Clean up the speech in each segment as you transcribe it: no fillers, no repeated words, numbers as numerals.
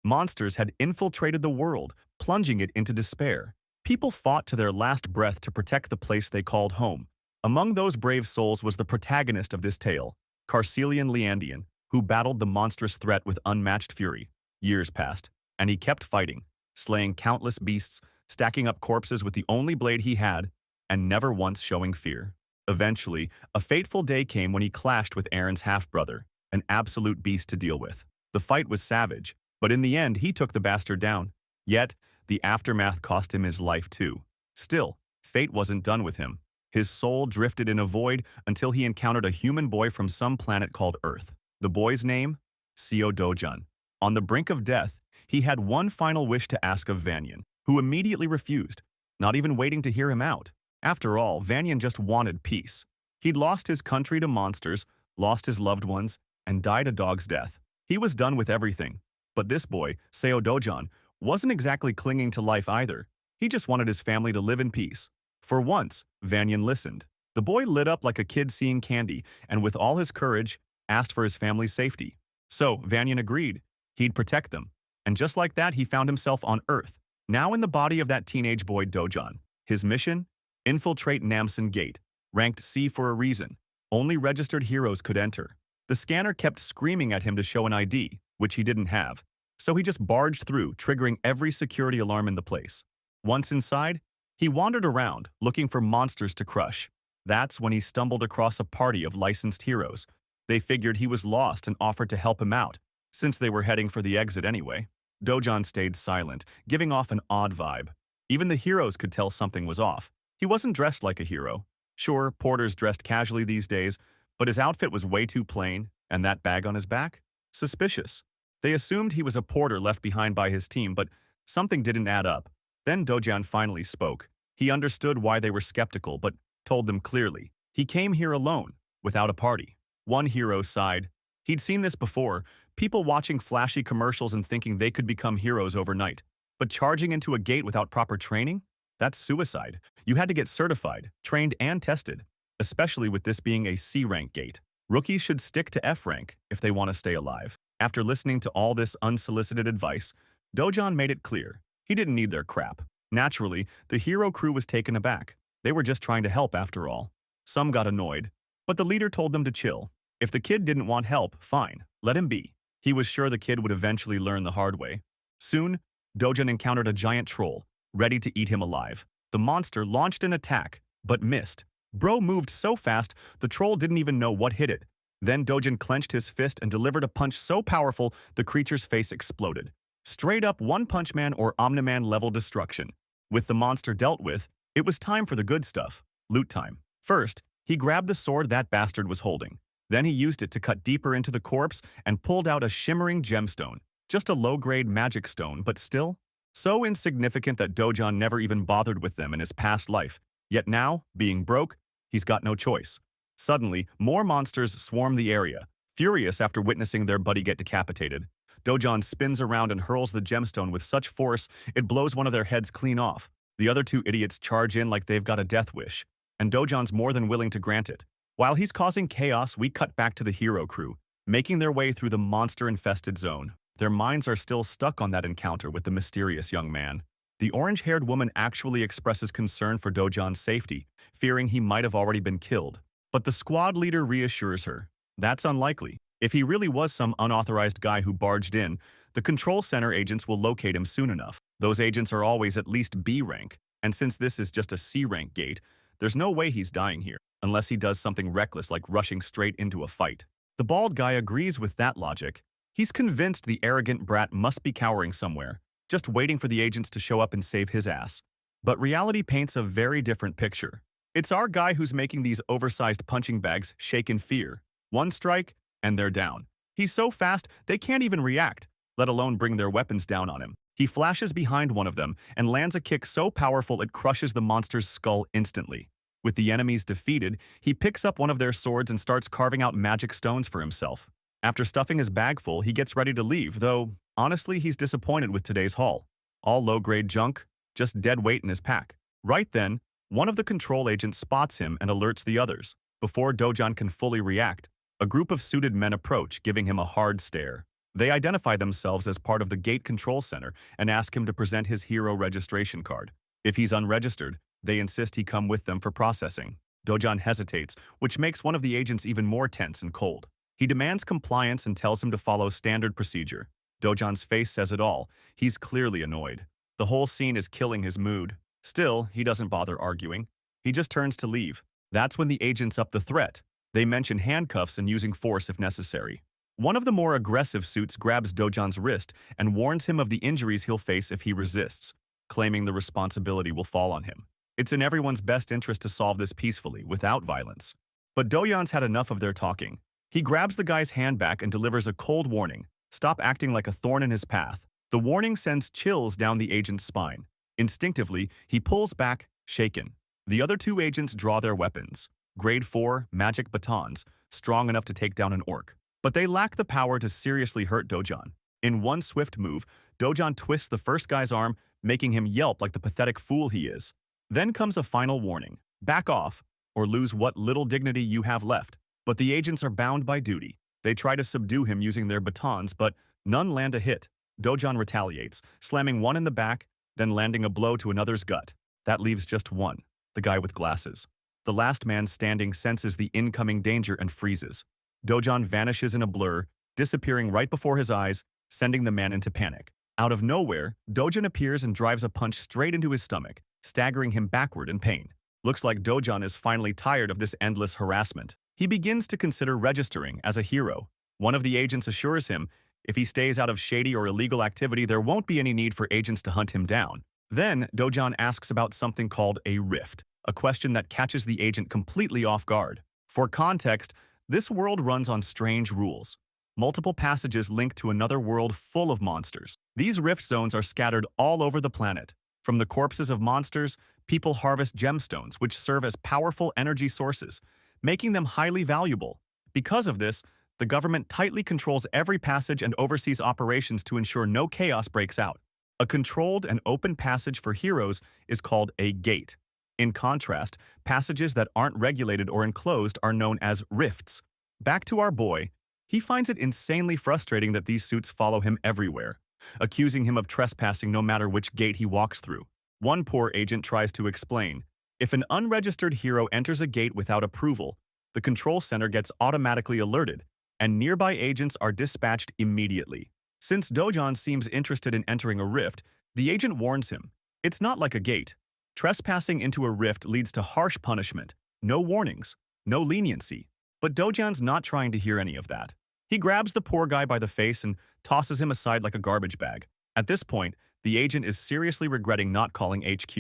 Monsters had infiltrated the world, plunging it into despair. People fought to their last breath to protect the place they called home. Among those brave souls was the protagonist of this tale, Carcelian Leandian, who battled the monstrous threat with unmatched fury. Years passed, and he kept fighting, slaying countless beasts, stacking up corpses with the only blade he had, and never once showing fear. Eventually, a fateful day came when he clashed with Aaron's half-brother, an absolute beast to deal with. The fight was savage, but in the end he took the bastard down. Yet, the aftermath cost him his life too. Still, fate wasn't done with him. His soul drifted in a void until he encountered a human boy from some planet called Earth. The boy's name? Seo Dojan. On the brink of death, he had one final wish to ask of Vanyan, who immediately refused, not even waiting to hear him out. After all, Vanyan just wanted peace. He'd lost his country to monsters, lost his loved ones, and died a dog's death. He was done with everything. But this boy, Seo Dojan, wasn't exactly clinging to life either. He just wanted his family to live in peace. For once, Vanyan listened. The boy lit up like a kid seeing candy, and with all his courage, asked for his family's safety. So, Vanyan agreed. He'd protect them. And just like that, he found himself on Earth, now in the body of that teenage boy Dojan. His mission? Infiltrate Namsan Gate, ranked C for a reason. Only registered heroes could enter. The scanner kept screaming at him to show an ID, which he didn't have. So he just barged through, triggering every security alarm in the place. Once inside, he wandered around, looking for monsters to crush. That's when he stumbled across a party of licensed heroes. They figured he was lost and offered to help him out, since they were heading for the exit anyway. Dojan stayed silent, giving off an odd vibe. Even the heroes could tell something was off. He wasn't dressed like a hero. Sure, porters dressed casually these days, but his outfit was way too plain, and that bag on his back? Suspicious. They assumed he was a porter left behind by his team, but something didn't add up. Then Dojan finally spoke. He understood why they were skeptical, but told them clearly. He came here alone, without a party. One hero sighed. He'd seen this before, people watching flashy commercials and thinking they could become heroes overnight. But charging into a gate without proper training? That's suicide. You had to get certified, trained, and tested, especially with this being a C-rank gate. Rookies should stick to F-rank if they want to stay alive. After listening to all this unsolicited advice, Dojan made it clear he didn't need their crap. Naturally, the hero crew was taken aback. They were just trying to help after all. Some got annoyed, but the leader told them to chill. If the kid didn't want help, fine, let him be. He was sure the kid would eventually learn the hard way. Soon, Dojan encountered a giant troll, ready to eat him alive. The monster launched an attack, but missed. Bro moved so fast, the troll didn't even know what hit it. Then Dojan clenched his fist and delivered a punch so powerful the creature's face exploded. Straight up One Punch Man or Omni-Man level destruction. With the monster dealt with, it was time for the good stuff. Loot time. First, he grabbed the sword that bastard was holding. Then he used it to cut deeper into the corpse and pulled out a shimmering gemstone. Just a low-grade magic stone, but still so insignificant that Dojan never even bothered with them in his past life. Yet now, being broke, he's got no choice. Suddenly, more monsters swarm the area, furious after witnessing their buddy get decapitated. Dojan spins around and hurls the gemstone with such force it blows one of their heads clean off. The other two idiots charge in like they've got a death wish, and Dojan's more than willing to grant it. While he's causing chaos, we cut back to the hero crew, making their way through the monster-infested zone. Their minds are still stuck on that encounter with the mysterious young man. The orange-haired woman actually expresses concern for Dojan's safety, fearing he might have already been killed. But the squad leader reassures her. That's unlikely. If he really was some unauthorized guy who barged in, the control center agents will locate him soon enough. Those agents are always at least B rank, and since this is just a C rank gate, there's no way he's dying here, unless he does something reckless like rushing straight into a fight. The bald guy agrees with that logic. He's convinced the arrogant brat must be cowering somewhere, just waiting for the agents to show up and save his ass. But reality paints a very different picture. It's our guy who's making these oversized punching bags shake in fear. One strike, and they're down. He's so fast, they can't even react, let alone bring their weapons down on him. He flashes behind one of them and lands a kick so powerful it crushes the monster's skull instantly. With the enemies defeated, he picks up one of their swords and starts carving out magic stones for himself. After stuffing his bag full, he gets ready to leave, though, honestly, he's disappointed with today's haul. All low-grade junk, just dead weight in his pack. Right then, one of the control agents spots him and alerts the others. Before Dojan can fully react, a group of suited men approach, giving him a hard stare. They identify themselves as part of the gate control center and ask him to present his hero registration card. If he's unregistered, they insist he come with them for processing. Dojan hesitates, which makes one of the agents even more tense and cold. He demands compliance and tells him to follow standard procedure. Dojan's face says it all. He's clearly annoyed. The whole scene is killing his mood. Still, he doesn't bother arguing. He just turns to leave. That's when the agents up the threat. They mention handcuffs and using force if necessary. One of the more aggressive suits grabs Dojan's wrist and warns him of the injuries he'll face if he resists, claiming the responsibility will fall on him. It's in everyone's best interest to solve this peacefully, without violence. But Dojan's had enough of their talking. He grabs the guy's hand back and delivers a cold warning. Stop acting like a thorn in his path. The warning sends chills down the agent's spine. Instinctively, he pulls back, shaken. The other two agents draw their weapons. Grade 4 magic batons, strong enough to take down an orc. But they lack the power to seriously hurt Dojan. In one swift move, Dojan twists the first guy's arm, making him yelp like the pathetic fool he is. Then comes a final warning. Back off, or lose what little dignity you have left. But the agents are bound by duty. They try to subdue him using their batons, but none land a hit. Dojan retaliates, slamming one in the back, then landing a blow to another's gut. That leaves just one, the guy with glasses. The last man standing senses the incoming danger and freezes. Dojan vanishes in a blur, disappearing right before his eyes, sending the man into panic. Out of nowhere, Dojan appears and drives a punch straight into his stomach, staggering him backward in pain. Looks like Dojan is finally tired of this endless harassment. He begins to consider registering as a hero. One of the agents assures him, if he stays out of shady or illegal activity, there won't be any need for agents to hunt him down. Then, Dojan asks about something called a rift, a question that catches the agent completely off guard. For context, this world runs on strange rules. Multiple passages link to another world full of monsters. These rift zones are scattered all over the planet. From the corpses of monsters, people harvest gemstones, which serve as powerful energy sources, making them highly valuable. Because of this, the government tightly controls every passage and oversees operations to ensure no chaos breaks out. A controlled and open passage for heroes is called a gate. In contrast, passages that aren't regulated or enclosed are known as rifts. Back to our boy, he finds it insanely frustrating that these suits follow him everywhere, accusing him of trespassing no matter which gate he walks through. One poor agent tries to explain, if an unregistered hero enters a gate without approval, the control center gets automatically alerted, and nearby agents are dispatched immediately. Since Dojan seems interested in entering a rift, the agent warns him, it's not like a gate. Trespassing into a rift leads to harsh punishment, no warnings, no leniency. But Dojan's not trying to hear any of that. He grabs the poor guy by the face and tosses him aside like a garbage bag. At this point, the agent is seriously regretting not calling HQ.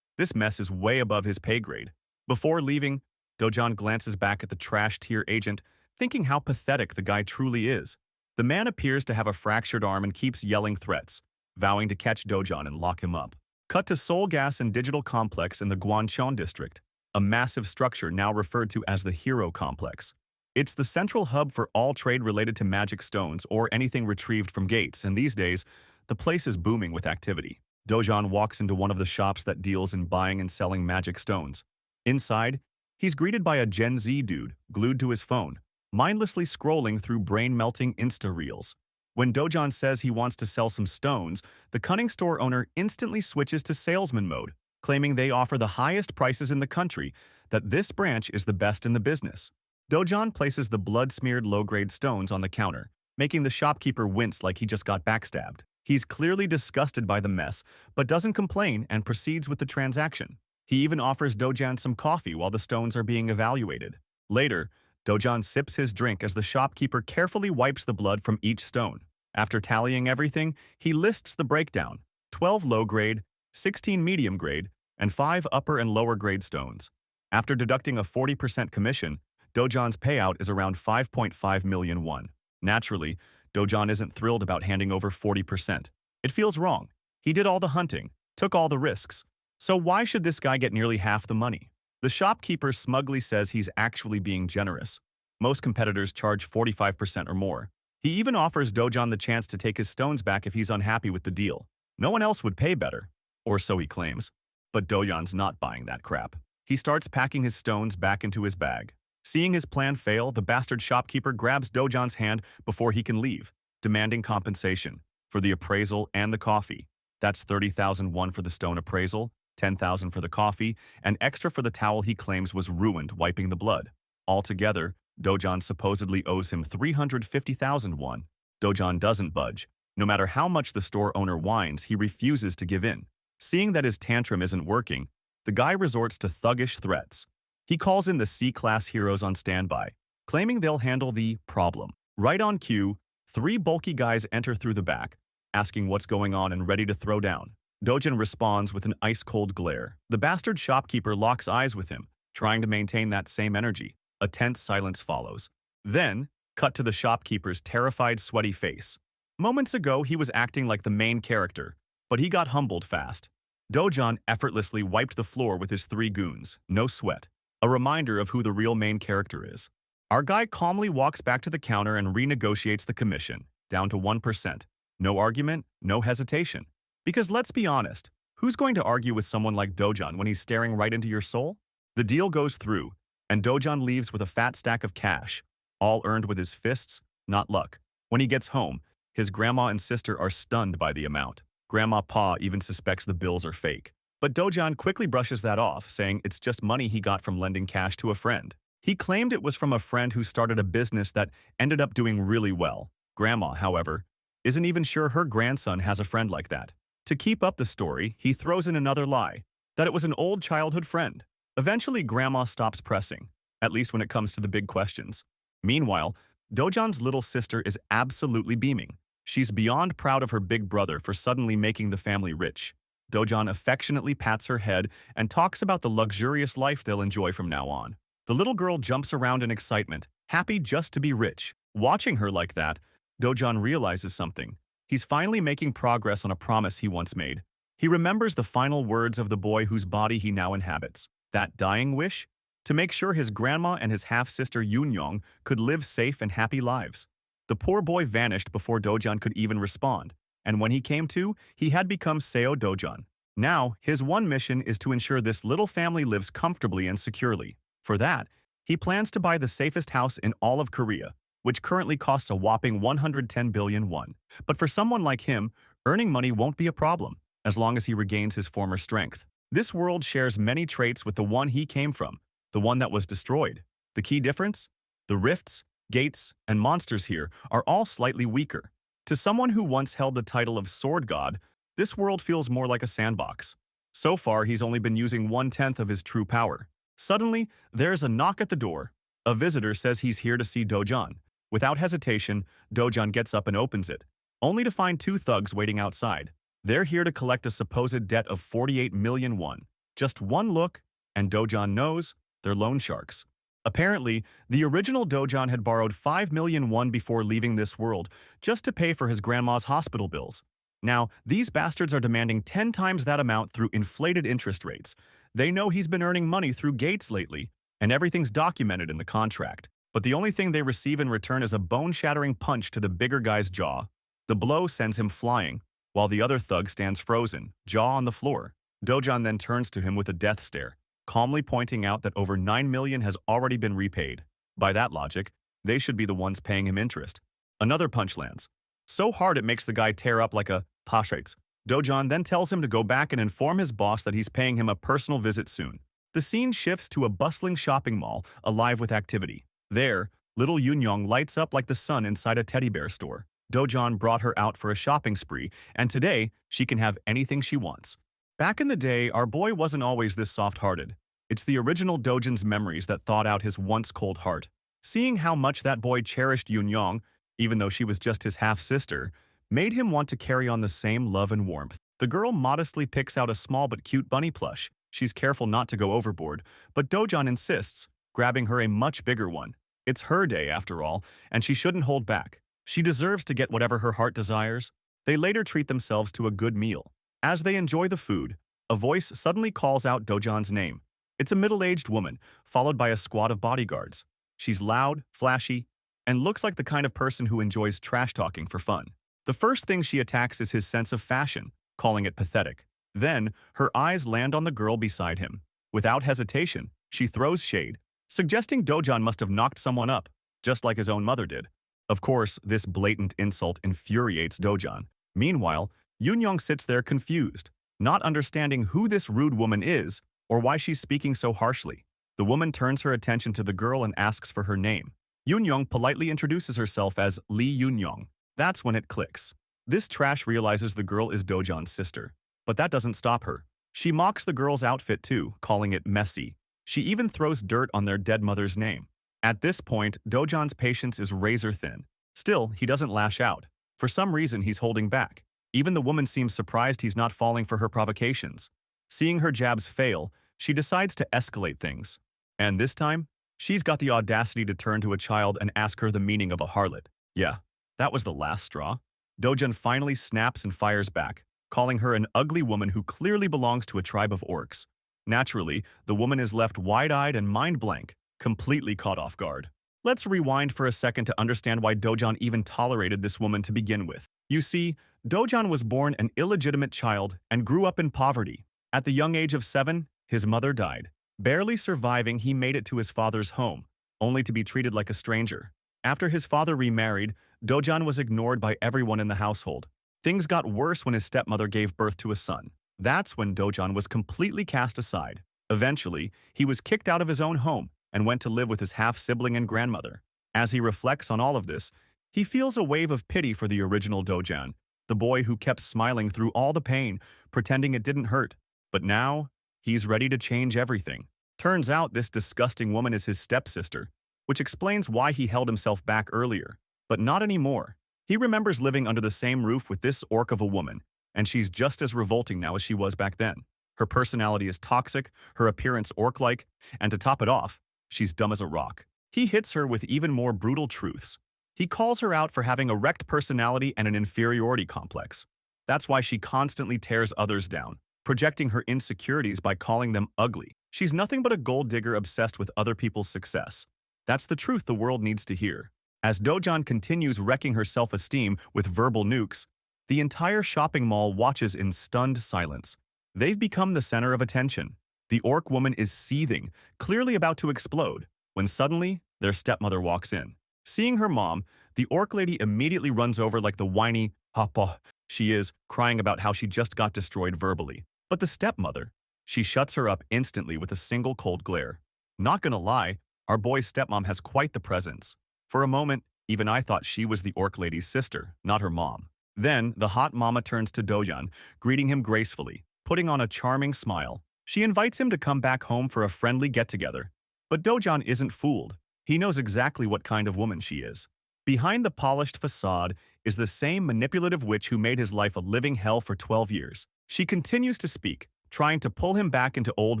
This mess is way above his pay grade. Before leaving, Dojan glances back at the trash-tier agent, thinking how pathetic the guy truly is. The man appears to have a fractured arm and keeps yelling threats, vowing to catch Dojan and lock him up. Cut to Seoul Gas and Digital Complex in the Gwancheon district, a massive structure now referred to as the Hero Complex. It's the central hub for all trade related to magic stones or anything retrieved from gates, and these days, the place is booming with activity. Dojan walks into one of the shops that deals in buying and selling magic stones. Inside, he's greeted by a Gen Z dude glued to his phone, mindlessly scrolling through brain-melting Insta reels. When Dojan says he wants to sell some stones, the cunning store owner instantly switches to salesman mode, claiming they offer the highest prices in the country, that this branch is the best in the business. Dojan places the blood-smeared low-grade stones on the counter, making the shopkeeper wince like he just got backstabbed. He's clearly disgusted by the mess, but doesn't complain and proceeds with the transaction. He even offers Dojan some coffee while the stones are being evaluated. Later, Dojan sips his drink as the shopkeeper carefully wipes the blood from each stone. After tallying everything, he lists the breakdown: 12 low-grade, 16 medium-grade, and 5 upper and lower-grade stones. After deducting a 40% commission, Dojan's payout is around 5.5 million won. Naturally, Dojan isn't thrilled about handing over 40%. It feels wrong. He did all the hunting, took all the risks. So why should this guy get nearly half the money? The shopkeeper smugly says he's actually being generous. Most competitors charge 45% or more. He even offers Dojan the chance to take his stones back if he's unhappy with the deal. No one else would pay better, or so he claims. But Dojan's not buying that crap. He starts packing his stones back into his bag. Seeing his plan fail, the bastard shopkeeper grabs Dojan's hand before he can leave. demanding compensation for the appraisal and the coffee. That's 30,000 won for the stone appraisal, 10,000 for the coffee, and extra for the towel he claims was ruined wiping the blood. Altogether, Dojan supposedly owes him 350,000 won. Dojan doesn't budge. No matter how much the store owner whines, he refuses to give in. Seeing that his tantrum isn't working, the guy resorts to thuggish threats. He calls in the C-class heroes on standby, claiming they'll handle the problem. Right on cue, three bulky guys enter through the back, asking what's going on and ready to throw down. Dojan responds with an ice-cold glare. The bastard shopkeeper locks eyes with him, trying to maintain that same energy. A tense silence follows. Then, cut to the shopkeeper's terrified, sweaty face. Moments ago, he was acting like the main character, but he got humbled fast. Dojan effortlessly wiped the floor with his three goons, no sweat. A reminder of who the real main character is. Our guy calmly walks back to the counter and renegotiates the commission, down to 1%. No argument, no hesitation. Because let's be honest, who's going to argue with someone like Dojan when he's staring right into your soul? The deal goes through, and Dojan leaves with a fat stack of cash, all earned with his fists, not luck. When he gets home, his grandma and sister are stunned by the amount. Grandma Pa even suspects the bills are fake. But Dojan quickly brushes that off, saying it's just money he got from lending cash to a friend. He claimed it was from a friend who started a business that ended up doing really well. Grandma, however, isn't even sure her grandson has a friend like that. To keep up the story, he throws in another lie, that it was an old childhood friend. Eventually, Grandma stops pressing, at least when it comes to the big questions. Meanwhile, Dojan's little sister is absolutely beaming. She's beyond proud of her big brother for suddenly making the family rich. Dojan affectionately pats her head and talks about the luxurious life they'll enjoy from now on. The little girl jumps around in excitement, happy just to be rich. Watching her like that, Dojan realizes something. He's finally making progress on a promise he once made. He remembers the final words of the boy whose body he now inhabits. That dying wish? To make sure his grandma and his half-sister Yunyong could live safe and happy lives. The poor boy vanished before Dojan could even respond, and when he came to, he had become Seo Dojan. Now, his one mission is to ensure this little family lives comfortably and securely. For that, he plans to buy the safest house in all of Korea, which currently costs a whopping 110 billion won. But for someone like him, earning money won't be a problem, as long as he regains his former strength. This world shares many traits with the one he came from, the one that was destroyed. The key difference? The rifts, gates, and monsters here are all slightly weaker. To someone who once held the title of Sword God, this world feels more like a sandbox. So far, he's only been using 1/10 of his true power. Suddenly, there's a knock at the door. A visitor says he's here to see Dojan. Without hesitation, Dojan gets up and opens it, only to find two thugs waiting outside. They're here to collect a supposed debt of 48 million won. Just one look, and Dojan knows they're loan sharks. Apparently, the original Dojan had borrowed 5 million won before leaving this world, just to pay for his grandma's hospital bills. Now, these bastards are demanding 10 times that amount through inflated interest rates. They know he's been earning money through gates lately, and everything's documented in the contract. But the only thing they receive in return is a bone-shattering punch to the bigger guy's jaw. The blow sends him flying, while the other thug stands frozen, jaw on the floor. Dojan then turns to him with a death stare, calmly pointing out that over 9 million has already been repaid. By that logic, they should be the ones paying him interest. Another punch lands, so hard it makes the guy tear up like a pashates. Dojan then tells him to go back and inform his boss that he's paying him a personal visit soon. The scene shifts to a bustling shopping mall, alive with activity. There, little Yunyong lights up like the sun inside a teddy bear store. Dojan brought her out for a shopping spree, and today, she can have anything she wants. Back in the day, our boy wasn't always this soft-hearted. It's the original Dojan's memories that thawed out his once cold heart. Seeing how much that boy cherished Yunyong, even though she was just his half-sister, made him want to carry on the same love and warmth. The girl modestly picks out a small but cute bunny plush. She's careful not to go overboard, but Dojan insists, grabbing her a much bigger one. It's her day, after all, and she shouldn't hold back. She deserves to get whatever her heart desires. They later treat themselves to a good meal. As they enjoy the food, a voice suddenly calls out Dojan's name. It's a middle-aged woman, followed by a squad of bodyguards. She's loud, flashy, and looks like the kind of person who enjoys trash-talking for fun. The first thing she attacks is his sense of fashion, calling it pathetic. Then, her eyes land on the girl beside him. Without hesitation, she throws shade, suggesting Dojan must have knocked someone up, just like his own mother did. Of course, this blatant insult infuriates Dojan. Meanwhile, Yoon sits there confused, not understanding who this rude woman is or why she's speaking so harshly. The woman turns her attention to the girl and asks for her name. Yoon politely introduces herself as Lee Yoon. That's when it clicks. This trash realizes the girl is Dojan's sister. But that doesn't stop her. She mocks the girl's outfit too, calling it messy. She even throws dirt on their dead mother's name. At this point, Dojan's patience is razor thin. Still, he doesn't lash out. For some reason, he's holding back. Even the woman seems surprised he's not falling for her provocations. Seeing her jabs fail, she decides to escalate things. And this time, she's got the audacity to turn to a child and ask her the meaning of a harlot. Yeah, that was the last straw. Dojan finally snaps and fires back, calling her an ugly woman who clearly belongs to a tribe of orcs. Naturally, the woman is left wide-eyed and mind-blank, completely caught off guard. Let's rewind for a second to understand why Dojan even tolerated this woman to begin with. You see, Dojan was born an illegitimate child and grew up in poverty. At the young age of 7, his mother died. Barely surviving, he made it to his father's home, only to be treated like a stranger. After his father remarried, Dojan was ignored by everyone in the household. Things got worse when his stepmother gave birth to a son. That's when Dojan was completely cast aside. Eventually, he was kicked out of his own home and went to live with his half-sibling and grandmother. As he reflects on all of this, he feels a wave of pity for the original Dojan, the boy who kept smiling through all the pain, pretending it didn't hurt. But now, he's ready to change everything. Turns out this disgusting woman is his stepsister, which explains why he held himself back earlier. But not anymore. He remembers living under the same roof with this orc of a woman, and she's just as revolting now as she was back then. Her personality is toxic, her appearance orc-like, and to top it off, she's dumb as a rock. He hits her with even more brutal truths. He calls her out for having a wrecked personality and an inferiority complex. That's why she constantly tears others down, projecting her insecurities by calling them ugly. She's nothing but a gold digger obsessed with other people's success. That's the truth the world needs to hear. As Dojan continues wrecking her self-esteem with verbal nukes, the entire shopping mall watches in stunned silence. They've become the center of attention. The orc woman is seething, clearly about to explode, when suddenly, their stepmother walks in. Seeing her mom, the orc lady immediately runs over like the whiny papa she is, crying about how she just got destroyed verbally. But the stepmother, she shuts her up instantly with a single cold glare. Not gonna lie, our boy's stepmom has quite the presence. For a moment, even I thought she was the orc lady's sister, not her mom. Then, the hot mama turns to Dojan, greeting him gracefully, putting on a charming smile. She invites him to come back home for a friendly get-together. But Dojan isn't fooled. He knows exactly what kind of woman she is. Behind the polished facade is the same manipulative witch who made his life a living hell for 12 years. She continues to speak, trying to pull him back into old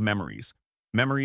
memories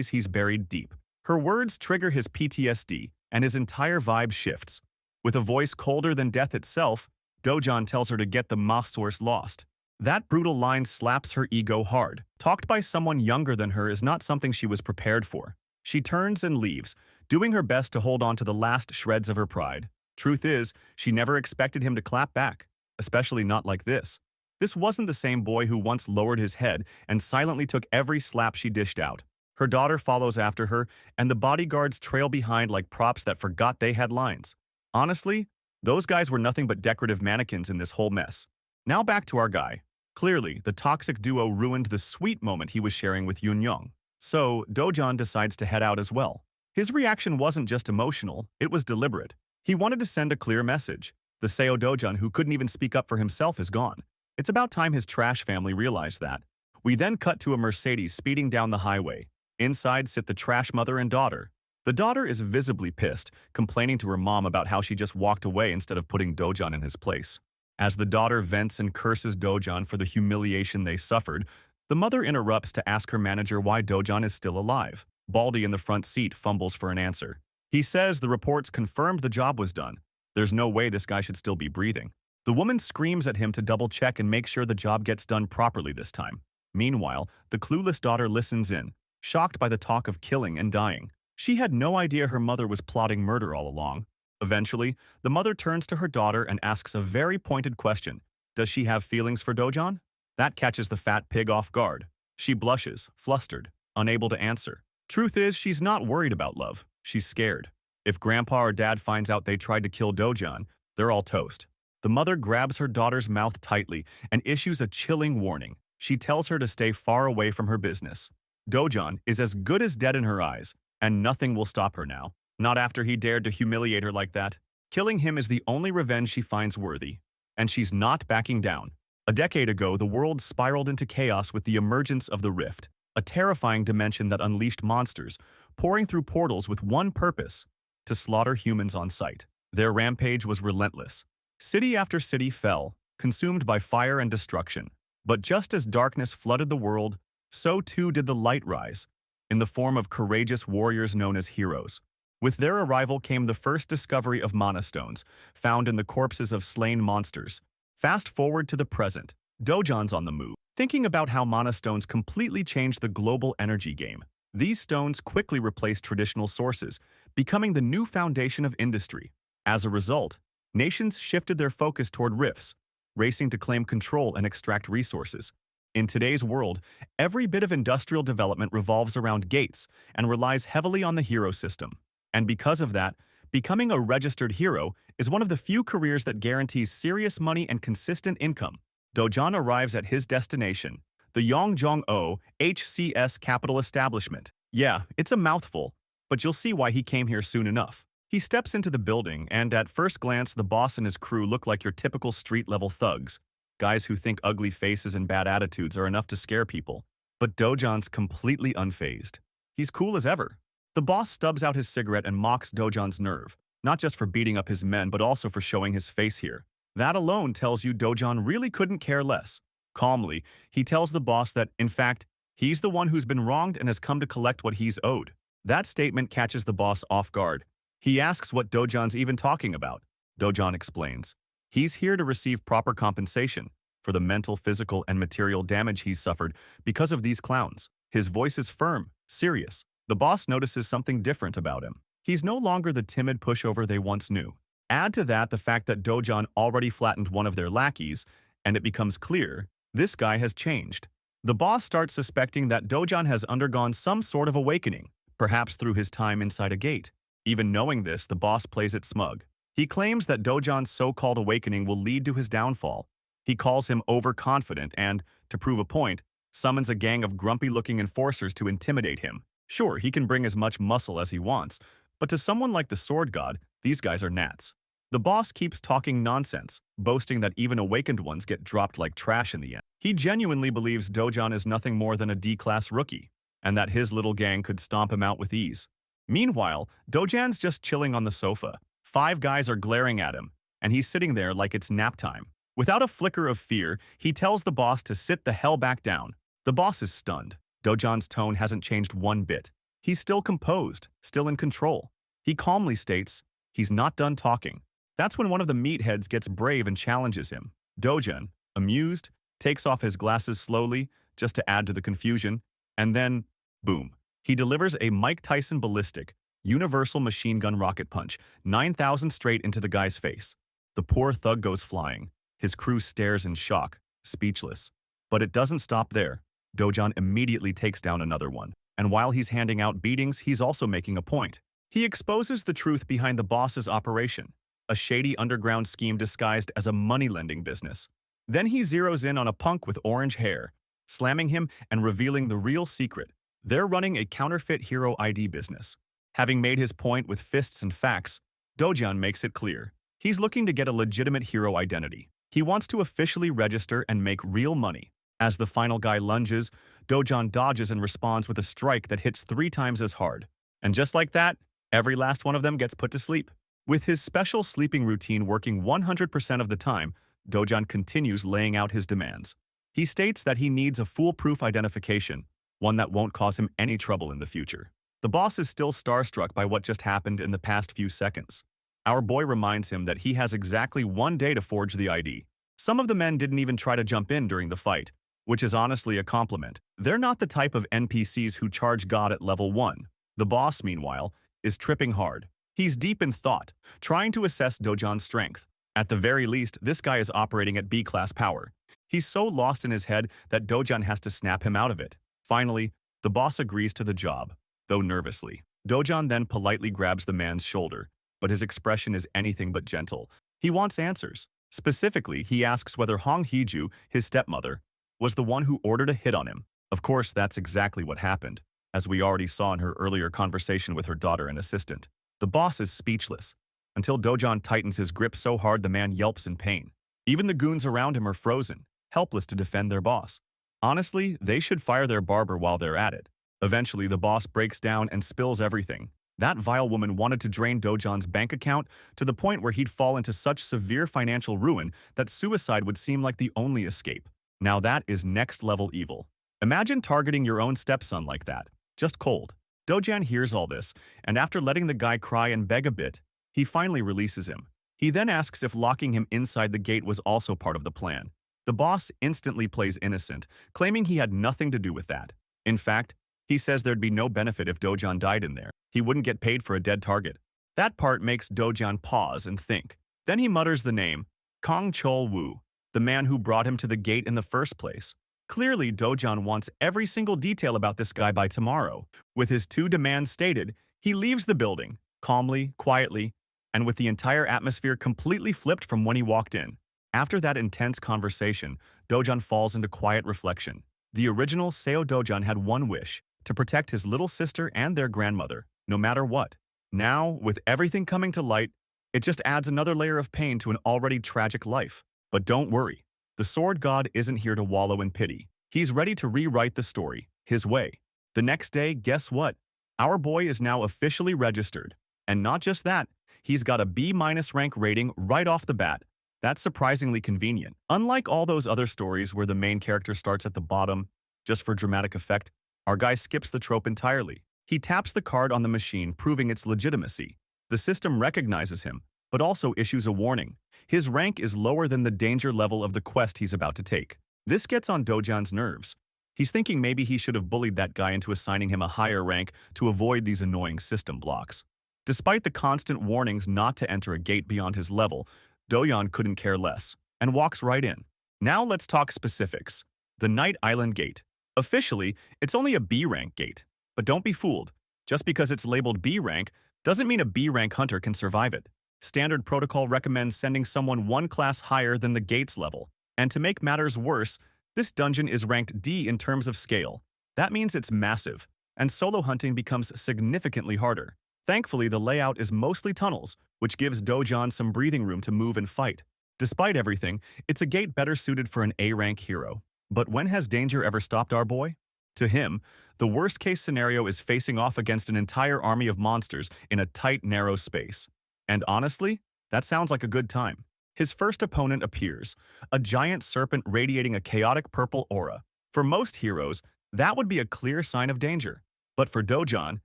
he's buried deep. Her words trigger his PTSD, and his entire vibe shifts. With a voice colder than death itself, Dojan tells her to get the moss source lost. That brutal line slaps her ego hard. Talked by someone younger than her is not something she was prepared for. She turns and leaves, doing her best to hold on to the last shreds of her pride. Truth is, she never expected him to clap back, especially not like this. This wasn't the same boy who once lowered his head and silently took every slap she dished out. Her daughter follows after her, and the bodyguards trail behind like props that forgot they had lines. Honestly, those guys were nothing but decorative mannequins in this whole mess. Now back to our guy. Clearly, the toxic duo ruined the sweet moment he was sharing with Yoon. So, Dojan decides to head out as well. His reaction wasn't just emotional, it was deliberate. He wanted to send a clear message. The Seo Dojan who couldn't even speak up for himself is gone. It's about time his trash family realized that. We then cut to a Mercedes speeding down the highway. Inside sit the trash mother and daughter. The daughter is visibly pissed, complaining to her mom about how she just walked away instead of putting Dojan in his place. As the daughter vents and curses Dojan for the humiliation they suffered, the mother interrupts to ask her manager why Dojan is still alive. Baldy in the front seat fumbles for an answer. He says the reports confirmed the job was done. There's no way this guy should still be breathing. The woman screams at him to double-check and make sure the job gets done properly this time. Meanwhile, the clueless daughter listens in, shocked by the talk of killing and dying. She had no idea her mother was plotting murder all along. Eventually, the mother turns to her daughter and asks a very pointed question. Does she have feelings for Dojan? That catches the fat pig off guard. She blushes, flustered, unable to answer. Truth is, she's not worried about love. She's scared. If grandpa or dad finds out they tried to kill Dojan, they're all toast. The mother grabs her daughter's mouth tightly and issues a chilling warning. She tells her to stay far away from her business. Dojan is as good as dead in her eyes, and nothing will stop her now. Not after he dared to humiliate her like that. Killing him is the only revenge she finds worthy. And she's not backing down. A decade ago, the world spiraled into chaos with the emergence of the Rift, a terrifying dimension that unleashed monsters, pouring through portals with one purpose: to slaughter humans on sight. Their rampage was relentless. City after city fell, consumed by fire and destruction. But just as darkness flooded the world, so too did the light rise, in the form of courageous warriors known as heroes. With their arrival came the first discovery of mana stones, found in the corpses of slain monsters. Fast forward to the present, Dojan's on the move, thinking about how mana stones completely changed the global energy game. These stones quickly replaced traditional sources, becoming the new foundation of industry. As a result, nations shifted their focus toward rifts, racing to claim control and extract resources. In today's world, every bit of industrial development revolves around gates and relies heavily on the hero system. And because of that, becoming a registered hero is one of the few careers that guarantees serious money and consistent income. Dojan arrives at his destination, the Yongjong-o HCS Capital Establishment. Yeah, it's a mouthful, but you'll see why he came here soon enough. He steps into the building, and at first glance, the boss and his crew look like your typical street-level thugs, guys who think ugly faces and bad attitudes are enough to scare people. But Dojan's completely unfazed. He's cool as ever. The boss stubs out his cigarette and mocks Dojan's nerve, not just for beating up his men but also for showing his face here. That alone tells you Dojan really couldn't care less. Calmly, he tells the boss that, in fact, he's the one who's been wronged and has come to collect what he's owed. That statement catches the boss off guard. He asks what Dojan's even talking about. Dojan explains. He's here to receive proper compensation for the mental, physical, and material damage he's suffered because of these clowns. His voice is firm, serious. The boss notices something different about him. He's no longer the timid pushover they once knew. Add to that the fact that Dojan already flattened one of their lackeys, and it becomes clear this guy has changed. The boss starts suspecting that Dojan has undergone some sort of awakening, perhaps through his time inside a gate. Even knowing this, the boss plays it smug. He claims that Dojan's so-called awakening will lead to his downfall. He calls him overconfident and, to prove a point, summons a gang of grumpy-looking enforcers to intimidate him. Sure, he can bring as much muscle as he wants, but to someone like the Sword God, these guys are gnats. The boss keeps talking nonsense, boasting that even awakened ones get dropped like trash in the end. He genuinely believes Dojan is nothing more than a D-class rookie, and that his little gang could stomp him out with ease. Meanwhile, Dojan's just chilling on the sofa. 5 guys are glaring at him, and he's sitting there like it's nap time. Without a flicker of fear, he tells the boss to sit the hell back down. The boss is stunned. Dojan's tone hasn't changed one bit. He's still composed, still in control. He calmly states he's not done talking. That's when one of the meatheads gets brave and challenges him. Dojan, amused, takes off his glasses slowly, just to add to the confusion, and then, boom. He delivers a Mike Tyson ballistic, universal machine gun rocket punch, 9,000 straight into the guy's face. The poor thug goes flying. His crew stares in shock, speechless. But it doesn't stop there. Dojan immediately takes down another one. And while he's handing out beatings, he's also making a point. He exposes the truth behind the boss's operation, a shady underground scheme disguised as a money-lending business. Then he zeroes in on a punk with orange hair, slamming him and revealing the real secret. They're running a counterfeit hero ID business. Having made his point with fists and facts, Dojan makes it clear. He's looking to get a legitimate hero identity. He wants to officially register and make real money. As the final guy lunges, Dojan dodges and responds with a strike that hits 3 times as hard. And just like that, every last one of them gets put to sleep. With his special sleeping routine working 100% of the time, Dojan continues laying out his demands. He states that he needs a foolproof identification, one that won't cause him any trouble in the future. The boss is still starstruck by what just happened in the past few seconds. Our boy reminds him that he has exactly 1 day to forge the ID. Some of the men didn't even try to jump in during the fight, which is honestly a compliment. They're not the type of NPCs who charge God at level 1. The boss, meanwhile, is tripping hard. He's deep in thought, trying to assess Dojan's strength. At the very least, this guy is operating at B-class power. He's so lost in his head that Dojan has to snap him out of it. Finally, the boss agrees to the job, though nervously. Dojan then politely grabs the man's shoulder, but his expression is anything but gentle. He wants answers. Specifically, he asks whether Hong Heju, his stepmother, was the one who ordered a hit on him. Of course, that's exactly what happened, as we already saw in her earlier conversation with her daughter and assistant. The boss is speechless, until Dojan tightens his grip so hard the man yelps in pain. Even the goons around him are frozen, helpless to defend their boss. Honestly, they should fire their barber while they're at it. Eventually, the boss breaks down and spills everything. That vile woman wanted to drain Dojan's bank account to the point where he'd fall into such severe financial ruin that suicide would seem like the only escape. Now that is next-level evil. Imagine targeting your own stepson like that. Just cold. Dojan hears all this, and after letting the guy cry and beg a bit, he finally releases him. He then asks if locking him inside the gate was also part of the plan. The boss instantly plays innocent, claiming he had nothing to do with that. In fact, he says there'd be no benefit if Dojan died in there. He wouldn't get paid for a dead target. That part makes Dojan pause and think. Then he mutters the name, Kong Chol Wu, the man who brought him to the gate in the first place. Clearly, Dojan wants every single detail about this guy by tomorrow. With his two demands stated, he leaves the building, calmly, quietly, and with the entire atmosphere completely flipped from when he walked in. After that intense conversation, Dojan falls into quiet reflection. The original Seo Dojan had one wish, to protect his little sister and their grandmother, no matter what. Now, with everything coming to light, it just adds another layer of pain to an already tragic life. But don't worry, the sword god isn't here to wallow in pity. He's ready to rewrite the story, his way. The next day, guess what? Our boy is now officially registered. And not just that, he's got a B- rank rating right off the bat. That's surprisingly convenient. Unlike all those other stories where the main character starts at the bottom, just for dramatic effect, our guy skips the trope entirely. He taps the card on the machine, proving its legitimacy. The system recognizes him, but also issues a warning. His rank is lower than the danger level of the quest he's about to take. This gets on Dojan's nerves. He's thinking maybe he should have bullied that guy into assigning him a higher rank to avoid these annoying system blocks. Despite the constant warnings not to enter a gate beyond his level, Dojan couldn't care less, and walks right in. Now let's talk specifics. The Night Island Gate. Officially, it's only a B-rank gate. But don't be fooled. Just because it's labeled B-rank doesn't mean a B-rank hunter can survive it. Standard protocol recommends sending someone one class higher than the gate's level. And to make matters worse, this dungeon is ranked D in terms of scale. That means it's massive, and solo hunting becomes significantly harder. Thankfully, the layout is mostly tunnels, which gives Dojan some breathing room to move and fight. Despite everything, it's a gate better suited for an A-rank hero. But when has danger ever stopped our boy? To him, the worst-case scenario is facing off against an entire army of monsters in a tight, narrow space. And honestly, that sounds like a good time. His first opponent appears, a giant serpent radiating a chaotic purple aura. For most heroes, that would be a clear sign of danger. But for Dojan,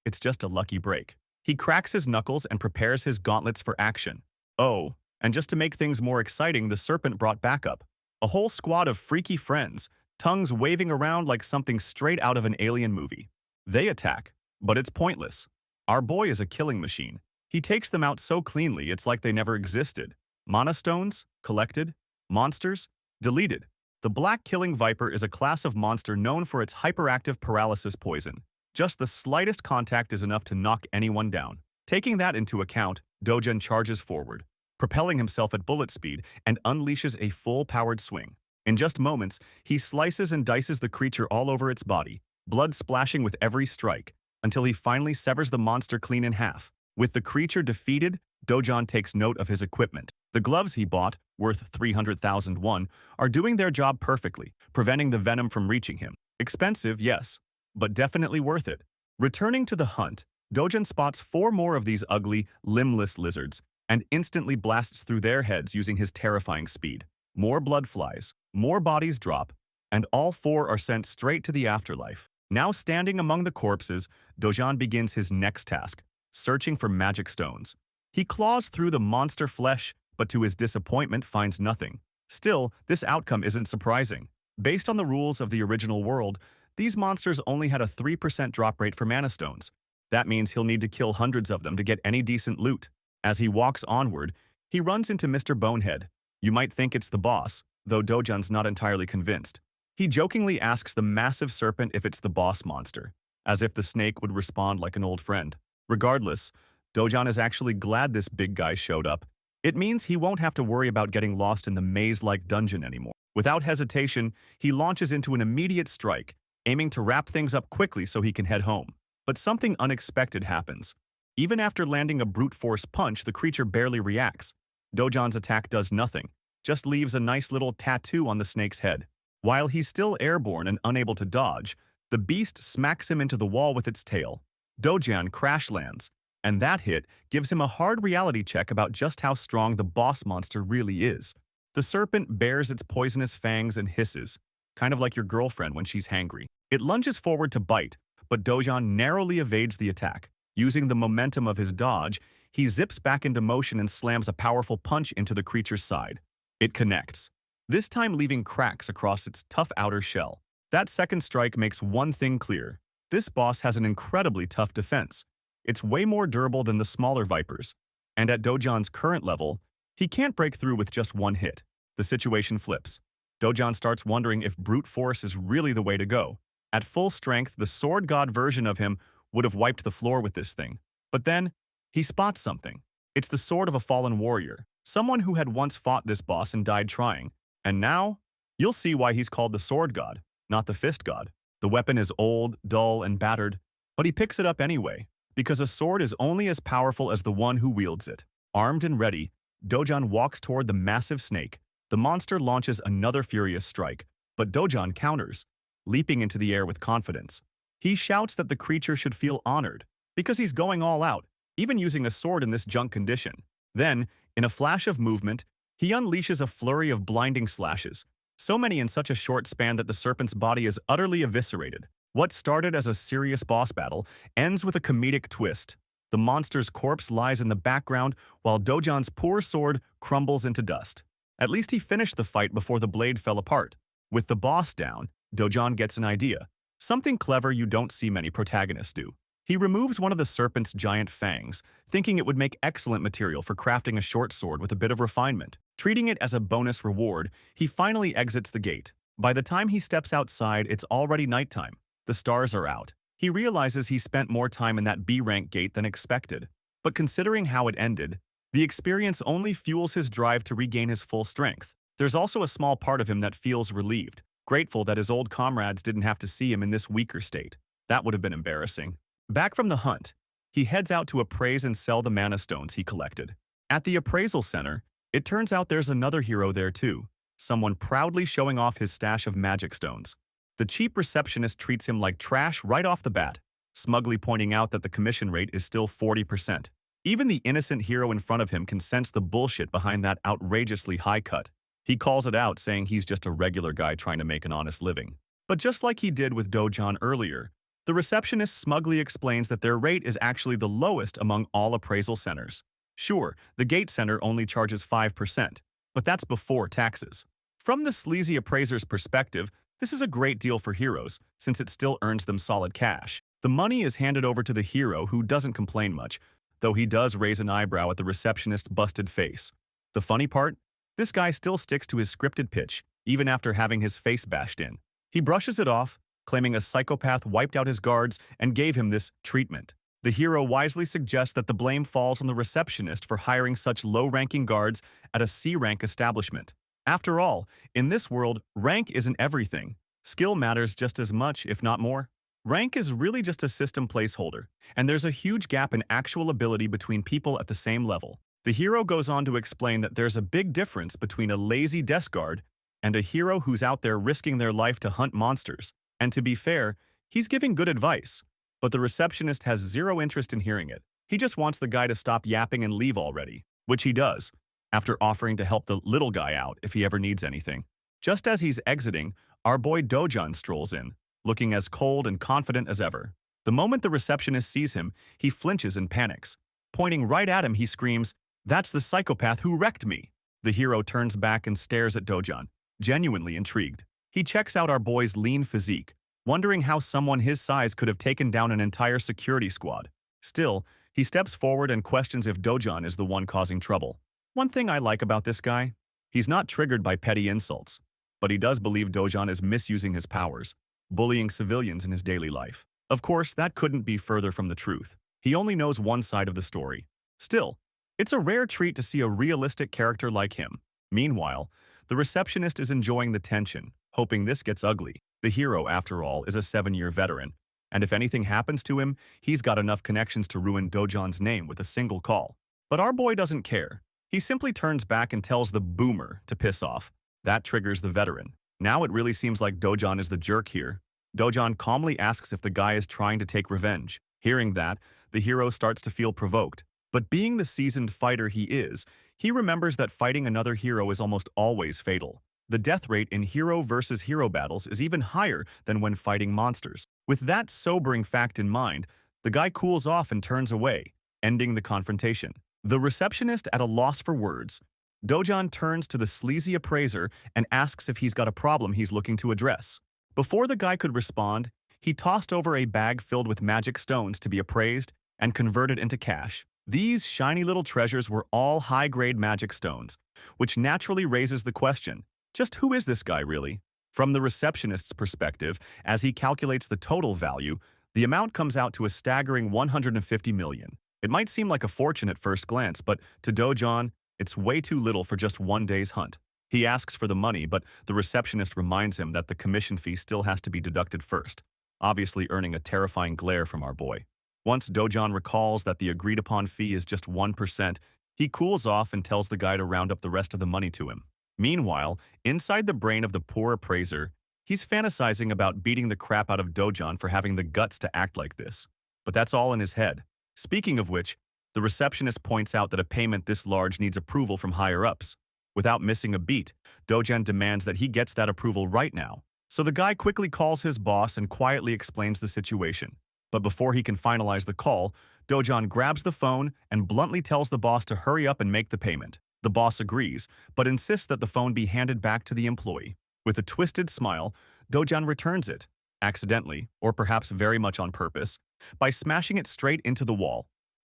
it's just a lucky break. He cracks his knuckles and prepares his gauntlets for action. Oh, and just to make things more exciting, the serpent brought backup. A whole squad of freaky friends, tongues waving around like something straight out of an alien movie. They attack, but it's pointless. Our boy is a killing machine. He takes them out so cleanly it's like they never existed. Mana stones, collected. Monsters, deleted. The Black Killing Viper is a class of monster known for its hyperactive paralysis poison. Just the slightest contact is enough to knock anyone down. Taking that into account, Dojan charges forward, propelling himself at bullet speed and unleashes a full-powered swing. In just moments, he slices and dices the creature all over its body, blood splashing with every strike, until he finally severs the monster clean in half. With the creature defeated, Dojan takes note of his equipment. The gloves he bought, worth 300,000 won, are doing their job perfectly, preventing the venom from reaching him. Expensive, yes, but definitely worth it. Returning to the hunt, Dojan spots 4 more of these ugly, limbless lizards, and instantly blasts through their heads using his terrifying speed. More blood flies, more bodies drop, and all 4 are sent straight to the afterlife. Now standing among the corpses, Dojan begins his next task, searching for magic stones. He claws through the monster flesh, but to his disappointment finds nothing. Still, this outcome isn't surprising. Based on the rules of the original world, these monsters only had a 3% drop rate for mana stones. That means he'll need to kill hundreds of them to get any decent loot. As he walks onward, he runs into Mr. Bonehead. You might think it's the boss, though Dojan's not entirely convinced. He jokingly asks the massive serpent if it's the boss monster, as if the snake would respond like an old friend. Regardless, Dojan is actually glad this big guy showed up. It means he won't have to worry about getting lost in the maze-like dungeon anymore. Without hesitation, he launches into an immediate strike, aiming to wrap things up quickly so he can head home. But something unexpected happens. Even after landing a brute force punch, the creature barely reacts. Dojan's attack does nothing, just leaves a nice little tattoo on the snake's head. While he's still airborne and unable to dodge, the beast smacks him into the wall with its tail. Dojan crash lands, and that hit gives him a hard reality check about just how strong the boss monster really is. The serpent bares its poisonous fangs and hisses, kind of like your girlfriend when she's hangry. It lunges forward to bite, but Dojan narrowly evades the attack. Using the momentum of his dodge, he zips back into motion and slams a powerful punch into the creature's side. It connects, this time leaving cracks across its tough outer shell. That second strike makes one thing clear. This boss has an incredibly tough defense. It's way more durable than the smaller vipers. And at Dojan's current level, he can't break through with just one hit. The situation flips. Dojan starts wondering if brute force is really the way to go. At full strength, the sword god version of him would have wiped the floor with this thing. But then, he spots something. It's the sword of a fallen warrior, someone who had once fought this boss and died trying. And now, you'll see why he's called the sword god, not the fist god. The weapon is old, dull, and battered, but he picks it up anyway, because a sword is only as powerful as the one who wields it. Armed and ready, Dojan walks toward the massive snake. The monster launches another furious strike, but Dojan counters, leaping into the air with confidence. He shouts that the creature should feel honored, because he's going all out, even using a sword in this junk condition. Then, in a flash of movement, he unleashes a flurry of blinding slashes, so many in such a short span that the serpent's body is utterly eviscerated. What started as a serious boss battle ends with a comedic twist. The monster's corpse lies in the background while Dojan's poor sword crumbles into dust. At least he finished the fight before the blade fell apart. With the boss down, Dojan gets an idea. Something clever you don't see many protagonists do. He removes one of the serpent's giant fangs, thinking it would make excellent material for crafting a short sword with a bit of refinement. Treating it as a bonus reward, he finally exits the gate. By the time he steps outside, it's already nighttime. The stars are out. He realizes he spent more time in that B-rank gate than expected. But considering how it ended, the experience only fuels his drive to regain his full strength. There's also a small part of him that feels relieved, grateful that his old comrades didn't have to see him in this weaker state. That would have been embarrassing. Back from the hunt, he heads out to appraise and sell the mana stones he collected. At the appraisal center, it turns out there's another hero there too, someone proudly showing off his stash of magic stones. The cheap receptionist treats him like trash right off the bat, smugly pointing out that the commission rate is still 40%. Even the innocent hero in front of him can sense the bullshit behind that outrageously high cut. He calls it out, saying he's just a regular guy trying to make an honest living. But just like he did with Dojan earlier, the receptionist smugly explains that their rate is actually the lowest among all appraisal centers. Sure, the gate center only charges 5%, but that's before taxes. From the sleazy appraiser's perspective, this is a great deal for heroes, since it still earns them solid cash. The money is handed over to the hero, who doesn't complain much, though he does raise an eyebrow at the receptionist's busted face. The funny part? This guy still sticks to his scripted pitch, even after having his face bashed in. He brushes it off, claiming a psychopath wiped out his guards and gave him this treatment. The hero wisely suggests that the blame falls on the receptionist for hiring such low-ranking guards at a C-rank establishment. After all, in this world, rank isn't everything. Skill matters just as much, if not more. Rank is really just a system placeholder, and there's a huge gap in actual ability between people at the same level. The hero goes on to explain that there's a big difference between a lazy desk guard and a hero who's out there risking their life to hunt monsters. And to be fair, he's giving good advice, but the receptionist has zero interest in hearing it. He just wants the guy to stop yapping and leave already, which he does, after offering to help the little guy out if he ever needs anything. Just as he's exiting, our boy Dojan strolls in, looking as cold and confident as ever. The moment the receptionist sees him, he flinches and panics. Pointing right at him, he screams, "That's the psychopath who wrecked me!" The hero turns back and stares at Dojan, genuinely intrigued. He checks out our boy's lean physique, wondering how someone his size could have taken down an entire security squad. Still, he steps forward and questions if Dojan is the one causing trouble. One thing I like about this guy, he's not triggered by petty insults, but he does believe Dojan is misusing his powers, bullying civilians in his daily life. Of course, that couldn't be further from the truth. He only knows one side of the story. Still, it's a rare treat to see a realistic character like him. Meanwhile, the receptionist is enjoying the tension, hoping this gets ugly. The hero, after all, is a 7-year veteran, and if anything happens to him, he's got enough connections to ruin Dojan's name with a single call. But our boy doesn't care. He simply turns back and tells the boomer to piss off. That triggers the veteran. Now it really seems like Dojan is the jerk here. Dojan calmly asks if the guy is trying to take revenge. Hearing that, the hero starts to feel provoked. But being the seasoned fighter he is, he remembers that fighting another hero is almost always fatal. The death rate in hero versus hero battles is even higher than when fighting monsters. With that sobering fact in mind, the guy cools off and turns away, ending the confrontation. The receptionist at a loss for words, Dojan turns to the sleazy appraiser and asks if he's got a problem he's looking to address. Before the guy could respond, he tossed over a bag filled with magic stones to be appraised and converted into cash. These shiny little treasures were all high-grade magic stones, which naturally raises the question, just who is this guy really? From the receptionist's perspective, as he calculates the total value, the amount comes out to a staggering 150 million. It might seem like a fortune at first glance, but to Dojan, it's way too little for just one day's hunt. He asks for the money, but the receptionist reminds him that the commission fee still has to be deducted first, obviously earning a terrifying glare from our boy. Once Dojan recalls that the agreed-upon fee is just 1%, he cools off and tells the guy to round up the rest of the money to him. Meanwhile, inside the brain of the poor appraiser, he's fantasizing about beating the crap out of Dojan for having the guts to act like this. But that's all in his head. Speaking of which, the receptionist points out that a payment this large needs approval from higher-ups. Without missing a beat, Dojan demands that he gets that approval right now. So the guy quickly calls his boss and quietly explains the situation. But before he can finalize the call, Dojan grabs the phone and bluntly tells the boss to hurry up and make the payment. The boss agrees, but insists that the phone be handed back to the employee. With a twisted smile, Dojan returns it, accidentally, or perhaps very much on purpose, by smashing it straight into the wall.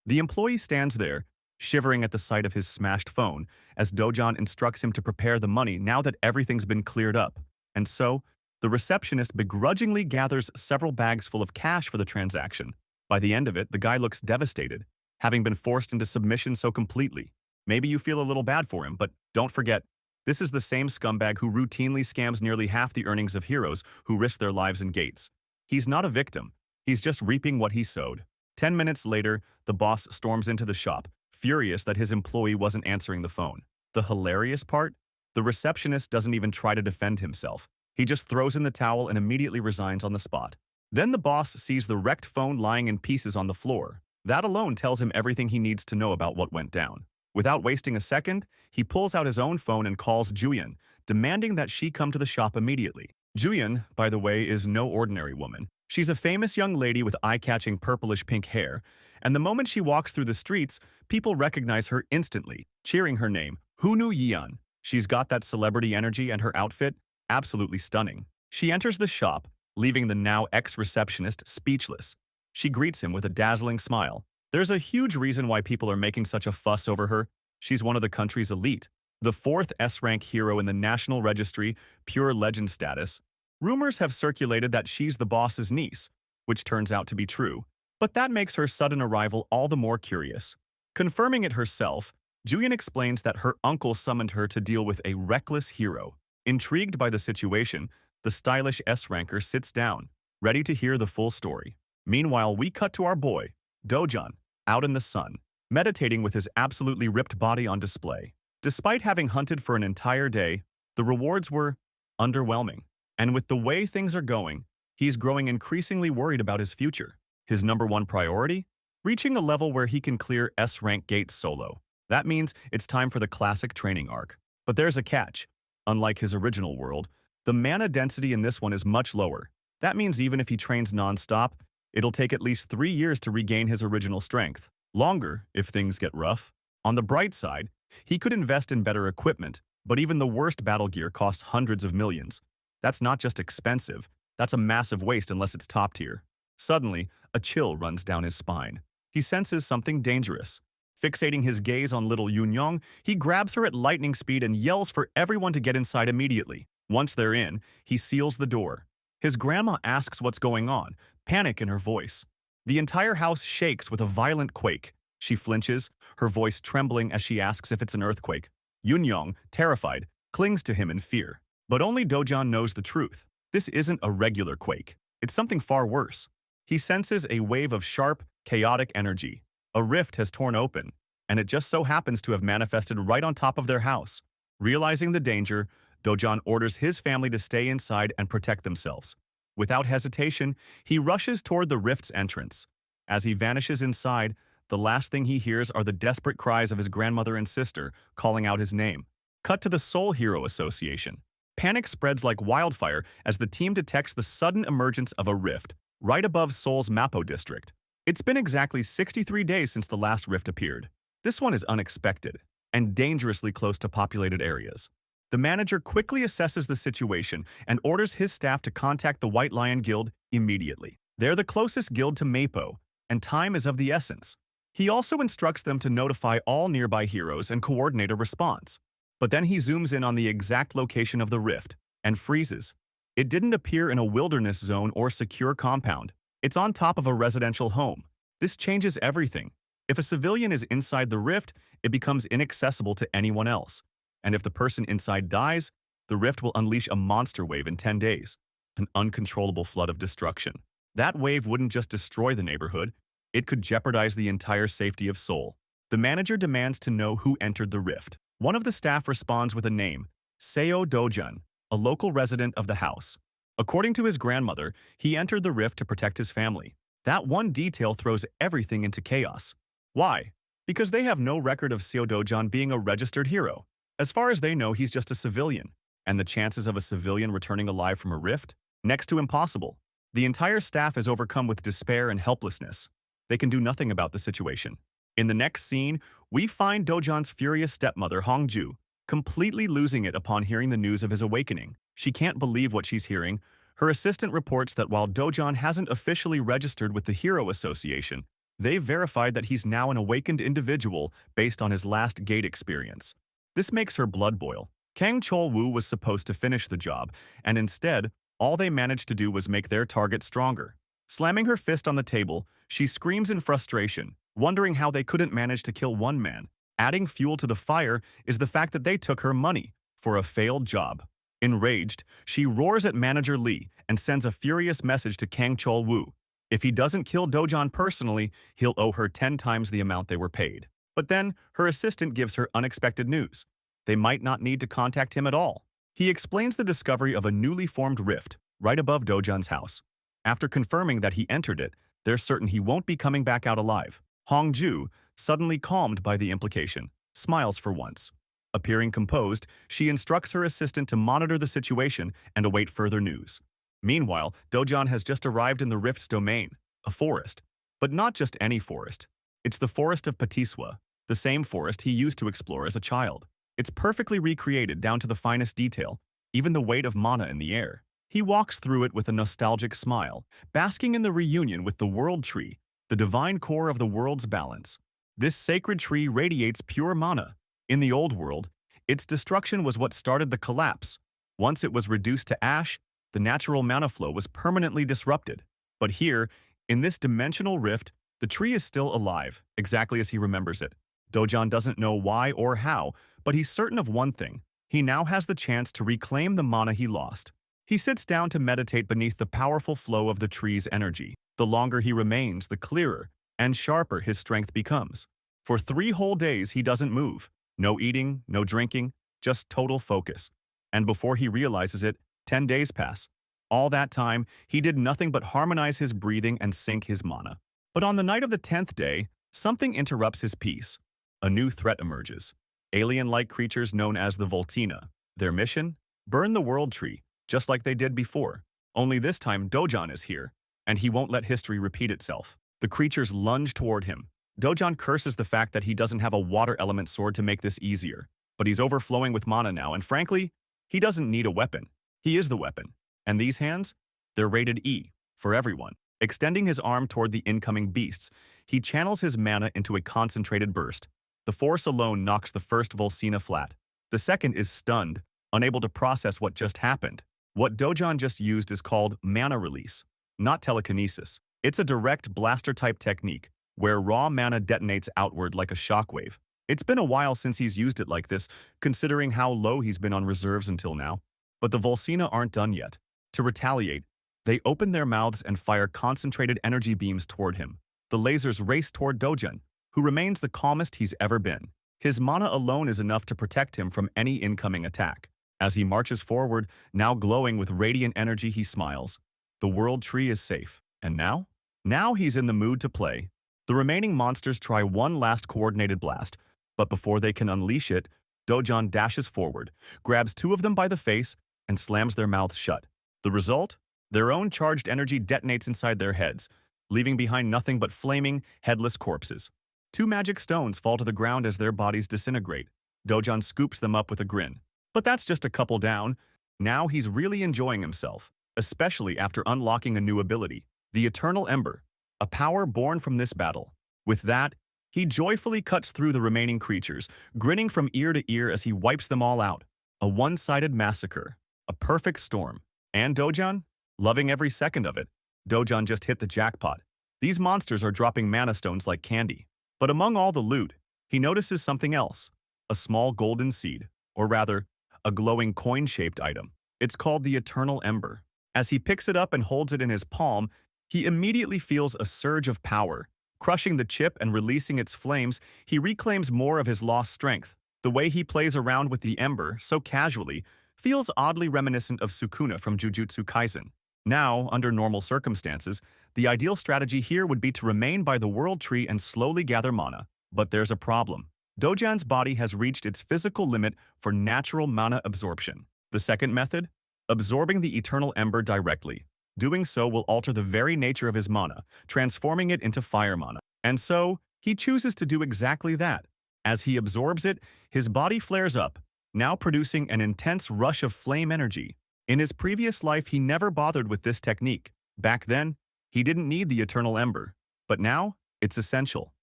The employee stands there, shivering at the sight of his smashed phone, as Dojan instructs him to prepare the money now that everything's been cleared up. And so, the receptionist begrudgingly gathers several bags full of cash for the transaction. By the end of it, the guy looks devastated, having been forced into submission so completely. Maybe you feel a little bad for him, but don't forget, this is the same scumbag who routinely scams nearly half the earnings of heroes who risk their lives in gates. He's not a victim. He's just reaping what he sowed. 10 minutes later, the boss storms into the shop, furious that his employee wasn't answering the phone. The hilarious part? The receptionist doesn't even try to defend himself. He just throws in the towel and immediately resigns on the spot. Then the boss sees the wrecked phone lying in pieces on the floor. That alone tells him everything he needs to know about what went down. Without wasting a second, he pulls out his own phone and calls Juyeon, demanding that she come to the shop immediately. Juyeon, by the way, is no ordinary woman. She's a famous young lady with eye-catching purplish-pink hair, and the moment she walks through the streets, people recognize her instantly, cheering her name, Hunu Yeon. She's got that celebrity energy, and her outfit, absolutely stunning. She enters the shop, leaving the now ex-receptionist speechless. She greets him with a dazzling smile. There's a huge reason why people are making such a fuss over her. She's one of the country's elite, the 4th S-rank hero in the National Registry, pure legend status. Rumors have circulated that she's the boss's niece, which turns out to be true, but that makes her sudden arrival all the more curious. Confirming it herself, Juyeon explains that her uncle summoned her to deal with a reckless hero. Intrigued by the situation, the stylish S-ranker sits down, ready to hear the full story. Meanwhile, we cut to our boy, Dojan, out in the sun, meditating with his absolutely ripped body on display. Despite having hunted for an entire day, the rewards were underwhelming. And with the way things are going, he's growing increasingly worried about his future. His number one priority? Reaching a level where he can clear S-rank gates solo. That means it's time for the classic training arc. But there's a catch. Unlike his original world, the mana density in this one is much lower. That means even if he trains non-stop, it'll take at least 3 years to regain his original strength. Longer, if things get rough. On the bright side, he could invest in better equipment, but even the worst battle gear costs hundreds of millions. That's not just expensive, that's a massive waste unless it's top tier. Suddenly, a chill runs down his spine. He senses something dangerous. Fixating his gaze on little Yunyong, he grabs her at lightning speed and yells for everyone to get inside immediately. Once they're in, he seals the door. His grandma asks what's going on, panic in her voice. The entire house shakes with a violent quake. She flinches, her voice trembling as she asks if it's an earthquake. Yunyong, terrified, clings to him in fear. But only Dojan knows the truth. This isn't a regular quake. It's something far worse. He senses a wave of sharp, chaotic energy. A rift has torn open, and it just so happens to have manifested right on top of their house. Realizing the danger, Dojan orders his family to stay inside and protect themselves. Without hesitation, he rushes toward the rift's entrance. As he vanishes inside, the last thing he hears are the desperate cries of his grandmother and sister calling out his name. Cut to the Soul Hero Association. Panic spreads like wildfire as the team detects the sudden emergence of a rift right above Seoul's Mapo district. It's been exactly 63 days since the last rift appeared. This one is unexpected and dangerously close to populated areas. The manager quickly assesses the situation and orders his staff to contact the White Lion Guild immediately. They're the closest guild to Mapo, and time is of the essence. He also instructs them to notify all nearby heroes and coordinate a response. But then he zooms in on the exact location of the rift and freezes. It didn't appear in a wilderness zone or secure compound. It's on top of a residential home. This changes everything. If a civilian is inside the rift, it becomes inaccessible to anyone else. And if the person inside dies, the rift will unleash a monster wave in 10 days, an uncontrollable flood of destruction. That wave wouldn't just destroy the neighborhood, it could jeopardize the entire safety of Seoul. The manager demands to know who entered the rift. One of the staff responds with a name, Seo Dojun, a local resident of the house. According to his grandmother, he entered the rift to protect his family. That one detail throws everything into chaos. Why? Because they have no record of Seo Dojun being a registered hero. As far as they know, he's just a civilian. And the chances of a civilian returning alive from a rift? Next to impossible. The entire staff is overcome with despair and helplessness. They can do nothing about the situation. In the next scene, we find Dojan's furious stepmother, Hongju, completely losing it upon hearing the news of his awakening. She can't believe what she's hearing. Her assistant reports that while Dojan hasn't officially registered with the Hero Association, they've verified that he's now an awakened individual based on his last gate experience. This makes her blood boil. Kang Chol-woo was supposed to finish the job, and instead, all they managed to do was make their target stronger. Slamming her fist on the table, she screams in frustration, wondering how they couldn't manage to kill one man. Adding fuel to the fire is the fact that they took her money for a failed job. Enraged, she roars at Manager Lee and sends a furious message to Kang Chol-woo. If he doesn't kill Dojan personally, he'll owe her 10 times the amount they were paid. But then, her assistant gives her unexpected news. They might not need to contact him at all. He explains the discovery of a newly formed rift right above Dojan's house. After confirming that he entered it, they're certain he won't be coming back out alive. Hongju, suddenly calmed by the implication, smiles for once. Appearing composed, she instructs her assistant to monitor the situation and await further news. Meanwhile, Dojan has just arrived in the rift's domain, a forest. But not just any forest. It's the forest of Patiswa, the same forest he used to explore as a child. It's perfectly recreated down to the finest detail, even the weight of mana in the air. He walks through it with a nostalgic smile, basking in the reunion with the World Tree, the divine core of the world's balance. This sacred tree radiates pure mana. In the old world, its destruction was what started the collapse. Once it was reduced to ash, the natural mana flow was permanently disrupted. But here, in this dimensional rift, the tree is still alive, exactly as he remembers it. Dojan doesn't know why or how, but he's certain of one thing. He now has the chance to reclaim the mana he lost. He sits down to meditate beneath the powerful flow of the tree's energy. The longer he remains, the clearer and sharper his strength becomes. For 3 whole days, he doesn't move. No eating, no drinking, just total focus. And before he realizes it, 10 days pass. All that time, he did nothing but harmonize his breathing and sync his mana. But on the night of the 10th day, something interrupts his peace. A new threat emerges. Alien-like creatures known as the Voltina. Their mission? Burn the World Tree, just like they did before. Only this time, Dojan is here, and he won't let history repeat itself. The creatures lunge toward him. Dojan curses the fact that he doesn't have a water element sword to make this easier. But he's overflowing with mana now, and frankly, he doesn't need a weapon. He is the weapon. And these hands? They're rated E, for everyone. Extending his arm toward the incoming beasts, he channels his mana into a concentrated burst. The force alone knocks the first Volcina flat. The second is stunned, unable to process what just happened. What Dojan just used is called mana release, not telekinesis. It's a direct blaster-type technique, where raw mana detonates outward like a shockwave. It's been a while since he's used it like this, considering how low he's been on reserves until now. But the Volsina aren't done yet. To retaliate, they open their mouths and fire concentrated energy beams toward him. The lasers race toward Dojun, who remains the calmest he's ever been. His mana alone is enough to protect him from any incoming attack. As he marches forward, now glowing with radiant energy, he smiles. The world tree is safe. And now? Now he's in the mood to play. The remaining monsters try one last coordinated blast, but before they can unleash it, Dojun dashes forward, grabs two of them by the face, and slams their mouths shut. The result? Their own charged energy detonates inside their heads, leaving behind nothing but flaming, headless corpses. Two magic stones fall to the ground as their bodies disintegrate. Dojun scoops them up with a grin. But that's just a couple down. Now he's really enjoying himself, especially after unlocking a new ability, the Eternal Ember, a power born from this battle. With that, he joyfully cuts through the remaining creatures, grinning from ear to ear as he wipes them all out. A one-sided massacre, a perfect storm. And Dojun? Loving every second of it. Dojun just hit the jackpot. These monsters are dropping mana stones like candy. But among all the loot, he notices something else. A small golden seed, or rather, a glowing coin-shaped item. It's called the Eternal Ember. As he picks it up and holds it in his palm, he immediately feels a surge of power. Crushing the chip and releasing its flames, he reclaims more of his lost strength. The way he plays around with the ember, so casually, feels oddly reminiscent of Sukuna from Jujutsu Kaisen. Now, under normal circumstances, the ideal strategy here would be to remain by the world tree and slowly gather mana. But there's a problem. Dojun's body has reached its physical limit for natural mana absorption. The second method? Absorbing the Eternal Ember directly. Doing so will alter the very nature of his mana, transforming it into fire mana. And so, he chooses to do exactly that. As he absorbs it, his body flares up, now producing an intense rush of flame energy. In his previous life, he never bothered with this technique. Back then, he didn't need the Eternal Ember. But now, it's essential.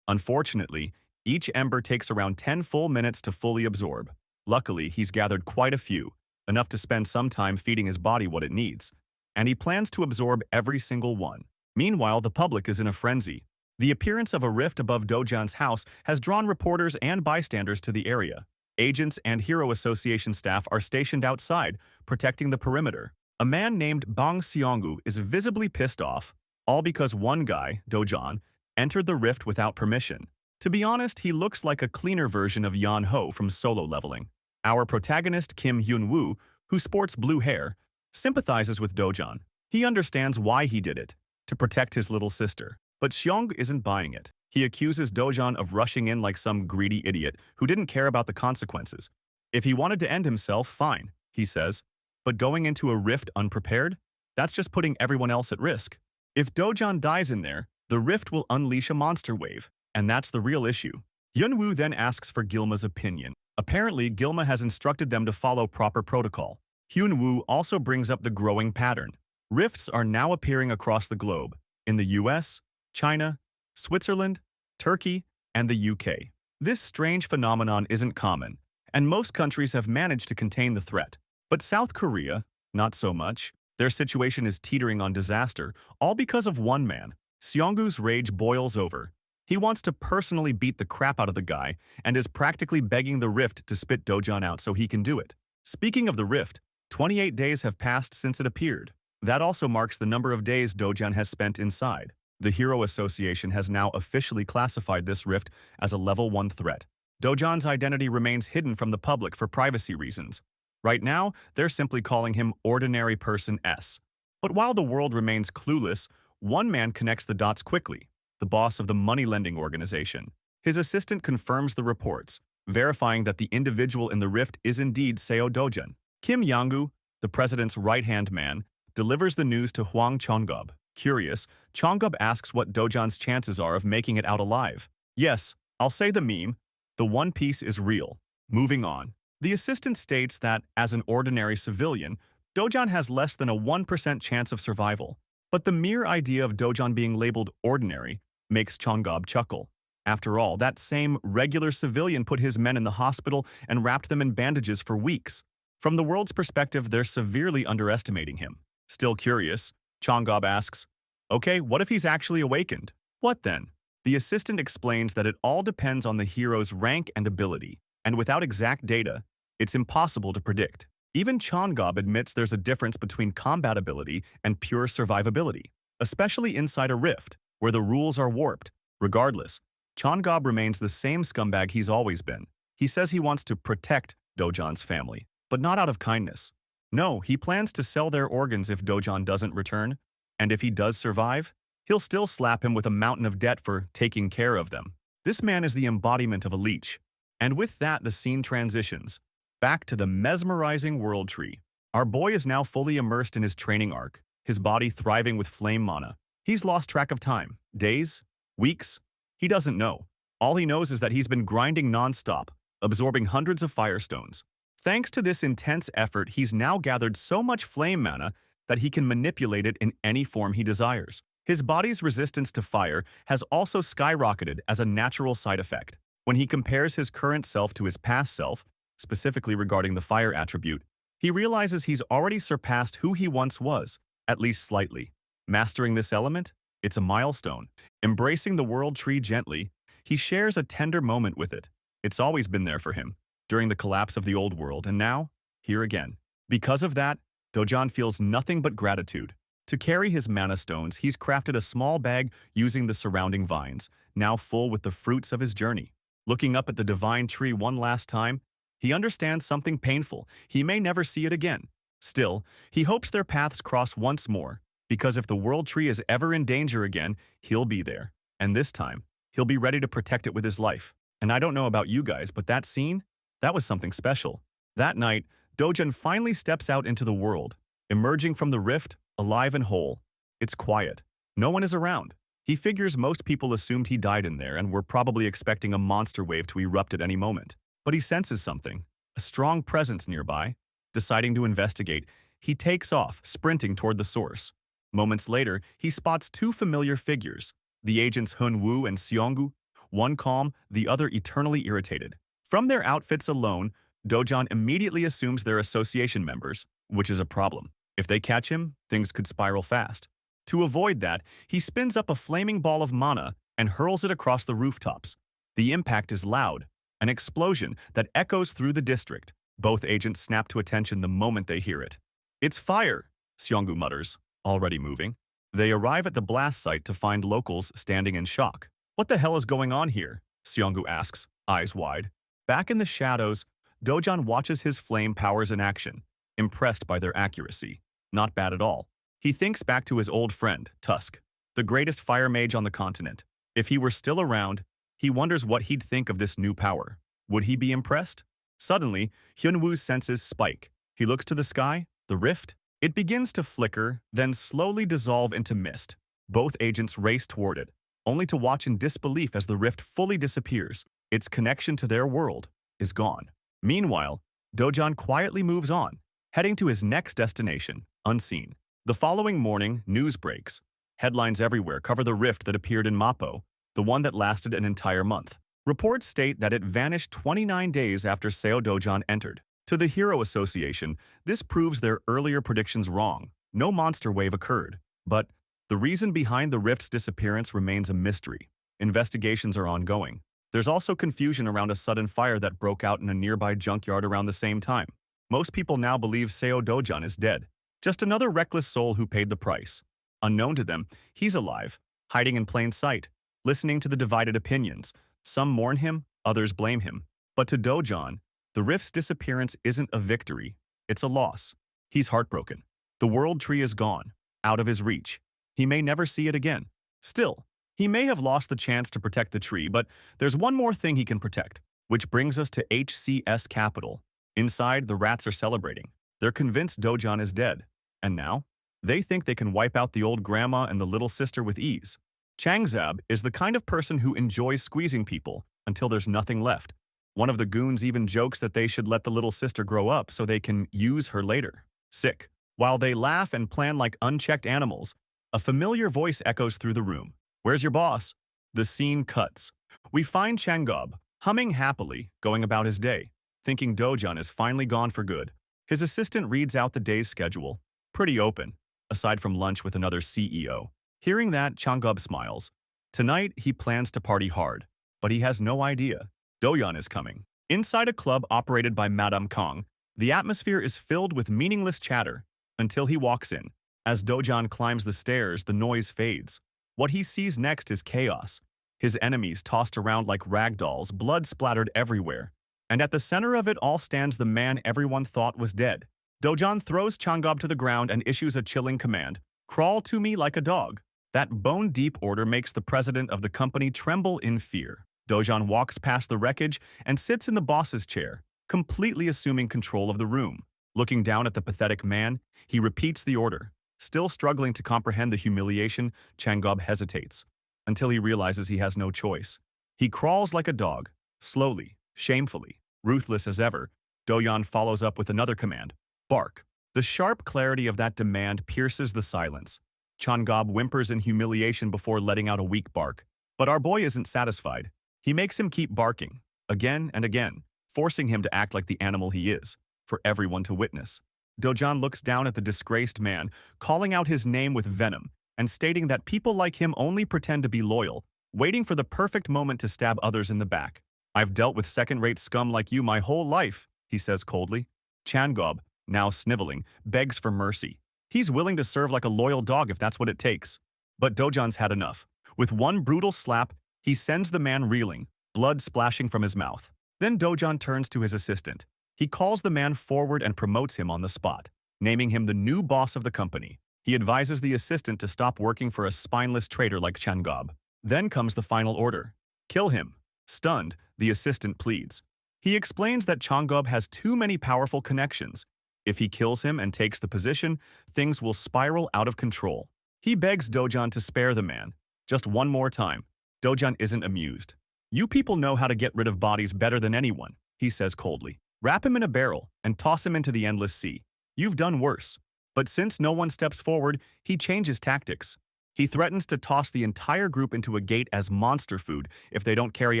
Unfortunately, each ember takes around 10 full minutes to fully absorb. Luckily, he's gathered quite a few, enough to spend some time feeding his body what it needs. And he plans to absorb every single one. Meanwhile, the public is in a frenzy. The appearance of a rift above Dojun's house has drawn reporters and bystanders to the area. Agents and Hero Association staff are stationed outside, protecting the perimeter. A man named Bang Seonggu is visibly pissed off, all because one guy, Dojun, entered the rift without permission. To be honest, he looks like a cleaner version of Yan Ho from Solo Leveling. Our protagonist, Kim Hyun-woo, who sports blue hair, sympathizes with Dojun. He understands why he did it, to protect his little sister. But Seong isn't buying it. He accuses Dojun of rushing in like some greedy idiot who didn't care about the consequences. If he wanted to end himself, fine, he says. But going into a rift unprepared? That's just putting everyone else at risk. If Dojun dies in there, the rift will unleash a monster wave, and that's the real issue. Hyun-woo then asks for Gilma's opinion. Apparently, Gilma has instructed them to follow proper protocol. Hyun-woo also brings up the growing pattern. Rifts are now appearing across the globe, in the US, China, Switzerland, Turkey, and the UK. This strange phenomenon isn't common, and most countries have managed to contain the threat. But South Korea, not so much. Their situation is teetering on disaster, all because of one man. Seonggu's rage boils over. He wants to personally beat the crap out of the guy and is practically begging the rift to spit Dojun out so he can do it. Speaking of the rift, 28 days have passed since it appeared. That also marks the number of days Dojun has spent inside. The Hero Association has now officially classified this rift as a Level 1 threat. Dojun's identity remains hidden from the public for privacy reasons. Right now, they're simply calling him Ordinary Person S. But while the world remains clueless, one man connects the dots quickly, the boss of the money-lending organization. His assistant confirms the reports, verifying that the individual in the rift is indeed Seo Dojun. Kim Yanggu, the president's right-hand man, delivers the news to Hwang Chonggub. Curious, Chonggub asks what Dojun's chances are of making it out alive. Yes, I'll say the meme. The One Piece is real. Moving on. The assistant states that, as an ordinary civilian, Dojun has less than a 1% chance of survival. But the mere idea of Dojun being labeled ordinary makes Chonggub chuckle. After all, that same regular civilian put his men in the hospital and wrapped them in bandages for weeks. From the world's perspective, they're severely underestimating him. Still curious, Chonggub asks, Okay, what if he's actually awakened? What then? The assistant explains that it all depends on the hero's rank and ability, and without exact data, it's impossible to predict. Even Changab admits there's a difference between combat ability and pure survivability, especially inside a rift, where the rules are warped. Regardless, Changab remains the same scumbag he's always been. He says he wants to protect Dojan's family, but not out of kindness. No, he plans to sell their organs if Dojan doesn't return, and if he does survive, he'll still slap him with a mountain of debt for taking care of them. This man is the embodiment of a leech. And with that, the scene transitions back to the mesmerizing world tree. Our boy is now fully immersed in his training arc, his body thriving with flame mana. He's lost track of time. Days? Weeks? He doesn't know. All he knows is that he's been grinding non-stop, absorbing hundreds of firestones. Thanks to this intense effort, he's now gathered so much flame mana that he can manipulate it in any form he desires. His body's resistance to fire has also skyrocketed as a natural side effect. When he compares his current self to his past self, specifically regarding the fire attribute, he realizes he's already surpassed who he once was, at least slightly. Mastering this element? It's a milestone. Embracing the world tree gently, he shares a tender moment with it. It's always been there for him, during the collapse of the old world, and now, here again. Because of that, Dojan feels nothing but gratitude. To carry his mana stones, he's crafted a small bag using the surrounding vines, now full with the fruits of his journey. Looking up at the divine tree one last time, he understands something painful. He may never see it again. Still, he hopes their paths cross once more, because if the world tree is ever in danger again, he'll be there. And this time, he'll be ready to protect it with his life. And I don't know about you guys, but that scene? That was something special. That night, Dojan finally steps out into the world, emerging from the rift, alive and whole. It's quiet. No one is around. He figures most people assumed he died in there and were probably expecting a monster wave to erupt at any moment. But he senses something, a strong presence nearby. Deciding to investigate, he takes off, sprinting toward the source. Moments later, he spots two familiar figures, the agents Hunwoo and Seonggu, one calm, the other eternally irritated. From their outfits alone, Dojan immediately assumes they're association members, which is a problem. If they catch him, things could spiral fast. To avoid that, he spins up a flaming ball of mana and hurls it across the rooftops. The impact is loud, an explosion that echoes through the district. Both agents snap to attention the moment they hear it. "It's fire," Seonggu mutters, already moving. They arrive at the blast site to find locals standing in shock. "What the hell is going on here?" Seonggu asks, eyes wide. Back in the shadows, Dojan watches his flame powers in action, impressed by their accuracy. Not bad at all. He thinks back to his old friend, Tusk, the greatest fire mage on the continent. If he were still around, he wonders what he'd think of this new power. Would he be impressed? Suddenly, Hyunwoo's senses spike. He looks to the sky, the rift. It begins to flicker, then slowly dissolve into mist. Both agents race toward it, only to watch in disbelief as the rift fully disappears. Its connection to their world is gone. Meanwhile, Dojan quietly moves on, heading to his next destination, unseen. The following morning, news breaks. Headlines everywhere cover the rift that appeared in Mappo, the one that lasted an entire month. Reports state that it vanished 29 days after Seo Dojan entered. To the Hero Association, this proves their earlier predictions wrong. No monster wave occurred. But the reason behind the rift's disappearance remains a mystery. Investigations are ongoing. There's also confusion around a sudden fire that broke out in a nearby junkyard around the same time. Most people now believe Seo Dojan is dead. Just another reckless soul who paid the price. Unknown to them, he's alive, hiding in plain sight, listening to the divided opinions. Some mourn him, others blame him. But to Dojan, the rift's disappearance isn't a victory, it's a loss. He's heartbroken. The world tree is gone, out of his reach. He may never see it again. Still, he may have lost the chance to protect the tree, but there's one more thing he can protect, which brings us to HCS Capital. Inside, the rats are celebrating. They're convinced Dojan is dead. And now, they think they can wipe out the old grandma and the little sister with ease. Changzab is the kind of person who enjoys squeezing people until there's nothing left. One of the goons even jokes that they should let the little sister grow up so they can use her later. Sick. While they laugh and plan like unchecked animals, a familiar voice echoes through the room. "Where's your boss?" The scene cuts. We find Changab, humming happily, going about his day, thinking Dojan is finally gone for good. His assistant reads out the day's schedule. Pretty open, aside from lunch with another CEO. Hearing that, Changgub smiles. Tonight, he plans to party hard, but he has no idea. Doyon is coming. Inside a club operated by Madame Kong, the atmosphere is filled with meaningless chatter until he walks in. As Dojon climbs the stairs, the noise fades. What he sees next is chaos. His enemies tossed around like rag dolls, blood splattered everywhere. And at the center of it all stands the man everyone thought was dead. Dojon throws Changgub to the ground and issues a chilling command. Crawl to me like a dog. That bone-deep order makes the president of the company tremble in fear. Dojon walks past the wreckage and sits in the boss's chair, completely assuming control of the room. Looking down at the pathetic man, he repeats the order. Still struggling to comprehend the humiliation, Changgub hesitates, until he realizes he has no choice. He crawls like a dog, slowly, shamefully, ruthless as ever. Doyon follows up with another command. Bark. The sharp clarity of that demand pierces the silence. Changgub whimpers in humiliation before letting out a weak bark. But our boy isn't satisfied. He makes him keep barking, again and again, forcing him to act like the animal he is, for everyone to witness. Dojon looks down at the disgraced man, calling out his name with venom, and stating that people like him only pretend to be loyal, waiting for the perfect moment to stab others in the back. I've dealt with second-rate scum like you my whole life, he says coldly. Changgub, now sniveling, begs for mercy. He's willing to serve like a loyal dog if that's what it takes. But Dojon's had enough. With one brutal slap, he sends the man reeling, blood splashing from his mouth. Then Dojon turns to his assistant. He calls the man forward and promotes him on the spot, naming him the new boss of the company. He advises the assistant to stop working for a spineless traitor like Changgub. Then comes the final order. Kill him. Stunned, the assistant pleads. He explains that Changgub has too many powerful connections. If he kills him and takes the position, things will spiral out of control. He begs Dojon to spare the man. Just one more time. Dojon isn't amused. You people know how to get rid of bodies better than anyone, he says coldly. Wrap him in a barrel and toss him into the endless sea. You've done worse. But since no one steps forward, he changes tactics. He threatens to toss the entire group into a gate as monster food if they don't carry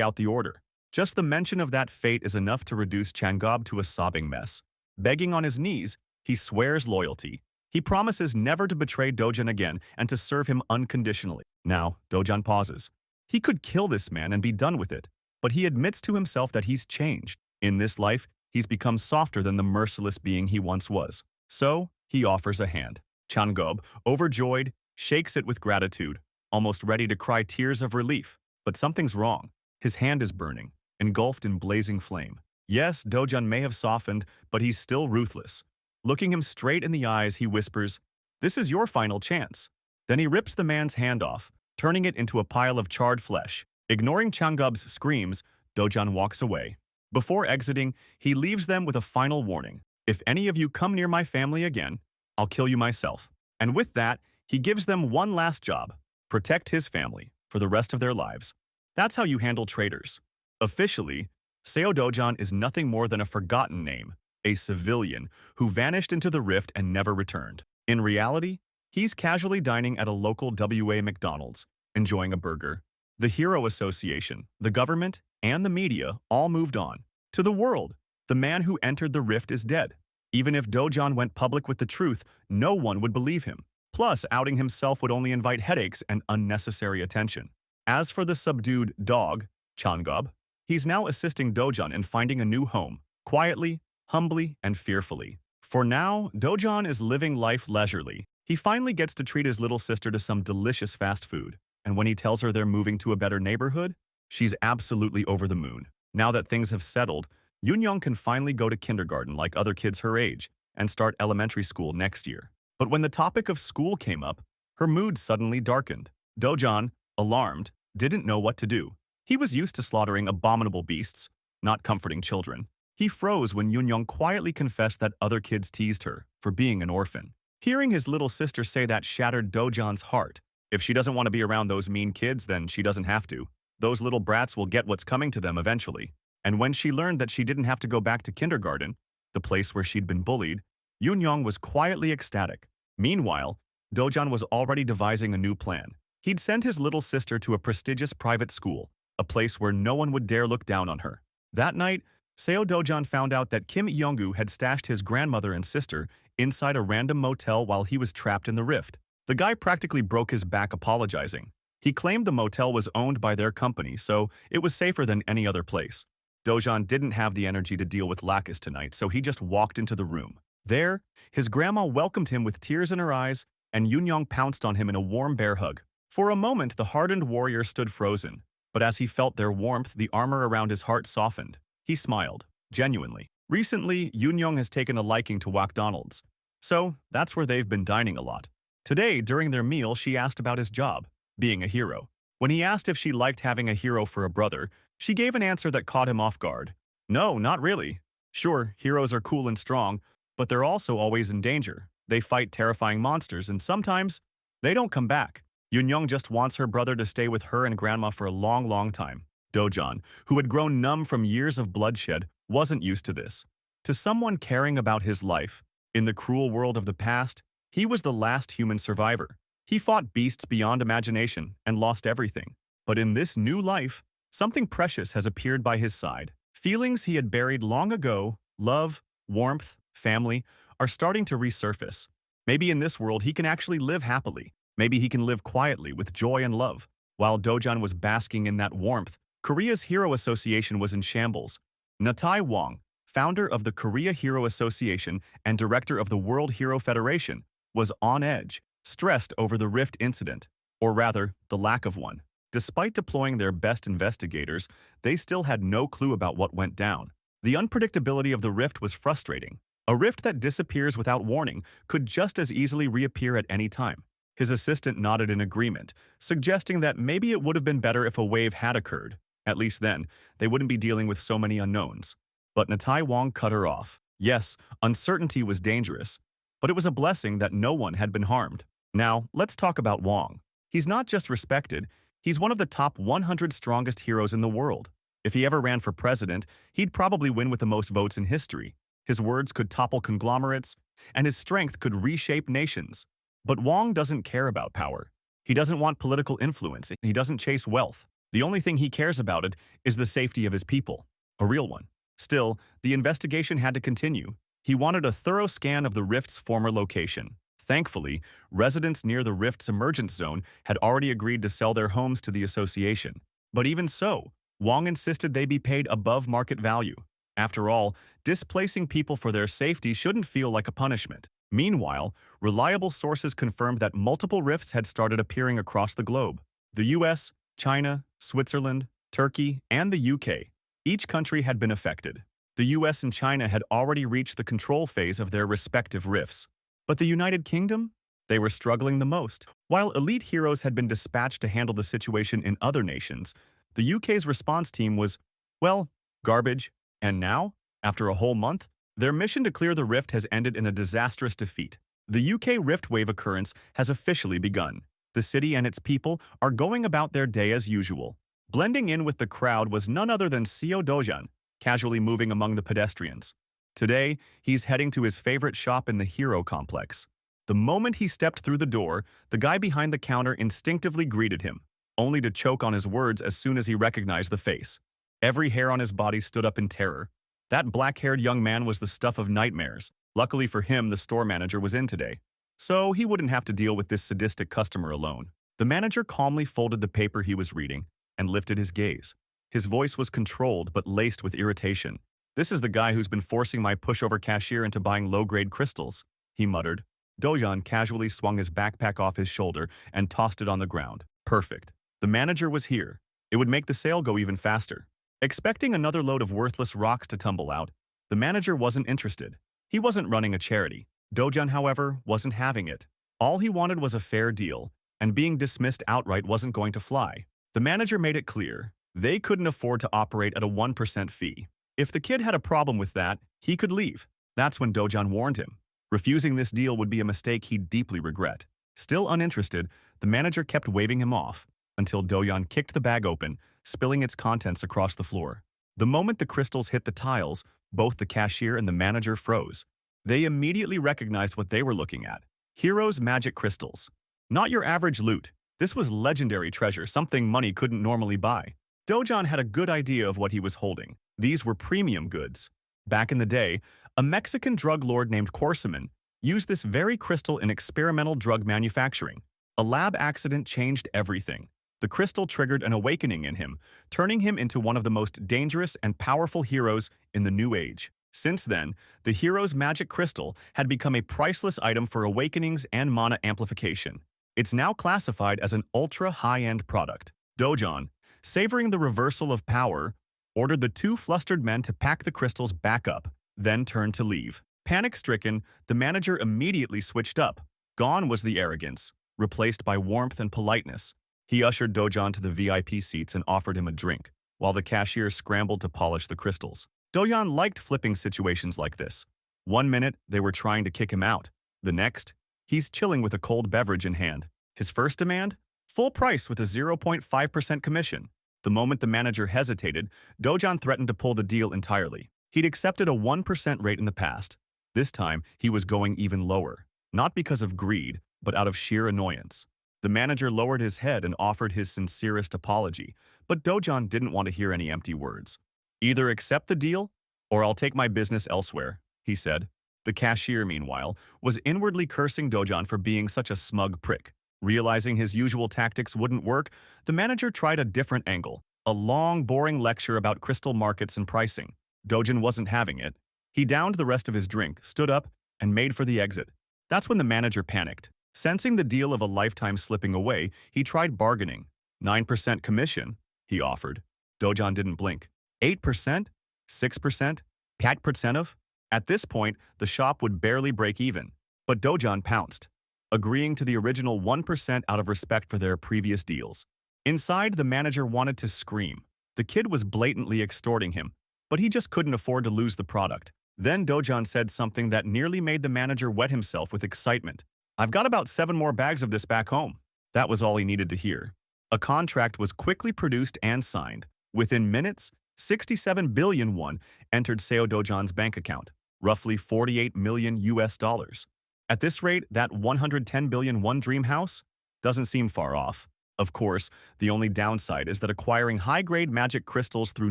out the order. Just the mention of that fate is enough to reduce Changgub to a sobbing mess. Begging on his knees, he swears loyalty. He promises never to betray Dojon again and to serve him unconditionally. Now, Dojon pauses. He could kill this man and be done with it, but he admits to himself that he's changed. In this life, he's become softer than the merciless being he once was. So, he offers a hand. Changgub, overjoyed, shakes it with gratitude, almost ready to cry tears of relief. But something's wrong. His hand is burning, engulfed in blazing flame. Yes, Dojon may have softened, but he's still ruthless. Looking him straight in the eyes, he whispers, "This is your final chance." Then he rips the man's hand off, turning it into a pile of charred flesh. Ignoring Changgub's screams, Dojon walks away. Before exiting, he leaves them with a final warning. If any of you come near my family again, I'll kill you myself. And with that, he gives them one last job. Protect his family for the rest of their lives. That's how you handle traitors. Officially, Seo Dojon is nothing more than a forgotten name, a civilian who vanished into the rift and never returned. In reality, he's casually dining at a local WA McDonald's, enjoying a burger. The Hero Association, the government, and the media all moved on. To the world, the man who entered the rift is dead. Even if Dojon went public with the truth, no one would believe him. Plus, outing himself would only invite headaches and unnecessary attention. As for the subdued dog, Changgub, he's now assisting Dojon in finding a new home, quietly, humbly, and fearfully. For now, Dojon is living life leisurely. He finally gets to treat his little sister to some delicious fast food. And when he tells her they're moving to a better neighborhood, she's absolutely over the moon. Now that things have settled, Yoon can finally go to kindergarten like other kids her age and start elementary school next year. But when the topic of school came up, her mood suddenly darkened. Dojon, alarmed, didn't know what to do. He was used to slaughtering abominable beasts, not comforting children. He froze when Yoon quietly confessed that other kids teased her for being an orphan. Hearing his little sister say that shattered Dojon's heart. If she doesn't want to be around those mean kids, then she doesn't have to. Those little brats will get what's coming to them eventually. And when she learned that she didn't have to go back to kindergarten, the place where she'd been bullied, Yoon was quietly ecstatic. Meanwhile, Dojon was already devising a new plan. He'd send his little sister to a prestigious private school, a place where no one would dare look down on her. That night, Seo Dojon found out that Kim Yonggu had stashed his grandmother and sister inside a random motel while he was trapped in the rift. The guy practically broke his back apologizing. He claimed the motel was owned by their company, so it was safer than any other place. Dojan didn't have the energy to deal with Lacus tonight, so he just walked into the room. There, his grandma welcomed him with tears in her eyes, and Yunyong pounced on him in a warm bear hug. For a moment, the hardened warrior stood frozen, but as he felt their warmth, the armor around his heart softened. He smiled, genuinely. Recently, Yunyong has taken a liking to McDonald's, so that's where they've been dining a lot. Today, during their meal, she asked about his job, being a hero. When he asked if she liked having a hero for a brother, she gave an answer that caught him off guard. No, not really. Sure, heroes are cool and strong, but they're also always in danger. They fight terrifying monsters, and sometimes they don't come back. Yunyong just wants her brother to stay with her and grandma for a long, long time. Dojan, who had grown numb from years of bloodshed, wasn't used to this. To someone caring about his life, in the cruel world of the past, he was the last human survivor. He fought beasts beyond imagination and lost everything. But in this new life, something precious has appeared by his side. Feelings he had buried long ago, love, warmth, family, are starting to resurface. Maybe in this world he can actually live happily. Maybe he can live quietly with joy and love. While Dojan was basking in that warmth, Korea's Hero Association was in shambles. Natai Wong, founder of the Korea Hero Association and director of the World Hero Federation, was on edge, stressed over the rift incident, or rather, the lack of one. Despite deploying their best investigators, they still had no clue about what went down. The unpredictability of the rift was frustrating. A rift that disappears without warning could just as easily reappear at any time. His assistant nodded in agreement, suggesting that maybe it would have been better if a wave had occurred. At least then, they wouldn't be dealing with so many unknowns. But Natai Wong cut her off. Yes, uncertainty was dangerous, but it was a blessing that no one had been harmed. Now, let's talk about Wong. He's not just respected, he's one of the top 100 strongest heroes in the world. If he ever ran for president, he'd probably win with the most votes in history. His words could topple conglomerates, and his strength could reshape nations. But Wong doesn't care about power. He doesn't want political influence. He doesn't chase wealth. The only thing he cares about it is the safety of his people. A real one. Still, the investigation had to continue. He wanted a thorough scan of the rift's former location. Thankfully, residents near the rift's emergence zone had already agreed to sell their homes to the association. But even so, Wong insisted they be paid above market value. After all, displacing people for their safety shouldn't feel like a punishment. Meanwhile, reliable sources confirmed that multiple rifts had started appearing across the globe. The US, China, Switzerland, Turkey, and the UK. Each country had been affected. The US and China had already reached the control phase of their respective rifts. But the United Kingdom? They were struggling the most. While elite heroes had been dispatched to handle the situation in other nations, the UK's response team was, well, garbage. And now, after a whole month, their mission to clear the rift has ended in a disastrous defeat. The UK rift wave occurrence has officially begun. The city and its people are going about their day as usual. Blending in with the crowd was none other than Seo Dojan, casually moving among the pedestrians. Today, he's heading to his favorite shop in the Hero Complex. The moment he stepped through the door, the guy behind the counter instinctively greeted him, only to choke on his words as soon as he recognized the face. Every hair on his body stood up in terror. That black-haired young man was the stuff of nightmares. Luckily for him, the store manager was in today, so he wouldn't have to deal with this sadistic customer alone. The manager calmly folded the paper he was reading and lifted his gaze. His voice was controlled but laced with irritation. "This is the guy who's been forcing my pushover cashier into buying low-grade crystals," he muttered. Dojan casually swung his backpack off his shoulder and tossed it on the ground. Perfect. The manager was here. It would make the sale go even faster. Expecting another load of worthless rocks to tumble out, the manager wasn't interested. He wasn't running a charity. Dojan, however, wasn't having it. All he wanted was a fair deal, and being dismissed outright wasn't going to fly. The manager made it clear they couldn't afford to operate at a 1% fee. If the kid had a problem with that, he could leave. That's when Dojan warned him. Refusing this deal would be a mistake he'd deeply regret. Still uninterested, the manager kept waving him off, until Dojan kicked the bag open, spilling its contents across the floor. The moment the crystals hit the tiles, both the cashier and the manager froze. They immediately recognized what they were looking at. Heroes' magic crystals. Not your average loot. This was legendary treasure, something money couldn't normally buy. Dojan had a good idea of what he was holding. These were premium goods. Back in the day, a Mexican drug lord named Corsaman used this very crystal in experimental drug manufacturing. A lab accident changed everything. The crystal triggered an awakening in him, turning him into one of the most dangerous and powerful heroes in the New Age. Since then, the hero's magic crystal had become a priceless item for awakenings and mana amplification. It's now classified as an ultra-high-end product. Dojon, savoring the reversal of power, ordered the two flustered men to pack the crystals back up, then turned to leave. Panic-stricken, the manager immediately switched up. Gone was the arrogance, replaced by warmth and politeness. He ushered Dojon to the VIP seats and offered him a drink, while the cashier scrambled to polish the crystals. Dojon liked flipping situations like this. One minute, they were trying to kick him out. The next, he's chilling with a cold beverage in hand. His first demand? Full price with a 0.5% commission. The moment the manager hesitated, Dojon threatened to pull the deal entirely. He'd accepted a 1% rate in the past. This time, he was going even lower. Not because of greed, but out of sheer annoyance. The manager lowered his head and offered his sincerest apology, but Dojon didn't want to hear any empty words. "Either accept the deal, or I'll take my business elsewhere," he said. The cashier, meanwhile, was inwardly cursing Dojon for being such a smug prick. Realizing his usual tactics wouldn't work, the manager tried a different angle, a long, boring lecture about crystal markets and pricing. Dojon wasn't having it. He downed the rest of his drink, stood up, and made for the exit. That's when the manager panicked. Sensing the deal of a lifetime slipping away, he tried bargaining. 9% commission, he offered. Dojon didn't blink. 8%? 6%? 5% of? At this point, the shop would barely break even. But Dojon pounced, agreeing to the original 1% out of respect for their previous deals. Inside, the manager wanted to scream. The kid was blatantly extorting him, but he just couldn't afford to lose the product. Then Dojon said something that nearly made the manager wet himself with excitement. "I've got about 7 more bags of this back home." That was all he needed to hear. A contract was quickly produced and signed. Within minutes, 67 billion won entered Seo Dojon's bank account, roughly 48 million US dollars. At this rate, that 110 billion won dream house doesn't seem far off. Of course, the only downside is that acquiring high-grade magic crystals through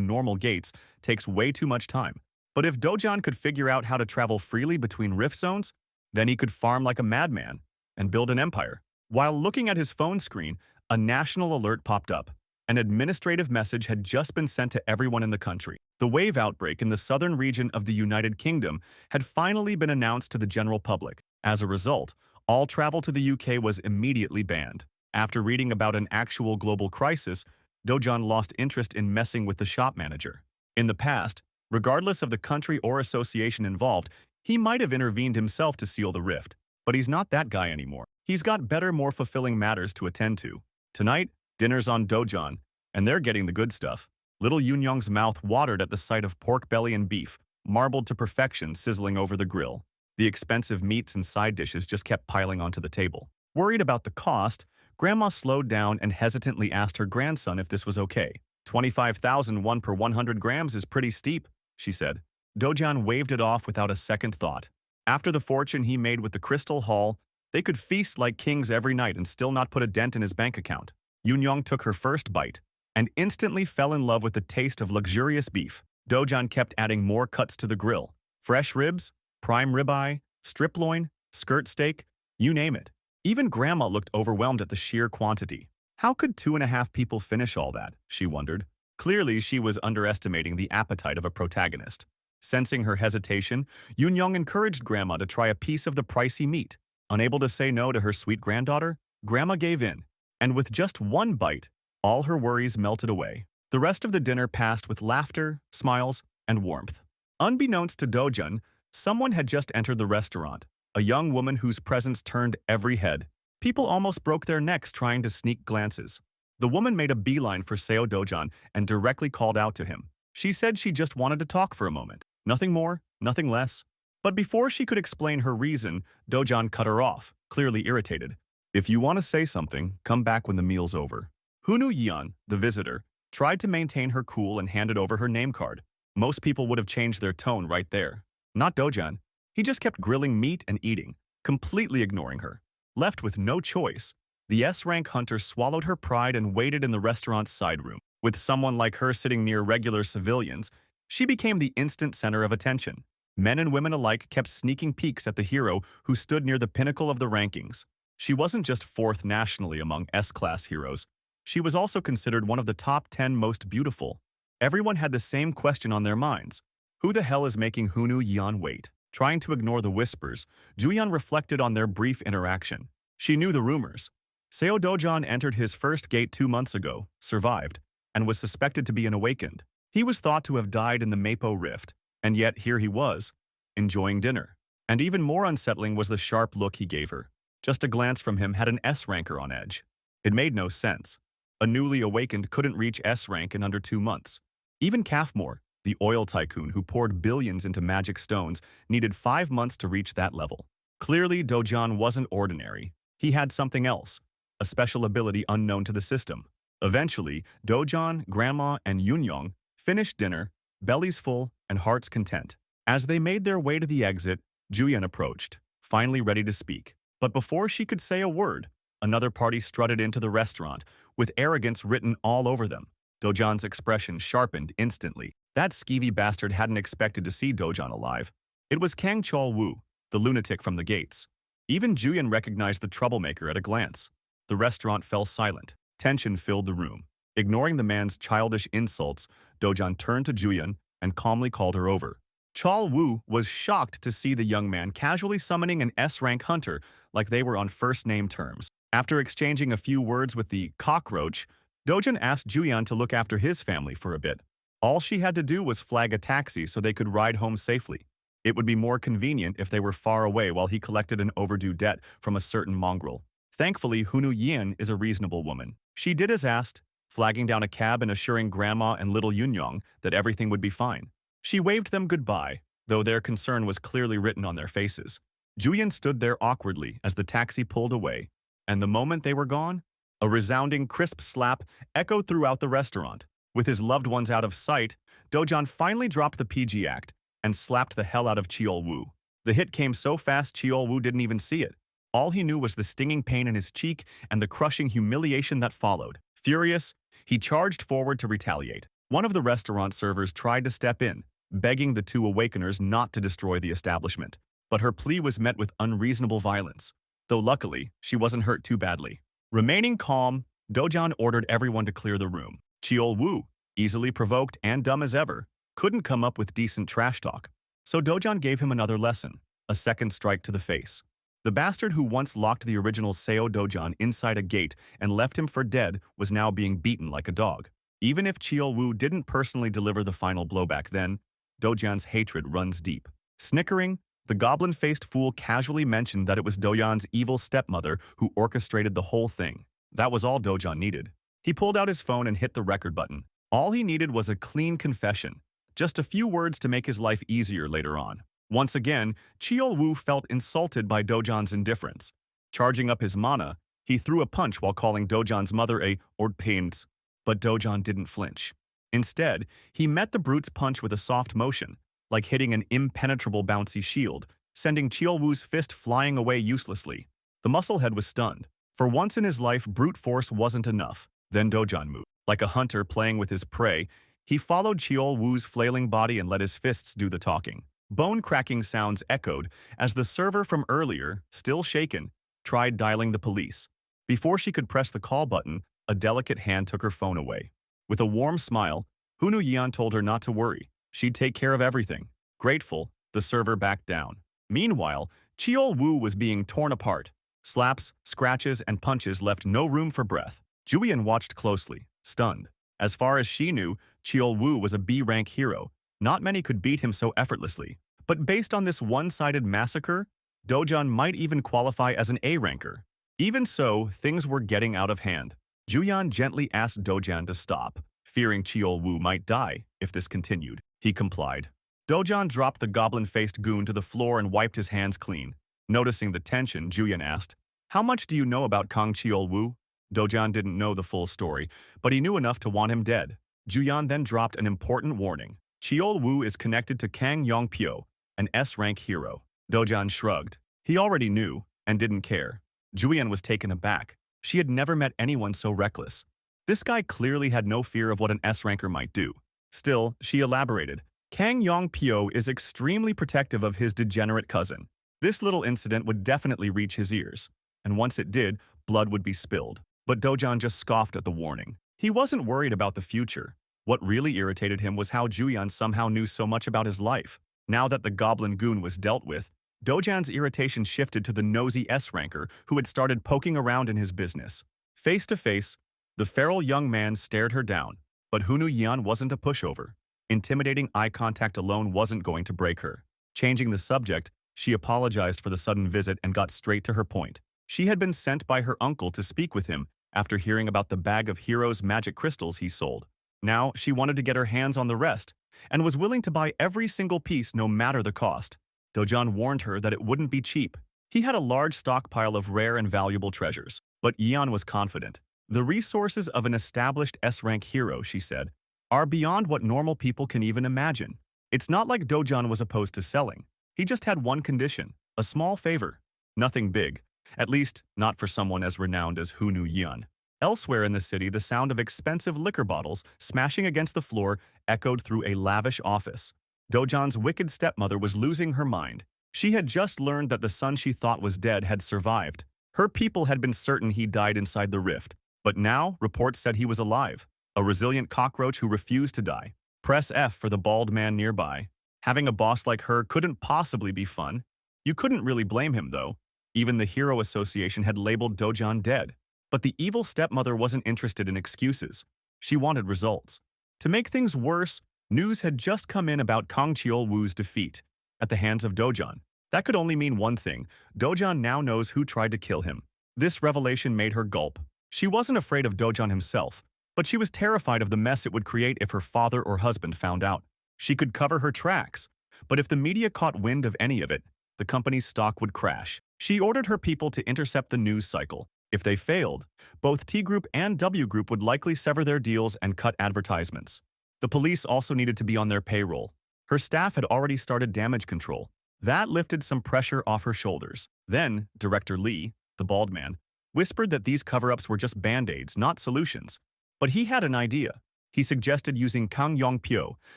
normal gates takes way too much time. But if Dojon could figure out how to travel freely between rift zones, then he could farm like a madman and build an empire. While looking at his phone screen, a national alert popped up. An administrative message had just been sent to everyone in the country. The wave outbreak in the southern region of the United Kingdom had finally been announced to the general public. As a result, all travel to the UK was immediately banned. After reading about an actual global crisis, Dojon lost interest in messing with the shop manager. In the past, regardless of the country or association involved, he might have intervened himself to seal the rift. But he's not that guy anymore. He's got better, more fulfilling matters to attend to. Tonight, dinner's on Dojon, and they're getting the good stuff. Little Yunyong's mouth watered at the sight of pork belly and beef, marbled to perfection sizzling over the grill. The expensive meats and side dishes just kept piling onto the table. Worried about the cost, Grandma slowed down and hesitantly asked her grandson if this was okay. 25,000 won per 100 grams is pretty steep, she said. Dojon waved it off without a second thought. After the fortune he made with the crystal haul, they could feast like kings every night and still not put a dent in his bank account. Yunyong took her first bite and instantly fell in love with the taste of luxurious beef. Dojon kept adding more cuts to the grill. Fresh ribs, prime ribeye, strip loin, skirt steak, you name it. Even Grandma looked overwhelmed at the sheer quantity. How could 2.5 people finish all that, she wondered. Clearly, she was underestimating the appetite of a protagonist. Sensing her hesitation, Yunyong encouraged Grandma to try a piece of the pricey meat. Unable to say no to her sweet granddaughter, Grandma gave in, and with just one bite, all her worries melted away. The rest of the dinner passed with laughter, smiles, and warmth. Unbeknownst to Dojon, someone had just entered the restaurant, a young woman whose presence turned every head. People almost broke their necks trying to sneak glances. The woman made a beeline for Seo Dojon and directly called out to him. She said she just wanted to talk for a moment. Nothing more, nothing less. But before she could explain her reason, Dojon cut her off, clearly irritated. "If you want to say something, come back when the meal's over." Hunu Yeon, the visitor, tried to maintain her cool and handed over her name card. Most people would have changed their tone right there. Not Dojon. He just kept grilling meat and eating, completely ignoring her. Left with no choice, the S-rank hunter swallowed her pride and waited in the restaurant's side room. With someone like her sitting near regular civilians, she became the instant center of attention. Men and women alike kept sneaking peeks at the hero who stood near the pinnacle of the rankings. She wasn't just fourth nationally among S-class heroes. She was also considered one of the top 10 most beautiful. Everyone had the same question on their minds. Who the hell is making Hunu Yeon wait? Trying to ignore the whispers, Juyeon reflected on their brief interaction. She knew the rumors. Seo Dojan entered his first gate 2 months ago, survived, and was suspected to be an awakened. He was thought to have died in the Mapo Rift, and yet here he was, enjoying dinner. And even more unsettling was the sharp look he gave her. Just a glance from him had an S-ranker on edge. It made no sense. A newly awakened couldn't reach S-rank in under 2 months. Even Kafmore, the oil tycoon who poured billions into magic stones, needed 5 months to reach that level. Clearly, Dojan wasn't ordinary. He had something else, a special ability unknown to the system. Eventually, Dojan, Grandma, and Yunyong finished dinner, bellies full and hearts content. As they made their way to the exit, Juyeon approached, finally ready to speak. But before she could say a word, another party strutted into the restaurant, with arrogance written all over them. Dojan's expression sharpened instantly. That skeevy bastard hadn't expected to see Dojan alive. It was Kang Chol-woo, the lunatic from the gates. Even Juyeon recognized the troublemaker at a glance. The restaurant fell silent. Tension filled the room. Ignoring the man's childish insults, Dojan turned to Juyeon and calmly called her over. Chol-woo was shocked to see the young man casually summoning an S-rank hunter like they were on first-name terms. After exchanging a few words with the cockroach, Dojan asked Juyeon to look after his family for a bit. All she had to do was flag a taxi so they could ride home safely. It would be more convenient if they were far away while he collected an overdue debt from a certain mongrel. Thankfully, Hunu Yin is a reasonable woman. She did as asked, flagging down a cab and assuring Grandma and little Yunyong that everything would be fine. She waved them goodbye, though their concern was clearly written on their faces. Juyeon stood there awkwardly as the taxi pulled away, and the moment they were gone, a resounding crisp slap echoed throughout the restaurant. With his loved ones out of sight, Dojan finally dropped the PG act and slapped the hell out of Cheol-woo. The hit came so fast Cheol-woo didn't even see it. All he knew was the stinging pain in his cheek and the crushing humiliation that followed. Furious, he charged forward to retaliate. One of the restaurant servers tried to step in, begging the two awakeners not to destroy the establishment. But her plea was met with unreasonable violence, though luckily, she wasn't hurt too badly. Remaining calm, Dojan ordered everyone to clear the room. Cheol-woo, easily provoked and dumb as ever, couldn't come up with decent trash talk. So Dojan gave him another lesson, a second strike to the face. The bastard who once locked the original Seo Dojan inside a gate and left him for dead was now being beaten like a dog. Even if Cheol-woo didn't personally deliver the final blowback then, Dojan's hatred runs deep. Snickering, the goblin-faced fool casually mentioned that it was Dojan's evil stepmother who orchestrated the whole thing. That was all Dojan needed. He pulled out his phone and hit the record button. All he needed was a clean confession, just a few words to make his life easier later on. Once again, Cheol-woo felt insulted by Dojan's indifference. Charging up his mana, he threw a punch while calling Dojan's mother a ordpains, but Dojan didn't flinch. Instead, he met the brute's punch with a soft motion, like hitting an impenetrable bouncy shield, sending Cheol-woo's fist flying away uselessly. The musclehead was stunned. For once in his life, brute force wasn't enough. Then Dojan moved. Like a hunter playing with his prey, he followed Cheol-woo's flailing body and let his fists do the talking. Bone-cracking sounds echoed as the server from earlier, still shaken, tried dialing the police. Before she could press the call button, a delicate hand took her phone away. With a warm smile, Hunu Yeon told her not to worry. She'd take care of everything. Grateful, the server backed down. Meanwhile, Cheol-woo was being torn apart. Slaps, scratches, and punches left no room for breath. Juyeon watched closely, stunned. As far as she knew, Cheol-woo was a B-rank hero. Not many could beat him so effortlessly. But based on this one-sided massacre, Dojan might even qualify as an A-ranker. Even so, things were getting out of hand. Juyeon gently asked Dojan to stop, fearing Cheol-woo might die if this continued. He complied. Dojan dropped the goblin-faced goon to the floor and wiped his hands clean. Noticing the tension, Juyeon asked, "How much do you know about Kang Cheol-woo?" Dojan didn't know the full story, but he knew enough to want him dead. Juyeon then dropped an important warning. Cheol-woo is connected to Kang Yongpyo, an S-rank hero. Dojan shrugged. He already knew, and didn't care. Juyeon was taken aback. She had never met anyone so reckless. This guy clearly had no fear of what an S-ranker might do. Still, she elaborated. Kang Yong-pyo is extremely protective of his degenerate cousin. This little incident would definitely reach his ears, and once it did, blood would be spilled. But Dojan just scoffed at the warning. He wasn't worried about the future. What really irritated him was how Juyan somehow knew so much about his life. Now that the goblin goon was dealt with, Dojan's irritation shifted to the nosy S-ranker who had started poking around in his business. Face to face, the feral young man stared her down, but Hunu Yan wasn't a pushover. Intimidating eye contact alone wasn't going to break her. Changing the subject, she apologized for the sudden visit and got straight to her point. She had been sent by her uncle to speak with him after hearing about the bag of Hero's magic crystals he sold. Now, she wanted to get her hands on the rest, and was willing to buy every single piece no matter the cost. Dojan warned her that it wouldn't be cheap. He had a large stockpile of rare and valuable treasures, but Yan was confident. The resources of an established S-rank hero, she said, are beyond what normal people can even imagine. It's not like Dojan was opposed to selling. He just had one condition, a small favor. Nothing big, at least not for someone as renowned as Hunu Yan. Elsewhere in the city, the sound of expensive liquor bottles smashing against the floor echoed through a lavish office. Dojan's wicked stepmother was losing her mind. She had just learned that the son she thought was dead had survived. Her people had been certain he died inside the rift, but now reports said he was alive. A resilient cockroach who refused to die. Press F for the bald man nearby. Having a boss like her couldn't possibly be fun. You couldn't really blame him, though. Even the Hero Association had labeled Dojan dead. But the evil stepmother wasn't interested in excuses. She wanted results. To make things worse, news had just come in about Kang Cheol-woo's defeat at the hands of Dojan. That could only mean one thing. Dojan now knows who tried to kill him. This revelation made her gulp. She wasn't afraid of Dojan himself, but she was terrified of the mess it would create if her father or husband found out. She could cover her tracks, but if the media caught wind of any of it, the company's stock would crash. She ordered her people to intercept the news cycle. If they failed, both T Group and W Group would likely sever their deals and cut advertisements. The police also needed to be on their payroll. Her staff had already started damage control. That lifted some pressure off her shoulders. Then, Director Lee, the bald man, whispered that these cover-ups were just band-aids, not solutions. But he had an idea. He suggested using Kang Yong-pyo,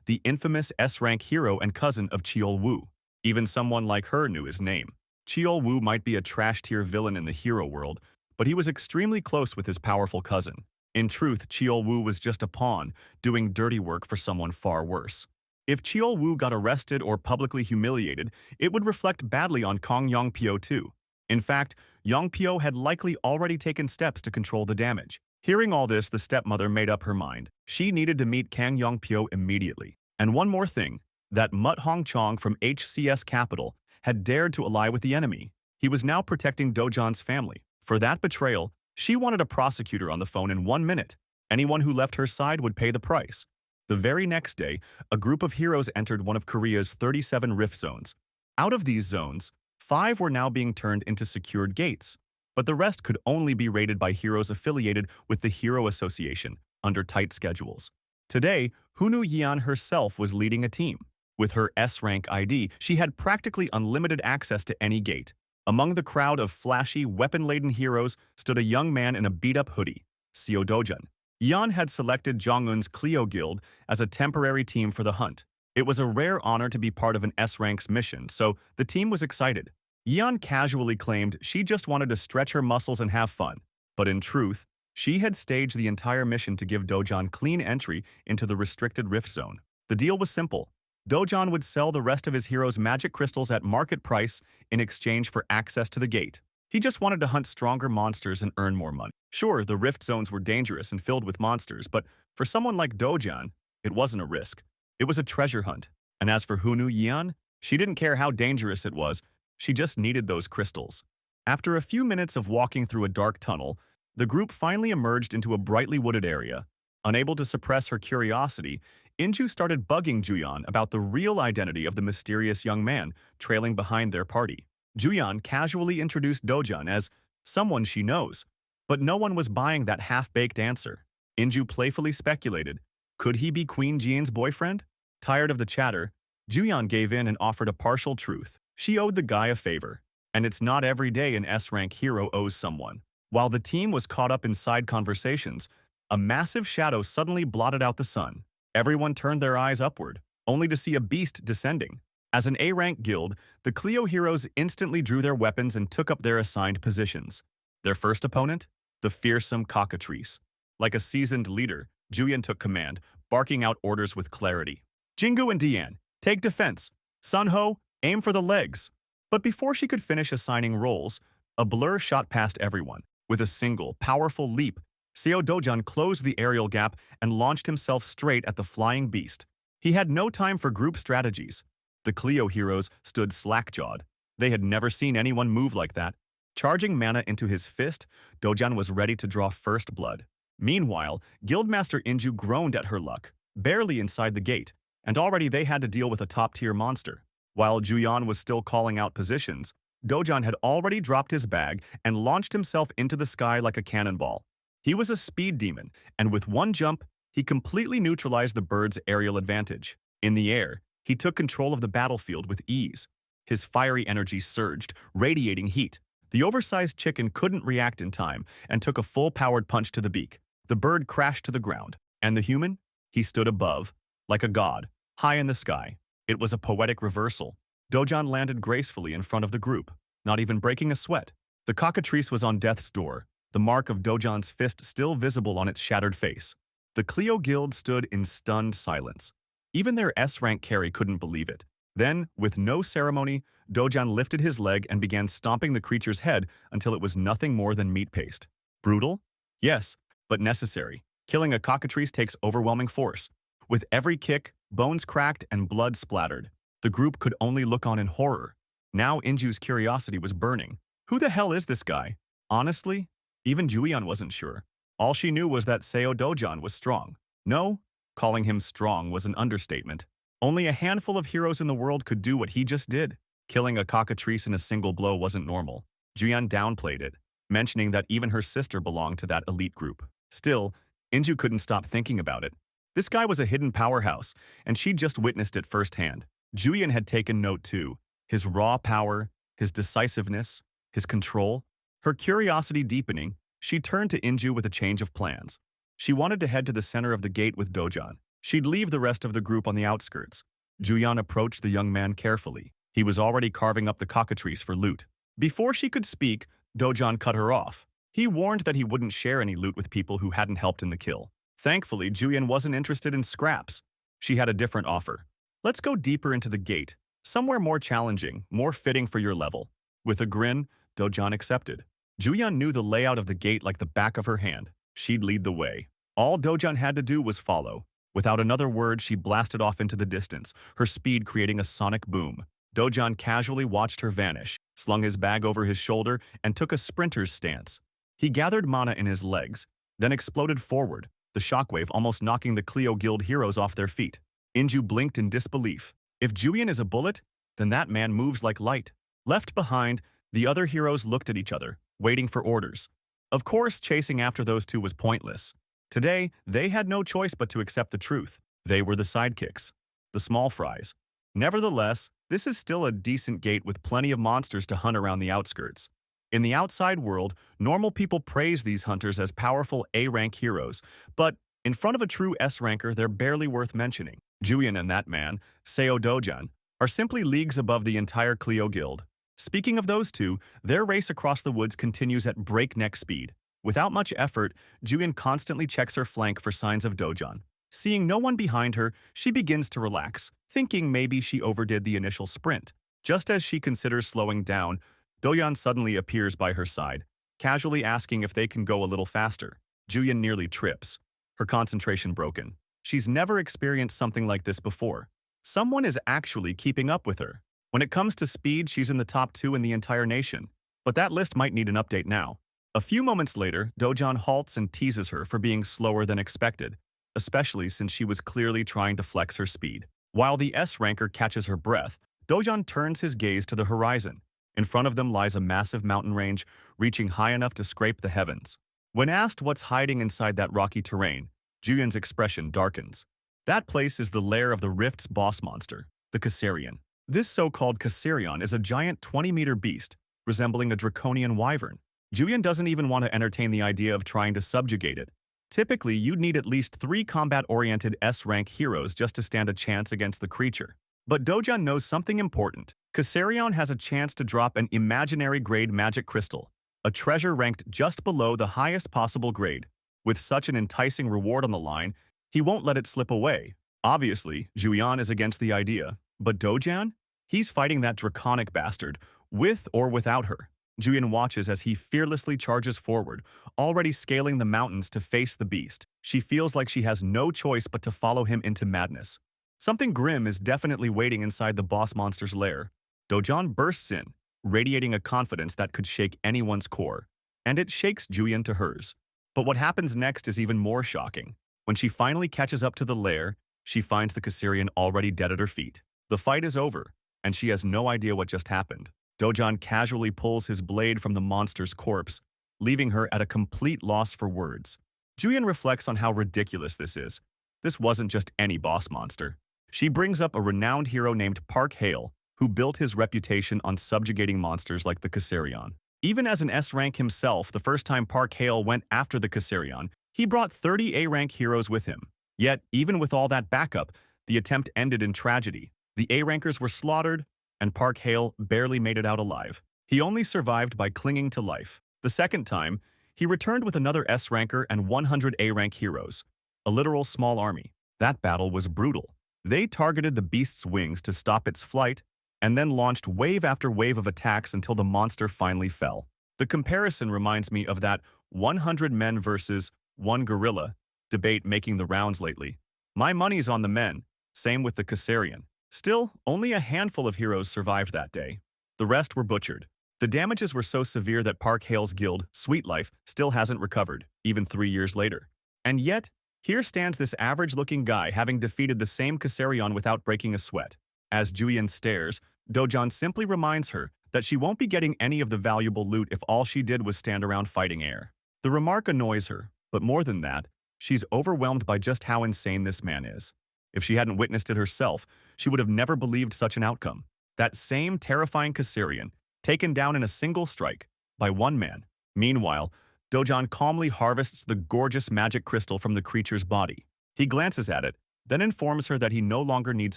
the infamous S-rank hero and cousin of Cheol-woo. Even someone like her knew his name. Cheol-woo might be a trash-tier villain in the hero world, but he was extremely close with his powerful cousin. In truth, Cheol-woo was just a pawn, doing dirty work for someone far worse. If Cheol-woo got arrested or publicly humiliated, it would reflect badly on Kang Yong-pyo too. In fact, Yong-pyo had likely already taken steps to control the damage. Hearing all this, the stepmother made up her mind. She needed to meet Kang Yong-pyo immediately. And one more thing, that Mutt Hong Chong from HCS Capital had dared to ally with the enemy. He was now protecting Dojan's family. For that betrayal, she wanted a prosecutor on the phone in 1 minute. Anyone who left her side would pay the price. The very next day, a group of heroes entered one of Korea's 37 rift zones. Out of these zones, 5 were now being turned into secured gates, but the rest could only be raided by heroes affiliated with the Hero Association under tight schedules. Today, Hunu Yan herself was leading a team. With her S-rank ID, she had practically unlimited access to any gate. Among the crowd of flashy, weapon-laden heroes stood a young man in a beat-up hoodie, Seo Dojan. Yan had selected Jong-un's Clio Guild as a temporary team for the hunt. It was a rare honor to be part of an S-rank's mission, so the team was excited. Yan casually claimed she just wanted to stretch her muscles and have fun, but in truth, she had staged the entire mission to give Dojan clean entry into the restricted rift zone. The deal was simple. Dojan would sell the rest of his heroes' magic crystals at market price in exchange for access to the gate. He just wanted to hunt stronger monsters and earn more money. Sure, the rift zones were dangerous and filled with monsters, but for someone like Dojan, it wasn't a risk. It was a treasure hunt. And as for Hunu Yan, she didn't care how dangerous it was. She just needed those crystals. After a few minutes of walking through a dark tunnel, the group finally emerged into a brightly wooded area. Unable to suppress her curiosity, Inju started bugging Juyan about the real identity of the mysterious young man trailing behind their party. Juyan casually introduced Dojan as someone she knows, but no one was buying that half-baked answer. Inju playfully speculated, could he be Queen Jian's boyfriend? Tired of the chatter, Juyan gave in and offered a partial truth. She owed the guy a favor, and it's not every day an S-rank hero owes someone. While the team was caught up in side conversations, a massive shadow suddenly blotted out the sun. Everyone turned their eyes upward. only to see a beast descending. As an A-rank guild, the Clio heroes instantly drew their weapons and took up their assigned positions. Their first opponent? The fearsome cockatrice. Like a seasoned leader, Julian took command, barking out orders with clarity. Jingu and Dian, take defense. Sunho, aim for the legs. But before she could finish assigning roles, a blur shot past everyone. With a single, powerful leap, Seo Dojan closed the aerial gap and launched himself straight at the flying beast. He had no time for group strategies. The Clio heroes stood slack-jawed. They had never seen anyone move like that. Charging mana into his fist, Dojan was ready to draw first blood. Meanwhile, Guildmaster Inju groaned at her luck, barely inside the gate, and already they had to deal with a top-tier monster. While Juyan was still calling out positions, Dojan had already dropped his bag and launched himself into the sky like a cannonball. He was a speed demon, and with one jump, he completely neutralized the bird's aerial advantage. In the air, he took control of the battlefield with ease. His fiery energy surged, radiating heat. The oversized chicken couldn't react in time and took a full-powered punch to the beak. The bird crashed to the ground. And the human? He stood above, like a god, high in the sky. It was a poetic reversal. Dojan landed gracefully in front of the group, not even breaking a sweat. The cockatrice was on death's door, the mark of Dojan's fist still visible on its shattered face. The Clio Guild stood in stunned silence. Even their S-rank carry couldn't believe it. Then, with no ceremony, Dojan lifted his leg and began stomping the creature's head until it was nothing more than meat paste. Brutal? Yes, but necessary. Killing a cockatrice takes overwhelming force. With every kick, bones cracked and blood splattered. The group could only look on in horror. Now Inju's curiosity was burning. Who the hell is this guy? Honestly, even Juyeon wasn't sure. All she knew was that Seo Dojan was strong. No, calling him strong was an understatement. Only a handful of heroes in the world could do what he just did. Killing a cockatrice in a single blow wasn't normal. Juyeon downplayed it, mentioning that even her sister belonged to that elite group. Still, Inju couldn't stop thinking about it. This guy was a hidden powerhouse, and she'd just witnessed it firsthand. Juyeon had taken note too. His raw power, his decisiveness, his control. Her curiosity deepening, she turned to Inju with a change of plans. She wanted to head to the center of the gate with Dojan. She'd leave the rest of the group on the outskirts. Juyeon approached the young man carefully. He was already carving up the cockatrice for loot. Before she could speak, Dojan cut her off. He warned that he wouldn't share any loot with people who hadn't helped in the kill. Thankfully, Juyeon wasn't interested in scraps. She had a different offer. Let's go deeper into the gate, somewhere more challenging, more fitting for your level. With a grin, Dojan accepted. Juyeon knew the layout of the gate like the back of her hand. She'd lead the way. All Dojan had to do was follow. Without another word, she blasted off into the distance, her speed creating a sonic boom. Dojan casually watched her vanish, slung his bag over his shoulder, and took a sprinter's stance. He gathered mana in his legs, then exploded forward, the shockwave almost knocking the Clio Guild heroes off their feet. Inju blinked in disbelief. If Juyeon is a bullet, then that man moves like light. Left behind, the other heroes looked at each other, waiting for orders. Of course, chasing after those two was pointless. Today, they had no choice but to accept the truth. They were the sidekicks, the small fries. Nevertheless, this is still a decent gate with plenty of monsters to hunt around the outskirts. In the outside world, normal people praise these hunters as powerful A-rank heroes, but in front of a true S-ranker, they're barely worth mentioning. Juyeon and that man, Seo Dojan, are simply leagues above the entire Clio Guild. Speaking of those two, their race across the woods continues at breakneck speed. Without much effort, Juyeon constantly checks her flank for signs of Dojan. Seeing no one behind her, she begins to relax, thinking maybe she overdid the initial sprint. Just as she considers slowing down, Dojan suddenly appears by her side, casually asking if they can go a little faster. Juyeon nearly trips, her concentration broken. She's never experienced something like this before. Someone is actually keeping up with her. When it comes to speed, she's in the top 2 in the entire nation. But that list might need an update now. A few moments later, Dojan halts and teases her for being slower than expected, especially since she was clearly trying to flex her speed. While the S-ranker catches her breath, Dojan turns his gaze to the horizon. In front of them lies a massive mountain range, reaching high enough to scrape the heavens. When asked what's hiding inside that rocky terrain, Juyeon's expression darkens. That place is the lair of the Rift's boss monster, the Caesarion. This so-called Caesarion is a giant 20-meter beast, resembling a draconian wyvern. Juyeon doesn't even want to entertain the idea of trying to subjugate it. Typically, you'd need at least 3 combat-oriented S-rank heroes just to stand a chance against the creature. But Dojan knows something important. Cassarion has a chance to drop an imaginary grade magic crystal, a treasure ranked just below the highest possible grade. With such an enticing reward on the line, he won't let it slip away. Obviously, Julian is against the idea, but Dojan? He's fighting that draconic bastard, with or without her. Julian watches as he fearlessly charges forward, already scaling the mountains to face the beast. She feels like she has no choice but to follow him into madness. Something grim is definitely waiting inside the boss monster's lair. Dojan bursts in, radiating a confidence that could shake anyone's core, and it shakes Julian to hers. But what happens next is even more shocking. When she finally catches up to the lair, she finds the Cassarion already dead at her feet. The fight is over, and she has no idea what just happened. Dojan casually pulls his blade from the monster's corpse, leaving her at a complete loss for words. Julian reflects on how ridiculous this is. This wasn't just any boss monster. She brings up a renowned hero named Park Hale, who built his reputation on subjugating monsters like the Cassarion. Even as an S-rank himself, the first time Park Hale went after the Cassarion, he brought 30 A-rank heroes with him. Yet, even with all that backup, the attempt ended in tragedy. The A-rankers were slaughtered, and Park Hale barely made it out alive. He only survived by clinging to life. The second time, he returned with another S-ranker and 100 A-rank heroes, a literal small army. That battle was brutal. They targeted the beast's wings to stop its flight, and then launched wave after wave of attacks until the monster finally fell. The comparison reminds me of that 100 men versus 1 gorilla debate making the rounds lately. My money's on the men, same with the Cassarion. Still, only a handful of heroes survived that day. The rest were butchered. The damages were so severe that Park Hale's guild, Sweet Life, still hasn't recovered, even 3 years later. And yet, here stands this average-looking guy having defeated the same Cassarion without breaking a sweat. As Julian stares, Dojan simply reminds her that she won't be getting any of the valuable loot if all she did was stand around fighting air. The remark annoys her, but more than that, she's overwhelmed by just how insane this man is. If she hadn't witnessed it herself, she would have never believed such an outcome. That same terrifying Cassarion, taken down in a single strike, by one man. Meanwhile, Dojan calmly harvests the gorgeous magic crystal from the creature's body. He glances at it, then informs her that he no longer needs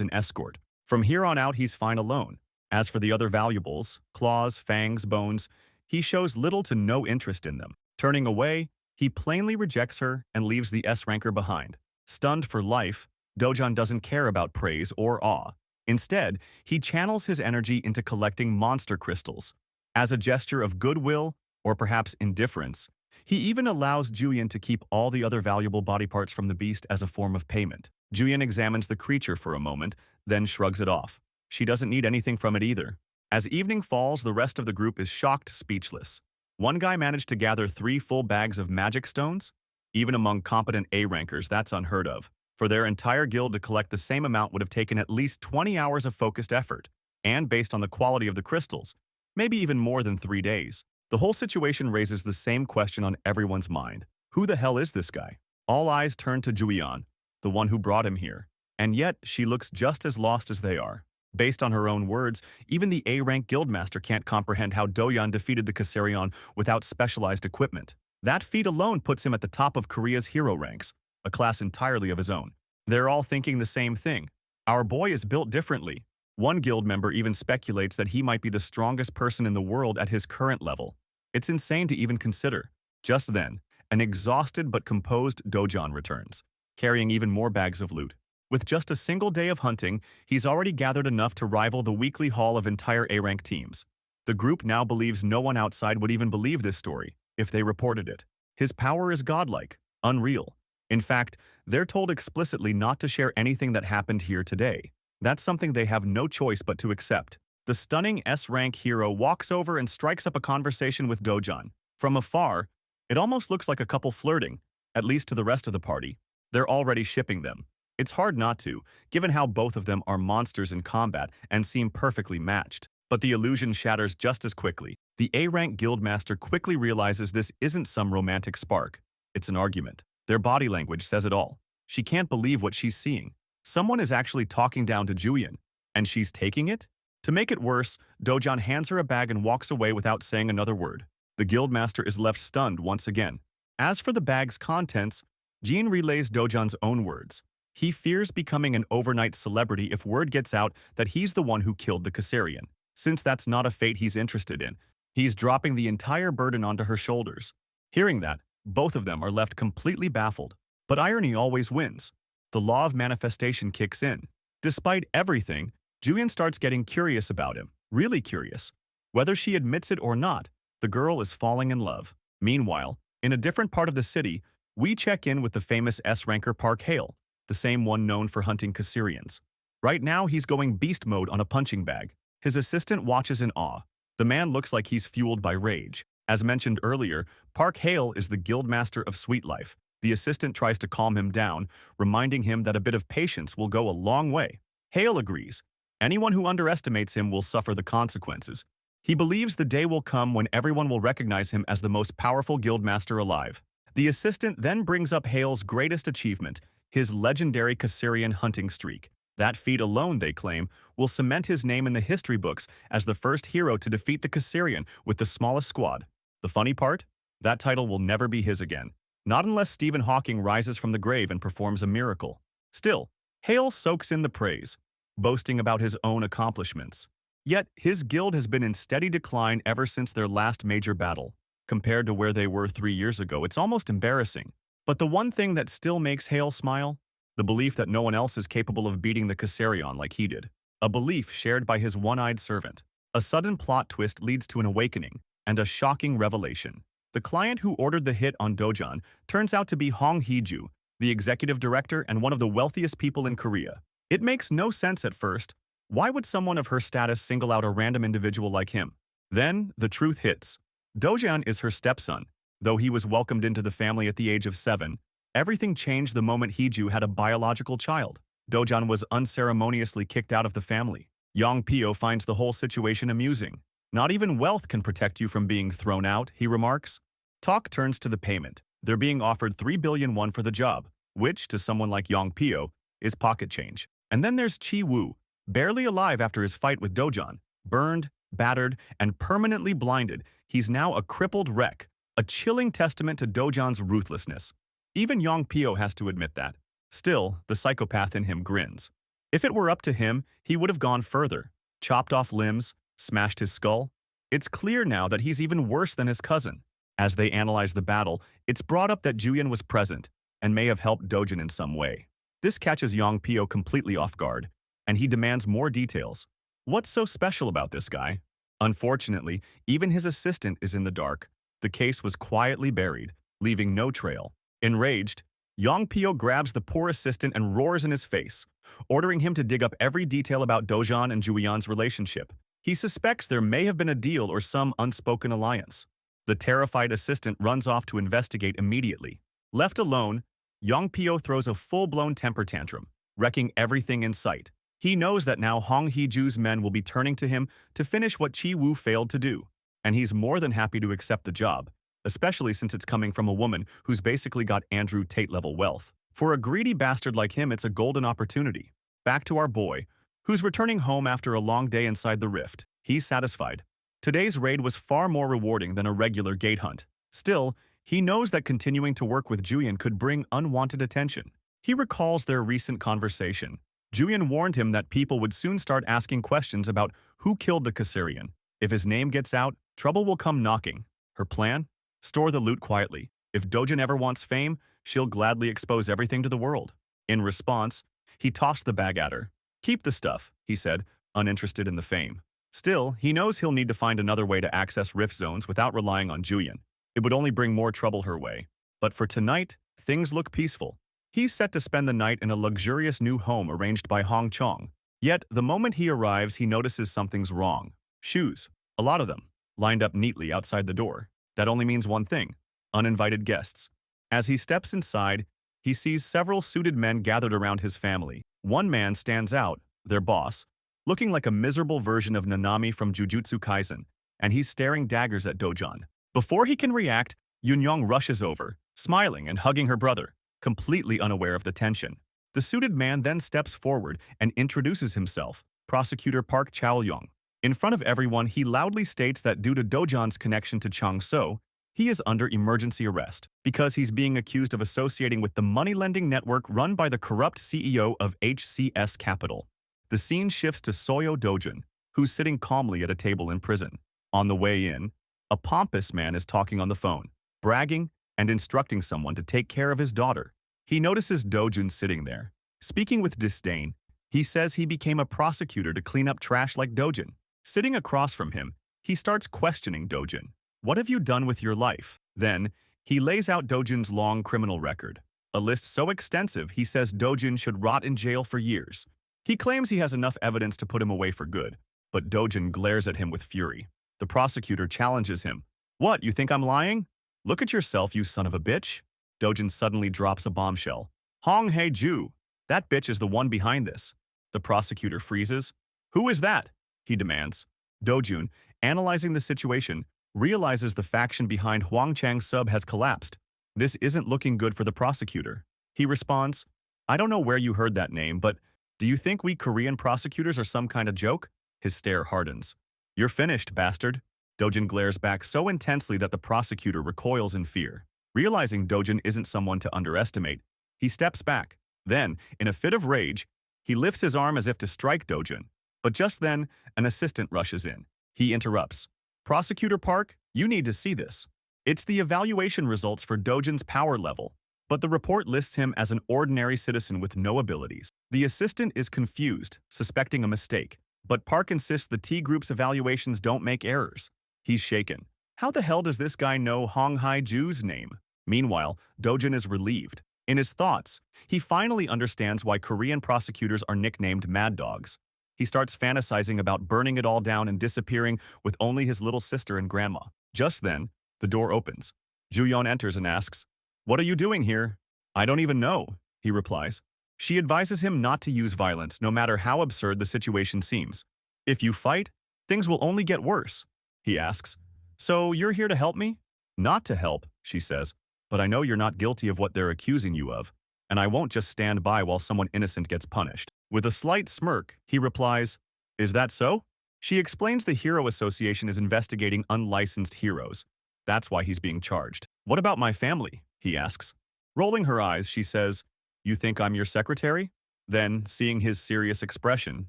an escort. From here on out, he's fine alone. As for the other valuables, claws, fangs, bones, he shows little to no interest in them. Turning away, he plainly rejects her and leaves the S-ranker behind. Stunned for life, Dojan doesn't care about praise or awe. Instead, he channels his energy into collecting monster crystals. As a gesture of goodwill, or perhaps indifference, he even allows Julian to keep all the other valuable body parts from the beast as a form of payment. Julian examines the creature for a moment, then shrugs it off. She doesn't need anything from it either. As evening falls, the rest of the group is shocked speechless. One guy managed to gather 3 full bags of magic stones? Even among competent A-rankers, that's unheard of. For their entire guild to collect the same amount would have taken at least 20 hours of focused effort, and based on the quality of the crystals, maybe even more than 3 days. The whole situation raises the same question on everyone's mind. Who the hell is this guy? All eyes turn to Julian, the one who brought him here. And yet, she looks just as lost as they are. Based on her own words, even the A-rank guildmaster can't comprehend how Dojan defeated the Cassarion without specialized equipment. That feat alone puts him at the top of Korea's hero ranks, a class entirely of his own. They're all thinking the same thing. Our boy is built differently. One guild member even speculates that he might be the strongest person in the world at his current level. It's insane to even consider. Just then, an exhausted but composed Dojan returns, carrying even more bags of loot. With just a single day of hunting, he's already gathered enough to rival the weekly haul of entire A-rank teams. The group now believes no one outside would even believe this story if they reported it. His power is godlike, unreal. In fact, they're told explicitly not to share anything that happened here today. That's something they have no choice but to accept. The stunning S-rank hero walks over and strikes up a conversation with Dojan. From afar, it almost looks like a couple flirting, at least to the rest of the party. They're already shipping them. It's hard not to, given how both of them are monsters in combat and seem perfectly matched. But the illusion shatters just as quickly. The A-rank guildmaster quickly realizes this isn't some romantic spark. It's an argument. Their body language says it all. She can't believe what she's seeing. Someone is actually talking down to Julian, and she's taking it? To make it worse, Dojan hands her a bag and walks away without saying another word. The guildmaster is left stunned once again. As for the bag's contents, Jean relays Dojan's own words. He fears becoming an overnight celebrity if word gets out that he's the one who killed the Caesarian. Since that's not a fate he's interested in, he's dropping the entire burden onto her shoulders. Hearing that, both of them are left completely baffled. But irony always wins. The law of manifestation kicks in. Despite everything, Julian starts getting curious about him, really curious. Whether she admits it or not, the girl is falling in love. Meanwhile, in a different part of the city, we check in with the famous S-ranker Park Hale, the same one known for hunting Caesarians. Right now, he's going beast mode on a punching bag. His assistant watches in awe. The man looks like he's fueled by rage. As mentioned earlier, Park Hale is the guildmaster of Sweet Life. The assistant tries to calm him down, reminding him that a bit of patience will go a long way. Hale agrees. Anyone who underestimates him will suffer the consequences. He believes the day will come when everyone will recognize him as the most powerful guildmaster alive. The assistant then brings up Hale's greatest achievement, his legendary Caesarian hunting streak. That feat alone, they claim, will cement his name in the history books as the first hero to defeat the Caesarian with the smallest squad. The funny part? That title will never be his again. Not unless Stephen Hawking rises from the grave and performs a miracle. Still, Hale soaks in the praise, boasting about his own accomplishments. Yet, his guild has been in steady decline ever since their last major battle. Compared to where they were 3 years ago, it's almost embarrassing. But the one thing that still makes Hale smile? The belief that no one else is capable of beating the Caesarion like he did. A belief shared by his one-eyed servant. A sudden plot twist leads to an awakening, and a shocking revelation. The client who ordered the hit on Dojan turns out to be Hong Hee-ju, the executive director and one of the wealthiest people in Korea. It makes no sense at first. Why would someone of her status single out a random individual like him? Then, the truth hits. Dojan is her stepson. Though he was welcomed into the family at the age of 7, everything changed the moment Hee-ju had a biological child. Dojan was unceremoniously kicked out of the family. Yang Pyo finds the whole situation amusing. Not even wealth can protect you from being thrown out, he remarks. Talk turns to the payment. They're being offered 3 billion won for the job, which, to someone like Yang Pyo, is pocket change. And then there's Chi Woo, barely alive after his fight with Dojan. Burned, battered, and permanently blinded, he's now a crippled wreck, a chilling testament to Dojan's ruthlessness. Even Yang Pyo has to admit that. Still, the psychopath in him grins. If it were up to him, he would have gone further, chopped off limbs, smashed his skull. It's clear now that he's even worse than his cousin. As they analyze the battle, it's brought up that Julian was present and may have helped Dojan in some way. This catches Yang Pyo completely off guard, and he demands more details. What's so special about this guy? Unfortunately, even his assistant is in the dark. The case was quietly buried, leaving no trail. Enraged, Yang Pyo grabs the poor assistant and roars in his face, ordering him to dig up every detail about Dojan and Julian's relationship. He suspects there may have been a deal or some unspoken alliance. The terrified assistant runs off to investigate immediately. Left alone, Yang Pyo throws a full-blown temper tantrum, wrecking everything in sight. He knows that now Hong Hee-ju's men will be turning to him to finish what Chi Woo failed to do, and he's more than happy to accept the job, especially since it's coming from a woman who's basically got Andrew Tate-level wealth. For a greedy bastard like him, it's a golden opportunity. Back to our boy, who's returning home after a long day inside the rift. He's satisfied. Today's raid was far more rewarding than a regular gate hunt. Still, he knows that continuing to work with Julian could bring unwanted attention. He recalls their recent conversation. Julian warned him that people would soon start asking questions about who killed the Caesarian. If his name gets out, trouble will come knocking. Her plan? Store the loot quietly. If Dojan ever wants fame, she'll gladly expose everything to the world. In response, he tossed the bag at her. Keep the stuff, he said, uninterested in the fame. Still, he knows he'll need to find another way to access rift zones without relying on Julian. It would only bring more trouble her way. But for tonight, things look peaceful. He's set to spend the night in a luxurious new home arranged by Hong Chong. Yet, the moment he arrives, he notices something's wrong. Shoes, a lot of them, lined up neatly outside the door. That only means one thing: uninvited guests. As he steps inside, he sees several suited men gathered around his family. One man stands out, their boss, looking like a miserable version of Nanami from Jujutsu Kaisen, and he's staring daggers at Dojan. Before he can react, Yunyong rushes over, smiling and hugging her brother, completely unaware of the tension. The suited man then steps forward and introduces himself, Prosecutor Park Chaolyong. In front of everyone, he loudly states that due to Dojan's connection to Changso, He is under emergency arrest because he's being accused of associating with the money-lending network run by the corrupt CEO of HCS Capital. The scene shifts to Soyo Dojun, who's sitting calmly at a table in prison. On the way in, a pompous man is talking on the phone, bragging and instructing someone to take care of his daughter. He notices Dojun sitting there. Speaking with disdain, he says he became a prosecutor to clean up trash like Dojun. Sitting across from him, he starts questioning Dojun. What have you done with your life? Then, he lays out Dojun's long criminal record. A list so extensive, he says Dojun should rot in jail for years. He claims he has enough evidence to put him away for good, but Dojun glares at him with fury. The prosecutor challenges him. What, you think I'm lying? Look at yourself, you son of a bitch. Dojun suddenly drops a bombshell. Hong Hae-ju, that bitch is the one behind this. The prosecutor freezes. Who is that? He demands. Dojun, analyzing the situation, realizes the faction behind Huang Chang's sub has collapsed. This isn't looking good for the prosecutor. He responds, I don't know where you heard that name, but do you think we Korean prosecutors are some kind of joke? His stare hardens. You're finished, bastard. Dojun glares back so intensely that the prosecutor recoils in fear. Realizing Dojun isn't someone to underestimate, he steps back. Then, in a fit of rage, he lifts his arm as if to strike Dojun. But just then, an assistant rushes in. He interrupts. Prosecutor Park, you need to see this. It's the evaluation results for Dojun's power level, but the report lists him as an ordinary citizen with no abilities. The assistant is confused, suspecting a mistake, but Park insists the T group's evaluations don't make errors. He's shaken. How the hell does this guy know Hong Hae-ju's name? Meanwhile, Dojun is relieved. In his thoughts, he finally understands why Korean prosecutors are nicknamed Mad Dogs. He starts fantasizing about burning it all down and disappearing with only his little sister and grandma. Just then, the door opens. Ju-yeon enters and asks, What are you doing here? I don't even know, he replies. She advises him not to use violence, no matter how absurd the situation seems. If you fight, things will only get worse, he asks. So you're here to help me? Not to help, she says, but I know you're not guilty of what they're accusing you of, and I won't just stand by while someone innocent gets punished. With a slight smirk, he replies, Is that so? She explains the Hero Association is investigating unlicensed heroes. That's why he's being charged. What about my family? He asks. Rolling her eyes, she says, You think I'm your secretary? Then, seeing his serious expression,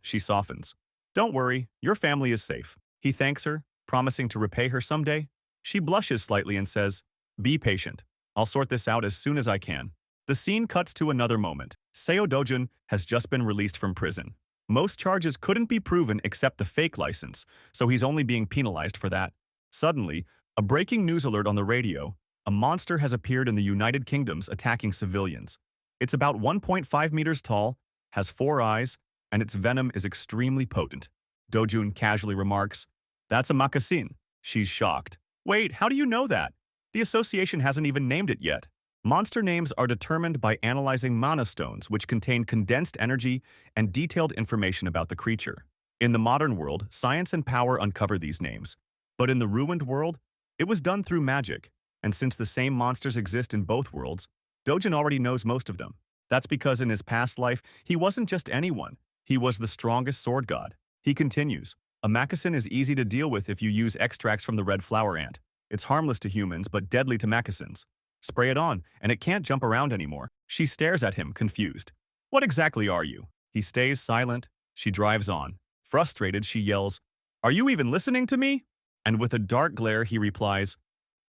she softens. Don't worry, your family is safe. He thanks her, promising to repay her someday. She blushes slightly and says, Be patient. I'll sort this out as soon as I can. The scene cuts to another moment. Seo Dojun has just been released from prison. Most charges couldn't be proven except the fake license, so he's only being penalized for that. Suddenly, a breaking news alert on the radio. A monster has appeared in the United Kingdoms attacking civilians. It's about 1.5 meters tall, has 4 eyes, and its venom is extremely potent. Dojun casually remarks, That's a moccasin. She's shocked. Wait, how do you know that? The association hasn't even named it yet. Monster names are determined by analyzing mana stones, which contain condensed energy and detailed information about the creature. In the modern world, science and power uncover these names. But in the ruined world, it was done through magic. And since the same monsters exist in both worlds, Dojun already knows most of them. That's because in his past life, he wasn't just anyone. He was the strongest sword god. He continues, A moccasin is easy to deal with if you use extracts from the red flower ant. It's harmless to humans, but deadly to moccasins. Spray it on, and it can't jump around anymore. She stares at him, confused. What exactly are you? He stays silent. She drives on. Frustrated, she yells, Are you even listening to me? And with a dark glare, he replies,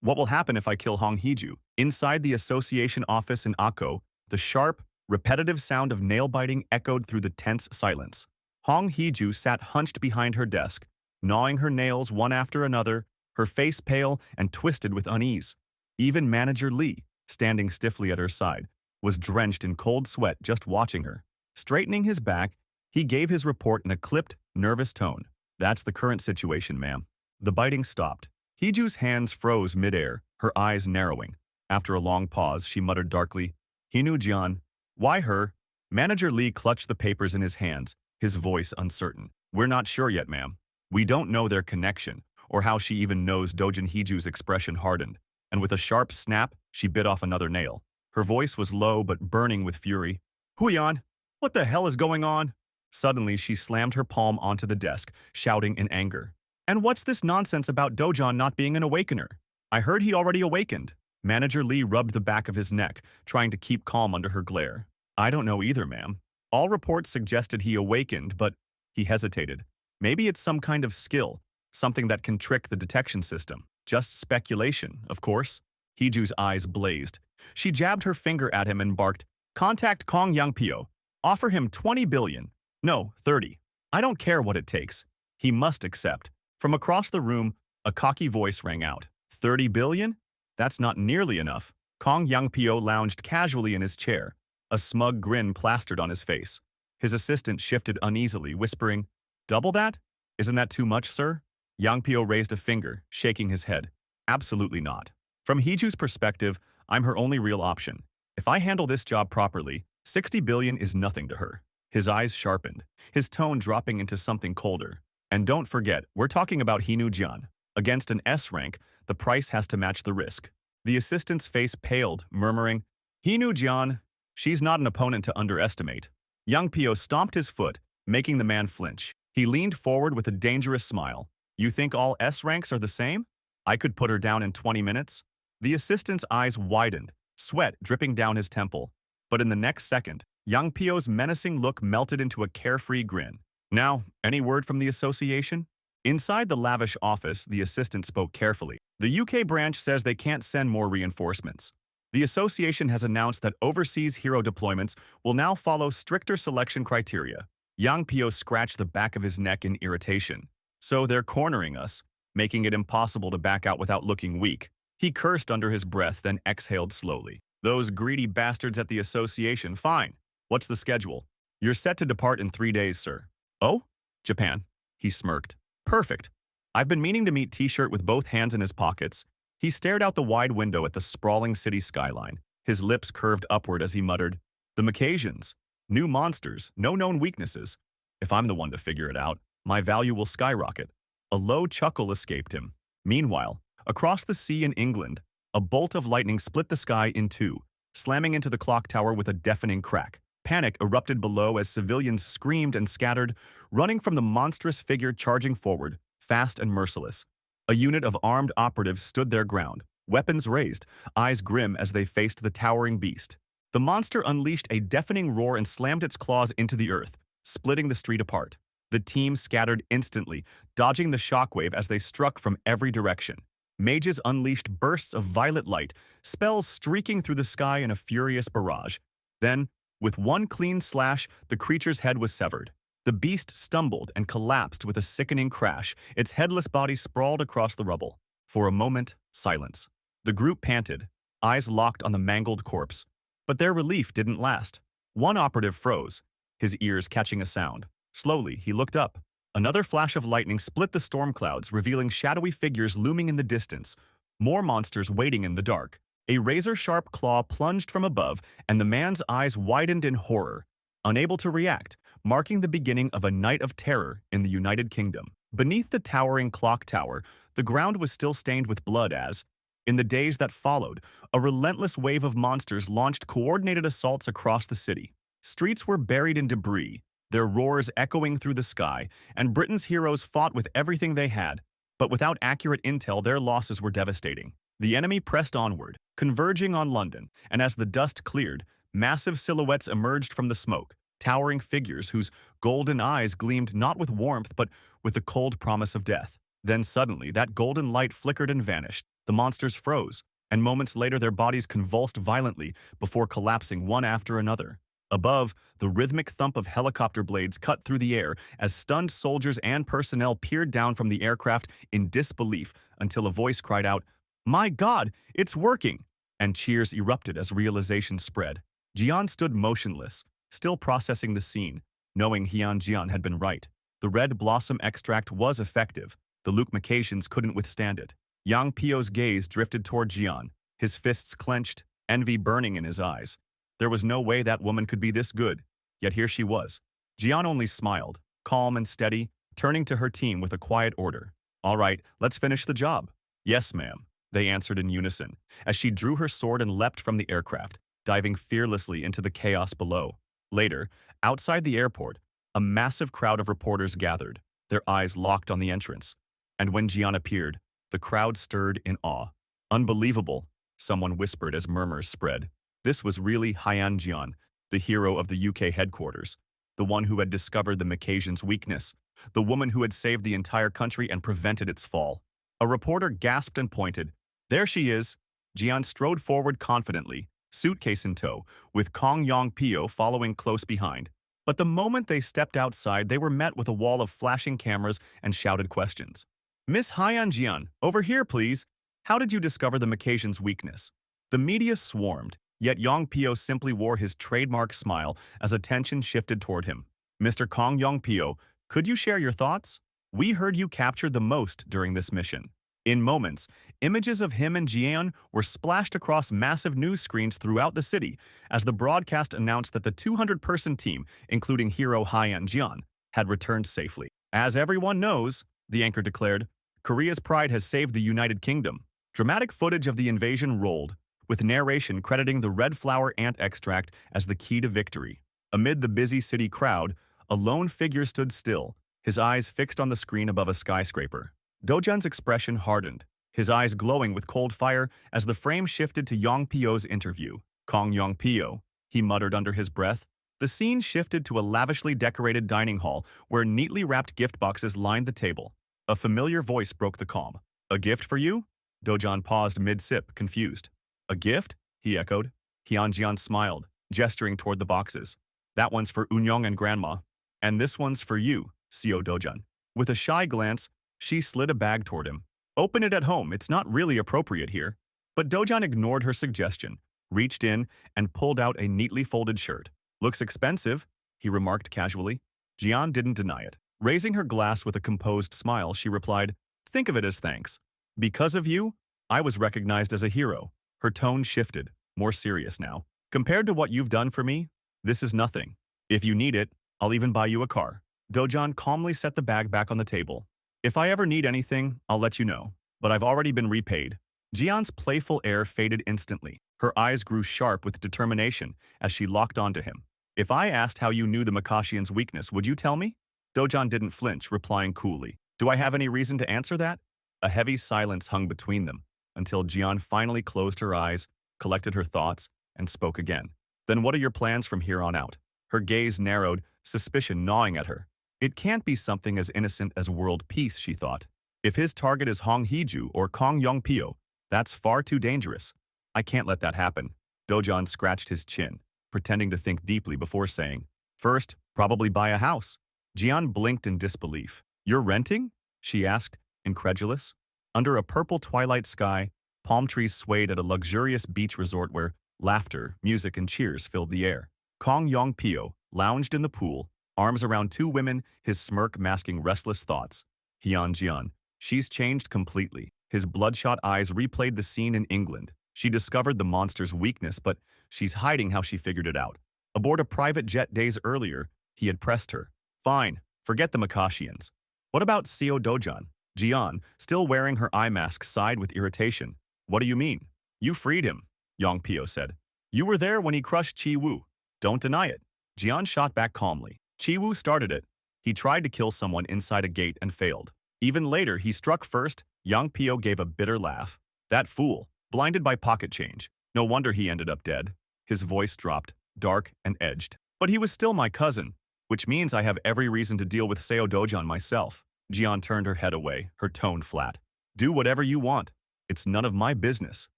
What will happen if I kill Hong Hae-ju? Inside the association office in Akko, the sharp, repetitive sound of nail-biting echoed through the tense silence. Hong Hae-ju sat hunched behind her desk, gnawing her nails one after another, her face pale and twisted with unease. Even Manager Lee, standing stiffly at her side, was drenched in cold sweat just watching her. Straightening his back, he gave his report in a clipped, nervous tone. That's the current situation, ma'am. The biting stopped. Heeju's hands froze midair, her eyes narrowing. After a long pause, she muttered darkly, Hinu-jian. Why her? Manager Lee clutched the papers in his hands, his voice uncertain. We're not sure yet, ma'am. We don't know their connection, or how she even knows Dojun Heeju's expression hardened. And with a sharp snap, she bit off another nail. Her voice was low but burning with fury. Huion, what the hell is going on? Suddenly, she slammed her palm onto the desk, shouting in anger. And what's this nonsense about Dojon not being an awakener? I heard he already awakened. Manager Lee rubbed the back of his neck, trying to keep calm under her glare. I don't know either, ma'am. All reports suggested he awakened, but he hesitated. Maybe it's some kind of skill, something that can trick the detection system. Just speculation, of course. Heeju's eyes blazed. She jabbed her finger at him and barked, Contact Kong Youngpyo. Offer him 20 billion. No, 30. I don't care what it takes. He must accept. From across the room, a cocky voice rang out. 30 billion? That's not nearly enough. Kong Youngpyo lounged casually in his chair, a smug grin plastered on his face. His assistant shifted uneasily, whispering, Double that? Isn't that too much, sir? Youngpyo raised a finger, shaking his head. Absolutely not. From Heeju's perspective, I'm her only real option. If I handle this job properly, 60 billion is nothing to her. His eyes sharpened, his tone dropping into something colder. And don't forget, we're talking about Jian. Against an S rank, the price has to match the risk. The assistant's face paled, murmuring, Jian, she's not an opponent to underestimate. Youngpyo stomped his foot, making the man flinch. He leaned forward with a dangerous smile. You think all S ranks are the same? I could put her down in 20 minutes. The assistant's eyes widened, sweat dripping down his temple. But in the next second, Youngpyo's menacing look melted into a carefree grin. Now, any word from the association? Inside the lavish office, the assistant spoke carefully. The UK branch says they can't send more reinforcements. The association has announced that overseas hero deployments will now follow stricter selection criteria. Youngpyo scratched the back of his neck in irritation. So they're cornering us, making it impossible to back out without looking weak. He cursed under his breath, then exhaled slowly. Those greedy bastards at the association, fine. What's the schedule? You're set to depart in 3 days, sir. Oh? Japan. He smirked. Perfect. I've been meaning to meet T-shirt with both hands in his pockets. He stared out the wide window at the sprawling city skyline. His lips curved upward as he muttered, The Macasians. New monsters, no known weaknesses. If I'm the one to figure it out, my value will skyrocket. A low chuckle escaped him. Meanwhile, across the sea in England, a bolt of lightning split the sky in two, slamming into the clock tower with a deafening crack. Panic erupted below as civilians screamed and scattered, running from the monstrous figure charging forward, fast and merciless. A unit of armed operatives stood their ground, weapons raised, eyes grim as they faced the towering beast. The monster unleashed a deafening roar and slammed its claws into the earth, splitting the street apart. The team scattered instantly, dodging the shockwave as they struck from every direction. Mages unleashed bursts of violet light, spells streaking through the sky in a furious barrage. Then, with one clean slash, the creature's head was severed. The beast stumbled and collapsed with a sickening crash, its headless body sprawled across the rubble. For a moment, silence. The group panted, eyes locked on the mangled corpse. But their relief didn't last. One operative froze, his ears catching a sound. Slowly, he looked up. Another flash of lightning split the storm clouds, revealing shadowy figures looming in the distance, more monsters waiting in the dark. A razor-sharp claw plunged from above, and the man's eyes widened in horror, unable to react, marking the beginning of a night of terror in the United Kingdom. Beneath the towering clock tower, the ground was still stained with blood as, in the days that followed, a relentless wave of monsters launched coordinated assaults across the city. Streets were buried in debris, their roars echoing through the sky, and Britain's heroes fought with everything they had. But without accurate intel, their losses were devastating. The enemy pressed onward, converging on London, and as the dust cleared, massive silhouettes emerged from the smoke, towering figures whose golden eyes gleamed not with warmth but with the cold promise of death. Then suddenly, that golden light flickered and vanished. The monsters froze, and moments later their bodies convulsed violently before collapsing one after another. Above, the rhythmic thump of helicopter blades cut through the air as stunned soldiers and personnel peered down from the aircraft in disbelief until a voice cried out, "My God, it's working!" And cheers erupted as realization spread. Jian stood motionless, still processing the scene, knowing Jian had been right. The red blossom extract was effective. The Macasians couldn't withstand it. Yang Pio's gaze drifted toward Jian, his fists clenched, envy burning in his eyes. There was no way that woman could be this good, yet here she was. Jian only smiled, calm and steady, turning to her team with a quiet order. "All right, let's finish the job." "Yes, ma'am," they answered in unison, as she drew her sword and leapt from the aircraft, diving fearlessly into the chaos below. Later, outside the airport, a massive crowd of reporters gathered, their eyes locked on the entrance. And when Jian appeared, the crowd stirred in awe. Unbelievable, someone whispered as murmurs spread. This was really Hyeon-jian, the hero of the UK headquarters, the one who had discovered the Macassian's weakness, the woman who had saved the entire country and prevented its fall. A reporter gasped and pointed. There she is. Jian strode forward confidently, suitcase in tow, with Kong Yong-pyo following close behind. But the moment they stepped outside, they were met with a wall of flashing cameras and shouted questions. Miss Hyeon-jian, over here, please. How did you discover the Macassian's weakness? The media swarmed, yet Yong-pyo simply wore his trademark smile as attention shifted toward him. Mr. Kong Yong-pyo, could you share your thoughts? We heard you captured the most during this mission. In moments, images of him and Jian were splashed across massive news screens throughout the city as the broadcast announced that the 200-person team, including hero Hyeon-jian, had returned safely. As everyone knows, the anchor declared, Korea's pride has saved the United Kingdom. Dramatic footage of the invasion rolled, with narration crediting the red flower ant extract as the key to victory. Amid the busy city crowd, a lone figure stood still, his eyes fixed on the screen above a skyscraper. Dojan's expression hardened, his eyes glowing with cold fire as the frame shifted to Yong-pyo's interview. Kong Yong-pyo, he muttered under his breath. The scene shifted to a lavishly decorated dining hall where neatly wrapped gift boxes lined the table. A familiar voice broke the calm. A gift for you? Dojan paused mid-sip, confused. A gift? He echoed. Hyunjian smiled, gesturing toward the boxes. That one's for Unyong and Grandma. And this one's for you, Seo Dojan. With a shy glance, she slid a bag toward him. Open it at home, it's not really appropriate here. But Dojan ignored her suggestion, reached in, and pulled out a neatly folded shirt. Looks expensive, he remarked casually. Jian didn't deny it. Raising her glass with a composed smile, she replied, Think of it as thanks. Because of you, I was recognized as a hero. Her tone shifted, more serious now. Compared to what you've done for me, this is nothing. If you need it, I'll even buy you a car. Dojan calmly set the bag back on the table. If I ever need anything, I'll let you know. But I've already been repaid. Jian's playful air faded instantly. Her eyes grew sharp with determination as she locked onto him. If I asked how you knew the Macassian's weakness, would you tell me? Dojan didn't flinch, replying coolly. Do I have any reason to answer that? A heavy silence hung between them, until Jian finally closed her eyes, collected her thoughts, and spoke again. Then what are your plans from here on out? Her gaze narrowed, suspicion gnawing at her. It can't be something as innocent as world peace, she thought. If his target is Hong Hee-ju or Kong Yong-pyo, that's far too dangerous. I can't let that happen. Dojan scratched his chin, pretending to think deeply before saying, First, probably buy a house. Jian blinked in disbelief. You're renting? She asked, incredulous. Under a purple twilight sky, palm trees swayed at a luxurious beach resort where laughter, music, and cheers filled the air. Kong Yong-pyo lounged in the pool, arms around two women, his smirk masking restless thoughts. Hyunjian, she's changed completely. His bloodshot eyes replayed the scene in England. She discovered the monster's weakness, but she's hiding how she figured it out. Aboard a private jet days earlier, he had pressed her. Fine, forget the Macassians. What about Seo Dojan? Jian, still wearing her eye mask, sighed with irritation. What do you mean? You freed him, Yong-pyo said. You were there when he crushed Chi-woo. Don't deny it. Jian shot back calmly. Chi-woo started it. He tried to kill someone inside a gate and failed. Even later, he struck first. Yong-pyo gave a bitter laugh. That fool, blinded by pocket change. No wonder he ended up dead. His voice dropped, dark and edged. But he was still my cousin, which means I have every reason to deal with Seo Dojan myself. Jian turned her head away, her tone flat. Do whatever you want. It's none of my business.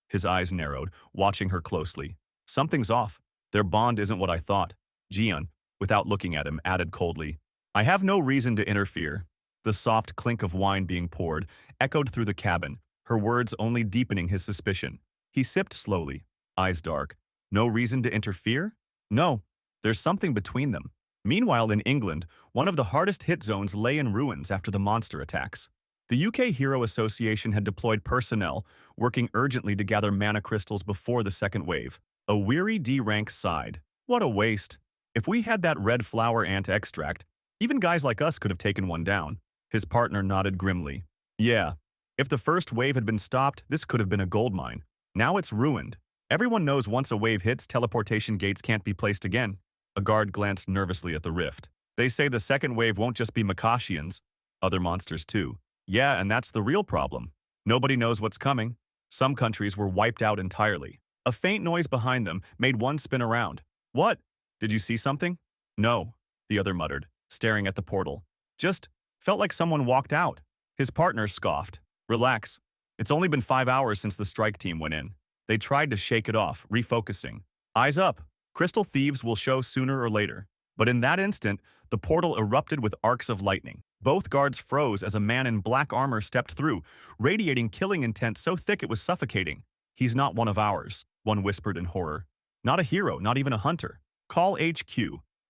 His eyes narrowed, watching her closely. Something's off. Their bond isn't what I thought. Jian, without looking at him, added coldly. I have no reason to interfere. The soft clink of wine being poured echoed through the cabin, her words only deepening his suspicion. He sipped slowly, eyes dark. No reason to interfere? No, there's something between them. Meanwhile, in England, one of the hardest hit zones lay in ruins after the monster attacks. The UK Hero Association had deployed personnel, working urgently to gather mana crystals before the second wave. A weary D-rank sighed. What a waste. If we had that red flower ant extract, even guys like us could have taken one down. His partner nodded grimly. Yeah, if the first wave had been stopped, this could have been a gold mine. Now it's ruined. Everyone knows once a wave hits, teleportation gates can't be placed again. A guard glanced nervously at the rift. They say the second wave won't just be Macassians, other monsters too. Yeah, and that's the real problem. Nobody knows what's coming. Some countries were wiped out entirely. A faint noise behind them made one spin around. What? Did you see something? No, the other muttered, staring at the portal. Just felt like someone walked out. His partner scoffed. Relax. It's only been 5 hours since the strike team went in. They tried to shake it off, refocusing. Eyes up. Crystal thieves will show sooner or later. But in that instant, the portal erupted with arcs of lightning. Both guards froze as a man in black armor stepped through, radiating killing intent so thick it was suffocating. He's not one of ours, one whispered in horror. Not a hero, not even a hunter. Call HQ.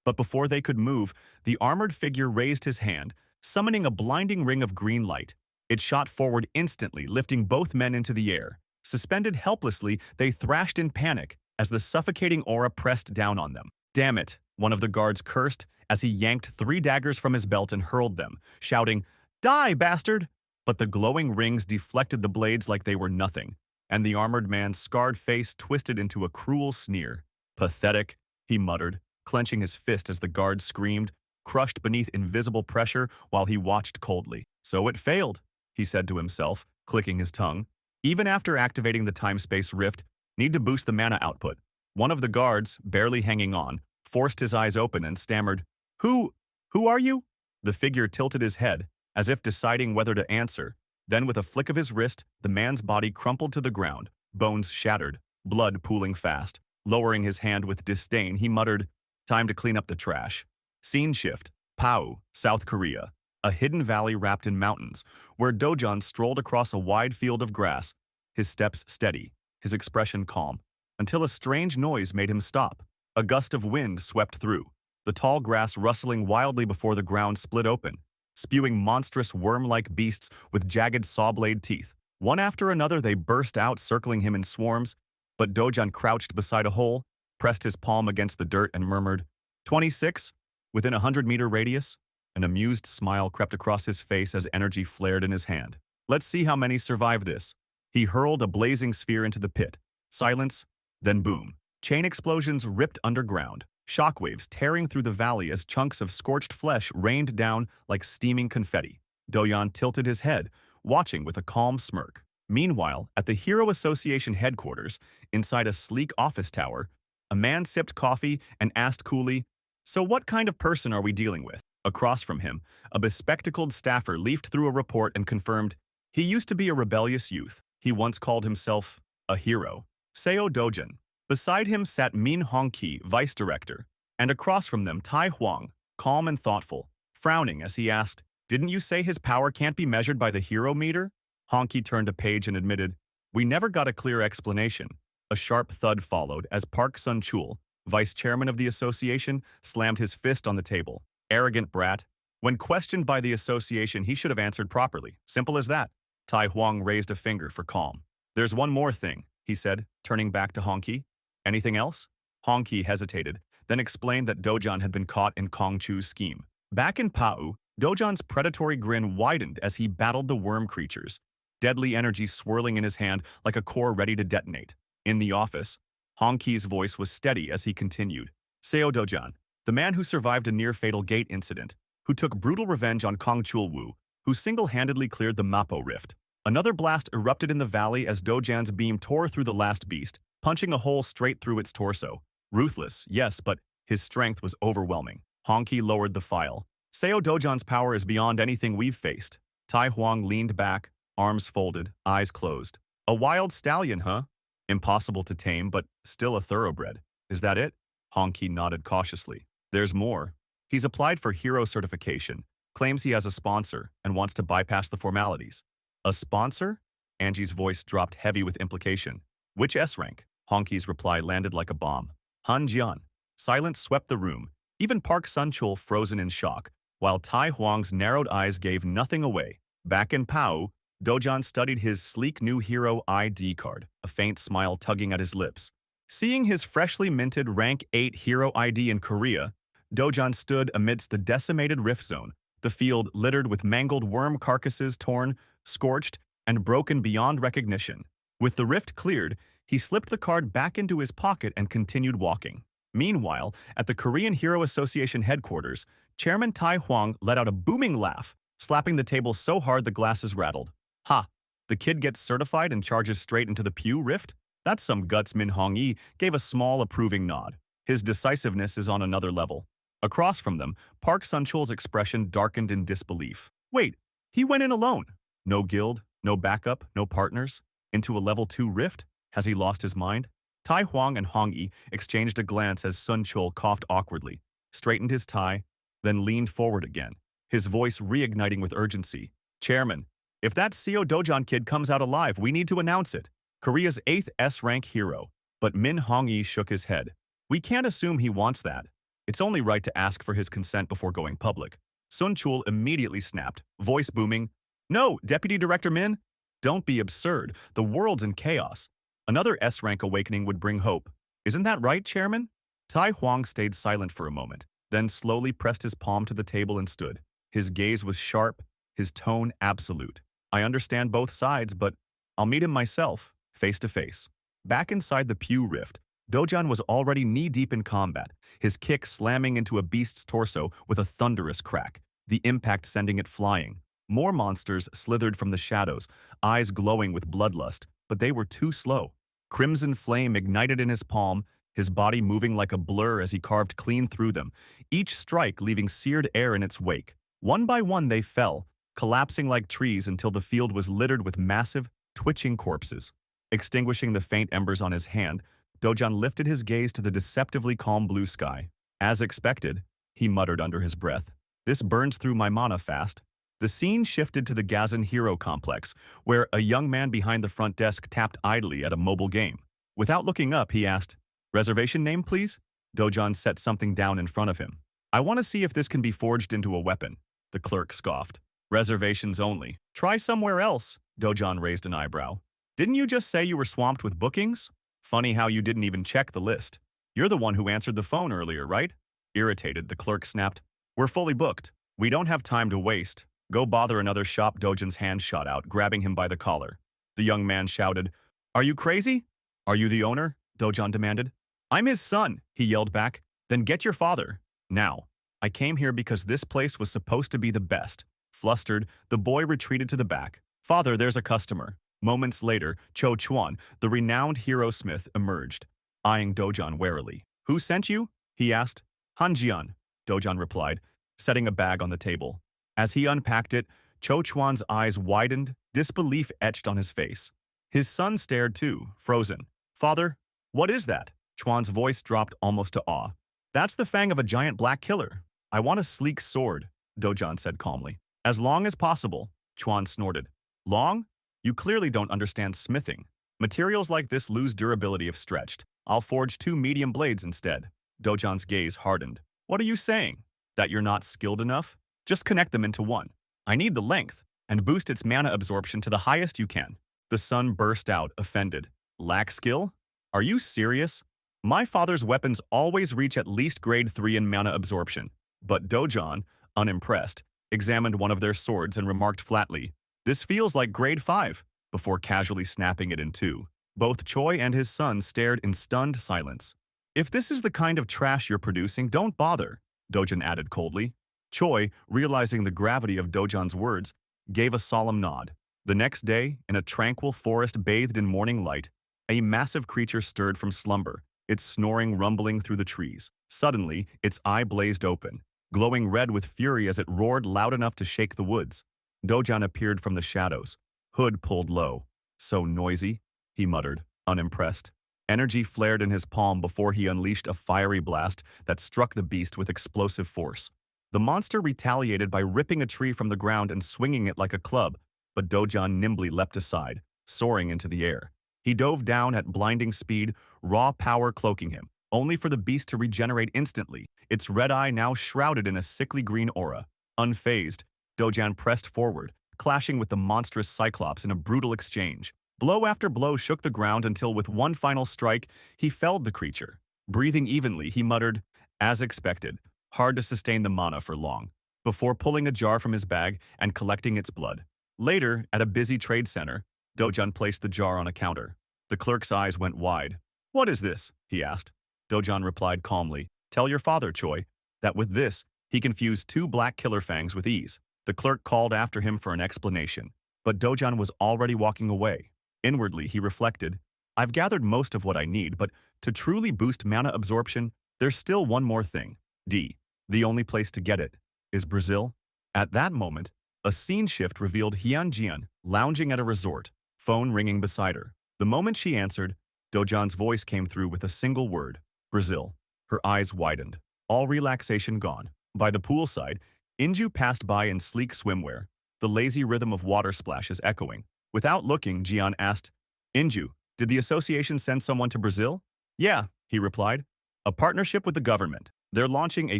But before they could move, the armored figure raised his hand, summoning a blinding ring of green light. It shot forward instantly, lifting both men into the air. Suspended helplessly, they thrashed in panic as the suffocating aura pressed down on them. Damn it, one of the guards cursed as he yanked 3 daggers from his belt and hurled them, shouting, Die, bastard! But the glowing rings deflected the blades like they were nothing, and the armored man's scarred face twisted into a cruel sneer. Pathetic, he muttered, clenching his fist as the guard screamed, crushed beneath invisible pressure while he watched coldly. So it failed, he said to himself, clicking his tongue. Even after activating the time-space rift, need to boost the mana output. One of the guards, barely hanging on, forced his eyes open and stammered, Who are you? The figure tilted his head, as if deciding whether to answer. Then with a flick of his wrist, the man's body crumpled to the ground, bones shattered, blood pooling fast. Lowering his hand with disdain, he muttered, Time to clean up the trash. Scene shift. Pau, South Korea. A hidden valley wrapped in mountains, where Dojan strolled across a wide field of grass, his steps steady, his expression calm, until a strange noise made him stop. A gust of wind swept through, the tall grass rustling wildly before the ground split open, spewing monstrous worm-like beasts with jagged saw-blade teeth. One after another they burst out, circling him in swarms, but Dojan crouched beside a hole, pressed his palm against the dirt and murmured, 26? Within a 100-meter radius? An amused smile crept across his face as energy flared in his hand. Let's see how many survive this. He hurled a blazing sphere into the pit. Silence, then boom. Chain explosions ripped underground, shockwaves tearing through the valley as chunks of scorched flesh rained down like steaming confetti. Dojan tilted his head, watching with a calm smirk. Meanwhile, at the Hero Association headquarters, inside a sleek office tower, a man sipped coffee and asked coolly, So what kind of person are we dealing with? Across from him, a bespectacled staffer leafed through a report and confirmed, He used to be a rebellious youth. He once called himself a hero. Seo Dojan. Beside him sat Min Hongqi, vice director, and across from them Tai Huang, calm and thoughtful, frowning as he asked, Didn't you say his power can't be measured by the hero meter? Hongqi turned a page and admitted, We never got a clear explanation. A sharp thud followed as Park Sun-chul, vice chairman of the association, slammed his fist on the table. Arrogant brat. When questioned by the association, he should have answered properly. Simple as that. Tai Huang raised a finger for calm. There's one more thing, he said, turning back to Hongqi. Anything else? Hongqi hesitated, then explained that Dojan had been caught in Kong Chu's scheme. Back in Pau, Dojan's predatory grin widened as he battled the worm creatures, deadly energy swirling in his hand like a core ready to detonate. In the office, Hongqi's voice was steady as he continued. Seo Dojan, the man who survived a near-fatal gate incident, who took brutal revenge on Kong Chulwu, who single-handedly cleared the Mapo rift. Another blast erupted in the valley as Dojan's beam tore through the last beast, punching a hole straight through its torso. Ruthless, yes, but his strength was overwhelming. Hongqi lowered the file. Seo Dojan's power is beyond anything we've faced. Tai Huang leaned back, arms folded, eyes closed. A wild stallion, huh? Impossible to tame, but still a thoroughbred. Is that it? Hongqi nodded cautiously. There's more. He's applied for hero certification, claims he has a sponsor, and wants to bypass the formalities. A sponsor? Angie's voice dropped heavy with implication. Which S rank? Hongqi's reply landed like a bomb. Han Jian. Silence swept the room, even Park Sun-chul frozen in shock, while Tai Huang's narrowed eyes gave nothing away. Back in Pau, Dojan studied his sleek new hero ID card, a faint smile tugging at his lips. Seeing his freshly minted rank 8 hero ID in Korea, Dojan stood amidst the decimated rift zone, the field littered with mangled worm carcasses torn, scorched, and broken beyond recognition. With the rift cleared, he slipped the card back into his pocket and continued walking. Meanwhile, at the Korean Hero Association headquarters, Chairman Tai Huang let out a booming laugh, slapping the table so hard the glasses rattled. Ha! The kid gets certified and charges straight into the pew rift? That's some guts. Min Hongyi gave a small approving nod. His decisiveness is on another level. Across from them, Park Sun-chul's expression darkened in disbelief. Wait, he went in alone. No guild, no backup, no partners? Into a level 2 rift? Has he lost his mind? Tai Huang and Hong Yi exchanged a glance as Sun Chul coughed awkwardly, straightened his tie, then leaned forward again, his voice reigniting with urgency. Chairman, if that Seo Dojan kid comes out alive, we need to announce it. Korea's 8th S-rank hero. But Min Hongyi shook his head. We can't assume he wants that. It's only right to ask for his consent before going public. Sun Chul immediately snapped, voice booming. No, Deputy Director Min. Don't be absurd. The world's in chaos. Another S-rank awakening would bring hope. Isn't that right, Chairman? Tai Huang stayed silent for a moment, then slowly pressed his palm to the table and stood. His gaze was sharp, his tone absolute. I understand both sides, but I'll meet him myself, face to face. Back inside the pew rift, Dojan was already knee-deep in combat, his kick slamming into a beast's torso with a thunderous crack, the impact sending it flying. More monsters slithered from the shadows, eyes glowing with bloodlust, but they were too slow. Crimson flame ignited in his palm, his body moving like a blur as he carved clean through them, each strike leaving seared air in its wake. One by one they fell, collapsing like trees until the field was littered with massive, twitching corpses. Extinguishing the faint embers on his hand, Dojan lifted his gaze to the deceptively calm blue sky. As expected, he muttered under his breath, this burns through my mana fast. The scene shifted to the Gazan Hero Complex, where a young man behind the front desk tapped idly at a mobile game. Without looking up, he asked, reservation name, please? Dojan set something down in front of him. I want to see if this can be forged into a weapon. The clerk scoffed. Reservations only. Try somewhere else. Dojan raised an eyebrow. Didn't you just say you were swamped with bookings? Funny how you didn't even check the list. You're the one who answered the phone earlier, right? Irritated, the clerk snapped. We're fully booked. We don't have time to waste. Go bother another shop. Dojan's hand shot out, grabbing him by the collar. The young man shouted, Are you crazy? Are you the owner? Dojan demanded. I'm his son, he yelled back. Then get your father. Now. I came here because this place was supposed to be the best. Flustered, the boy retreated to the back. Father, there's a customer. Moments later, Cho Chuan, the renowned hero smith, emerged, eyeing Dojan warily. Who sent you? He asked. Hanjian, Dojan replied, setting a bag on the table. As he unpacked it, Cho Chuan's eyes widened, disbelief etched on his face. His son stared too, frozen. Father, what is that? Chuan's voice dropped almost to awe. That's the fang of a giant black killer. I want a sleek sword, Dojan said calmly. As long as possible, Chuan snorted. Long? You clearly don't understand smithing. Materials like this lose durability if stretched. I'll forge 2 medium blades instead. Dojan's gaze hardened. What are you saying? That you're not skilled enough? Just connect them into one. I need the length, and boost its mana absorption to the highest you can. The son burst out, offended. Lack skill? Are you serious? My father's weapons always reach at least grade 3 in mana absorption. But Dojan, unimpressed, examined one of their swords and remarked flatly, This feels like grade 5, before casually snapping it in two. Both Choi and his son stared in stunned silence. If this is the kind of trash you're producing, don't bother, Dojan added coldly. Choi, realizing the gravity of Dojan's words, gave a solemn nod. The next day, in a tranquil forest bathed in morning light, a massive creature stirred from slumber, its snoring rumbling through the trees. Suddenly, its eye blazed open, glowing red with fury as it roared loud enough to shake the woods. Dojan appeared from the shadows, hood pulled low. So noisy, he muttered, unimpressed. Energy flared in his palm before he unleashed a fiery blast that struck the beast with explosive force. The monster retaliated by ripping a tree from the ground and swinging it like a club, but Dojan nimbly leapt aside, soaring into the air. He dove down at blinding speed, raw power cloaking him, only for the beast to regenerate instantly, its red eye now shrouded in a sickly green aura. Unfazed, Dojan pressed forward, clashing with the monstrous Cyclops in a brutal exchange. Blow after blow shook the ground until with one final strike, he felled the creature. Breathing evenly, he muttered, as expected, hard to sustain the mana for long, before pulling a jar from his bag and collecting its blood. Later, at a busy trade center, Dojan placed the jar on a counter. The clerk's eyes went wide. What is this? He asked. Dojan replied calmly, Tell your father, Choi, that with this, he can fuse 2 black killer fangs with ease. The clerk called after him for an explanation, but Dojan was already walking away. Inwardly, he reflected, I've gathered most of what I need, but to truly boost mana absorption, there's still one more thing. The only place to get it is Brazil. At that moment, a scene shift revealed Jian lounging at a resort, phone ringing beside her. The moment she answered, Dojan's voice came through with a single word, Brazil. Her eyes widened, all relaxation gone. By the poolside, Inju passed by in sleek swimwear, the lazy rhythm of water splashes echoing. Without looking, Jian asked, Inju, did the association send someone to Brazil? Yeah, he replied. A partnership with the government. They're launching a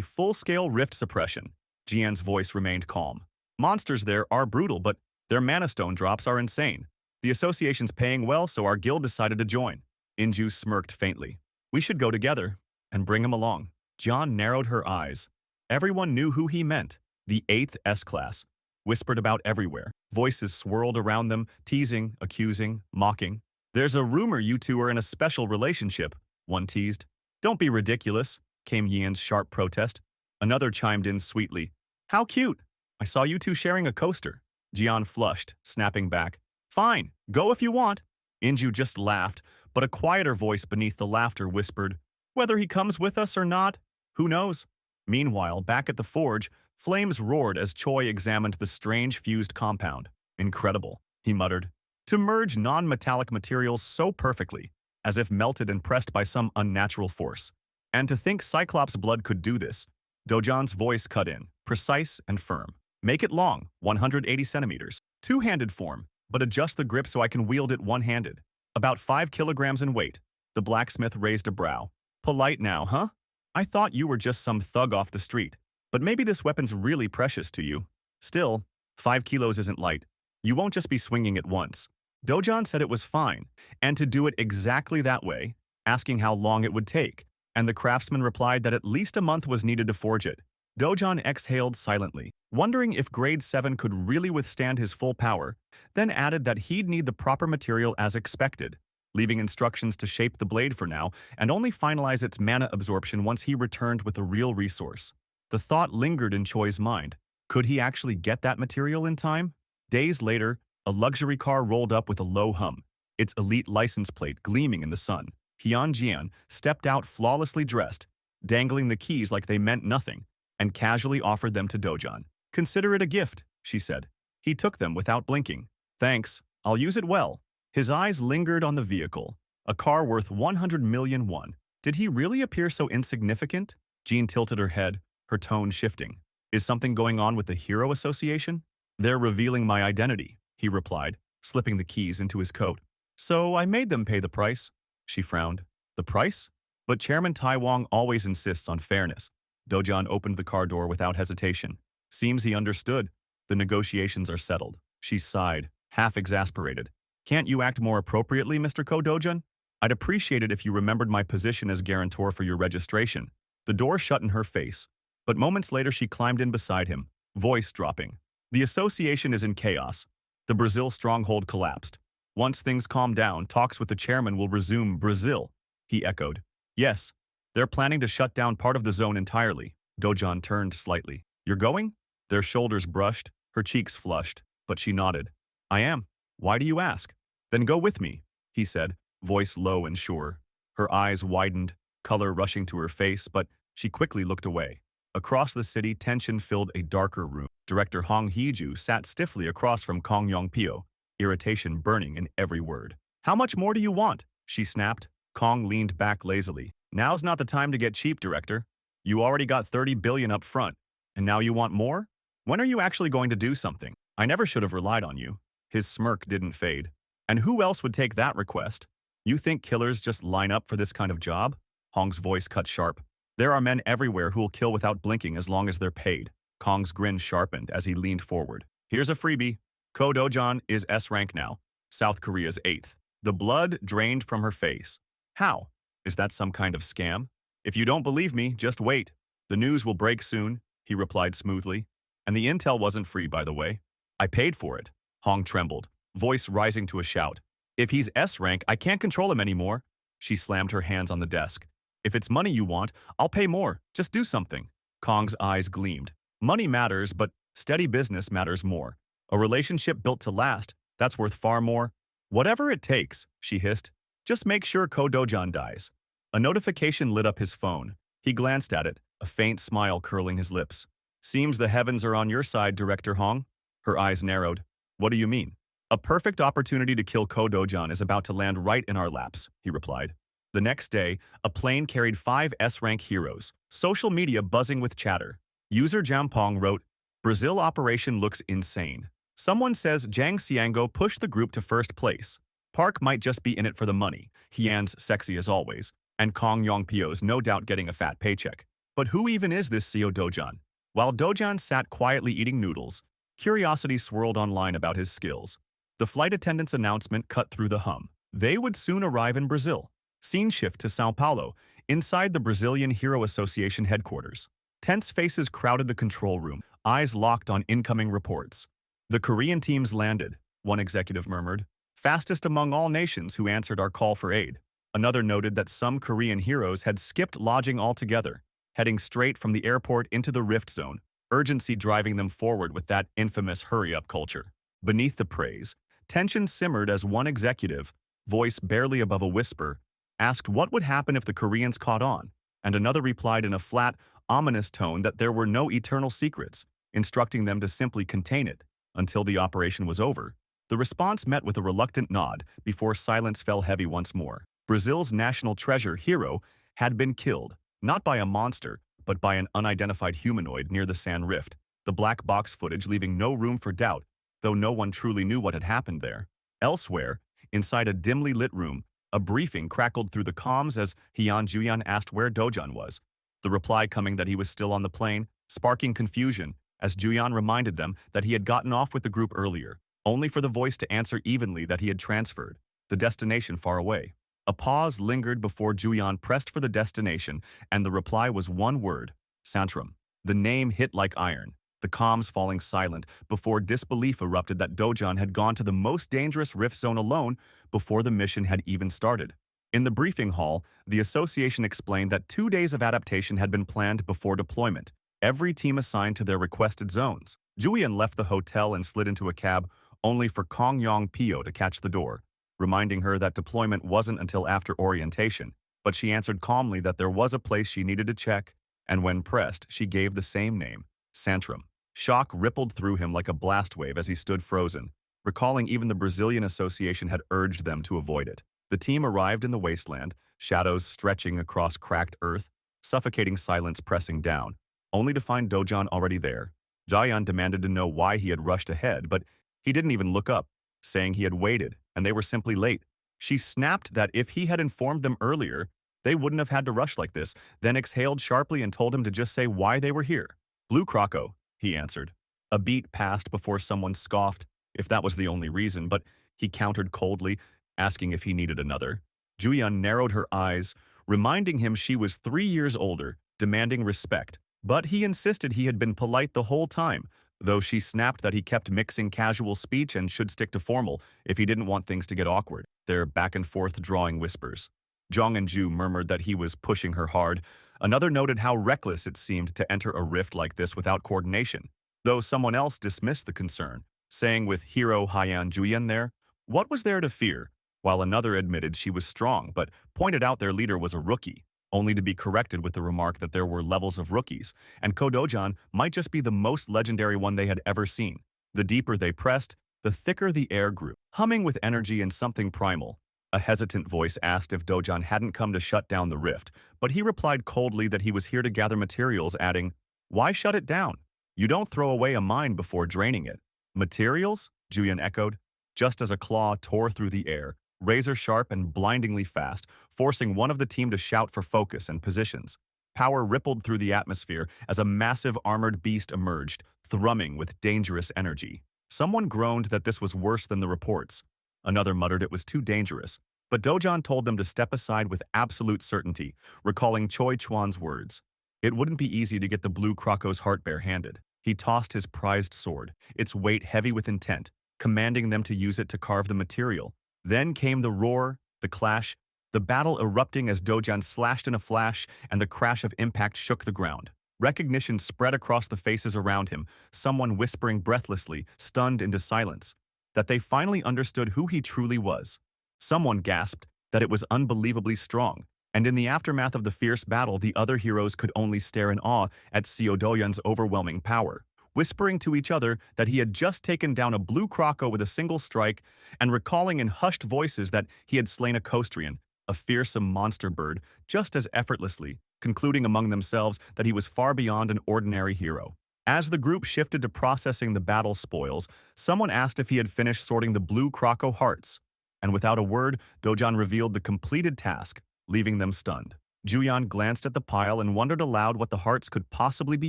full-scale rift suppression. Jian's voice remained calm. Monsters there are brutal, but their mana stone drops are insane. The association's paying well, so our guild decided to join. Inju smirked faintly. We should go together and bring him along. Jian narrowed her eyes. Everyone knew who he meant. The 8th S-class. Whispered about everywhere. Voices swirled around them, teasing, accusing, mocking. There's a rumor you two are in a special relationship, one teased. Don't be ridiculous, came Yian's sharp protest. Another chimed in sweetly. How cute! I saw you two sharing a coaster. Jian flushed, snapping back. Fine, go if you want. Inju just laughed, but a quieter voice beneath the laughter whispered, Whether he comes with us or not, who knows? Meanwhile, back at the forge, flames roared as Choi examined the strange fused compound. Incredible, he muttered. To merge non-metallic materials so perfectly, as if melted and pressed by some unnatural force. And to think Cyclops' blood could do this. Dojan's voice cut in, precise and firm. Make it long, 180 centimeters. Two-handed form, but adjust the grip so I can wield it one-handed. About 5 kilograms in weight. The blacksmith raised a brow. Polite now, huh? I thought you were just some thug off the street. But maybe this weapon's really precious to you. Still, 5 kilos isn't light. You won't just be swinging it once. Dojan said it was fine, and to do it exactly that way, asking how long it would take, and the craftsman replied that at least a month was needed to forge it. Dojan exhaled silently, wondering if grade 7 could really withstand his full power, then added that he'd need the proper material as expected, leaving instructions to shape the blade for now and only finalize its mana absorption once he returned with a real resource. The thought lingered in Choi's mind. Could he actually get that material in time? Days later, a luxury car rolled up with a low hum, its elite license plate gleaming in the sun. Jian stepped out flawlessly dressed, dangling the keys like they meant nothing, and casually offered them to Dojan. Consider it a gift, she said. He took them without blinking. Thanks, I'll use it well. His eyes lingered on the vehicle, a car worth 100 million won. Did he really appear so insignificant? Jean tilted her head, her tone shifting. Is something going on with the Hero Association? They're revealing my identity, he replied, slipping the keys into his coat. So I made them pay the price. She frowned. The price? But Chairman Taiwang always insists on fairness. Dojan opened the car door without hesitation. Seems he understood. The negotiations are settled. She sighed, half exasperated. Can't you act more appropriately, Mr. Ko-Dojan? I'd appreciate it if you remembered my position as guarantor for your registration. The door shut in her face, but moments later she climbed in beside him, voice dropping. The association is in chaos. The Brazil stronghold collapsed. Once things calm down, talks with the chairman will resume. Brazil, he echoed. Yes, they're planning to shut down part of the zone entirely. Dojan turned slightly. You're going? Their shoulders brushed, her cheeks flushed, but she nodded. I am. Why do you ask? Then go with me, he said, voice low and sure. Her eyes widened, color rushing to her face, but she quickly looked away. Across the city, tension filled a darker room. Director Hong Heiju sat stiffly across from Kong Yongpyo, irritation burning in every word. How much more do you want? She snapped. Kong leaned back lazily. Now's not the time to get cheap, Director. You already got 30 billion up front, and now you want more? When are you actually going to do something? I never should have relied on you. His smirk didn't fade. And who else would take that request? You think killers just line up for this kind of job? Hong's voice cut sharp. There are men everywhere who'll kill without blinking as long as they're paid. Kong's grin sharpened as he leaned forward. Here's a freebie. Ko-Dojan is S rank now, South Korea's 8th. The blood drained from her face. How? Is that some kind of scam? If you don't believe me, just wait. The news will break soon, he replied smoothly. And the intel wasn't free, by the way. I paid for it. Hong trembled, voice rising to a shout. If he's S rank, I can't control him anymore. She slammed her hands on the desk. If it's money you want, I'll pay more. Just do something. Kong's eyes gleamed. Money matters, but steady business matters more. A relationship built to last, that's worth far more. Whatever it takes, she hissed. Just make sure Kodojan dies. A notification lit up his phone. He glanced at it, a faint smile curling his lips. Seems the heavens are on your side, Director Hong. Her eyes narrowed. What do you mean? A perfect opportunity to kill Kodojan is about to land right in our laps, he replied. The next day, a plane carried 5 S-rank heroes, social media buzzing with chatter. User Jampong wrote, Brazil operation looks insane. Someone says Zhang Xiango pushed the group to first place. Park might just be in it for the money. Hian's sexy as always, and Kong Yongpyo's no doubt getting a fat paycheck. But who even is this Seo Dojan? While Dojan sat quietly eating noodles, curiosity swirled online about his skills. The flight attendant's announcement cut through the hum. They would soon arrive in Brazil. Scene shift to Sao Paulo, inside the Brazilian Hero Association headquarters. Tense faces crowded the control room, eyes locked on incoming reports. The Korean teams landed, one executive murmured. Fastest among all nations who answered our call for aid. Another noted that some Korean heroes had skipped lodging altogether, heading straight from the airport into the rift zone, urgency driving them forward with that infamous hurry-up culture. Beneath the praise, tension simmered as one executive, voice barely above a whisper, asked what would happen if the Koreans caught on, and another replied in a flat, ominous tone that there were no eternal secrets, instructing them to simply contain it until the operation was over. The response met with a reluctant nod before silence fell heavy once more. Brazil's national treasure, Hero, had been killed, not by a monster, but by an unidentified humanoid near the San Rift, the black box footage leaving no room for doubt, though no one truly knew what had happened there. Elsewhere, inside a dimly lit room, a briefing crackled through the comms as Hyun Juyan asked where Dojan was, the reply coming that he was still on the plane, sparking confusion as Juyan reminded them that he had gotten off with the group earlier, only for the voice to answer evenly that he had transferred, the destination far away. A pause lingered before Juyan pressed for the destination, and the reply was one word, Santrum. The name hit like iron, the comms falling silent before disbelief erupted that Dojan had gone to the most dangerous rift zone alone before the mission had even started. In the briefing hall, the association explained that 2 days of adaptation had been planned before deployment, every team assigned to their requested zones. Juyan left the hotel and slid into a cab, only for Kong Yong-pyo to catch the door, reminding her that deployment wasn't until after orientation, but she answered calmly that there was a place she needed to check, and when pressed, she gave the same name, Santrum. Shock rippled through him like a blast wave as he stood frozen, recalling even the Brazilian Association had urged them to avoid it. The team arrived in the wasteland, shadows stretching across cracked earth, suffocating silence pressing down, only to find Dojan already there. Jayan demanded to know why he had rushed ahead, but he didn't even look up, saying he had waited, and they were simply late. She snapped that if he had informed them earlier, they wouldn't have had to rush like this, then exhaled sharply and told him to just say why they were here. Blue Croco, he answered. A beat passed before someone scoffed, if that was the only reason, but he countered coldly, asking if he needed another. Juyan narrowed her eyes, reminding him she was 3 years older, demanding respect. But he insisted he had been polite the whole time, though she snapped that he kept mixing casual speech and should stick to formal if he didn't want things to get awkward, their back-and-forth drawing whispers. Jong and Ju murmured that he was pushing her hard. Another noted how reckless it seemed to enter a rift like this without coordination, though someone else dismissed the concern, saying with Hero Hyan Juyan there, what was there to fear? While another admitted she was strong but pointed out their leader was a rookie, only to be corrected with the remark that there were levels of rookies, and Kodojan might just be the most legendary one they had ever seen. The deeper they pressed, the thicker the air grew, humming with energy and something primal. A hesitant voice asked if Dojan hadn't come to shut down the rift, but he replied coldly that he was here to gather materials, adding, why shut it down? You don't throw away a mine before draining it. Materials? Juyan echoed, just as a claw tore through the air, razor-sharp and blindingly fast, forcing one of the team to shout for focus and positions. Power rippled through the atmosphere as a massive armored beast emerged, thrumming with dangerous energy. Someone groaned that this was worse than the reports. Another muttered it was too dangerous, but Dojan told them to step aside with absolute certainty, recalling Choi Chuan's words. It wouldn't be easy to get the Blue Croco's heart barehanded. He tossed his prized sword, its weight heavy with intent, commanding them to use it to carve the material. Then came the roar, the clash, the battle erupting as Dojan slashed in a flash and the crash of impact shook the ground. Recognition spread across the faces around him, someone whispering breathlessly, stunned into silence, that they finally understood who he truly was. Someone gasped that it was unbelievably strong, and in the aftermath of the fierce battle, the other heroes could only stare in awe at Seodoyan's overwhelming power, whispering to each other that he had just taken down a blue croco with a single strike and recalling in hushed voices that he had slain a costrian, a fearsome monster bird, just as effortlessly, concluding among themselves that he was far beyond an ordinary hero. As the group shifted to processing the battle spoils, someone asked if he had finished sorting the blue croco hearts, and without a word, Dojan revealed the completed task, leaving them stunned. Juyeon glanced at the pile and wondered aloud what the hearts could possibly be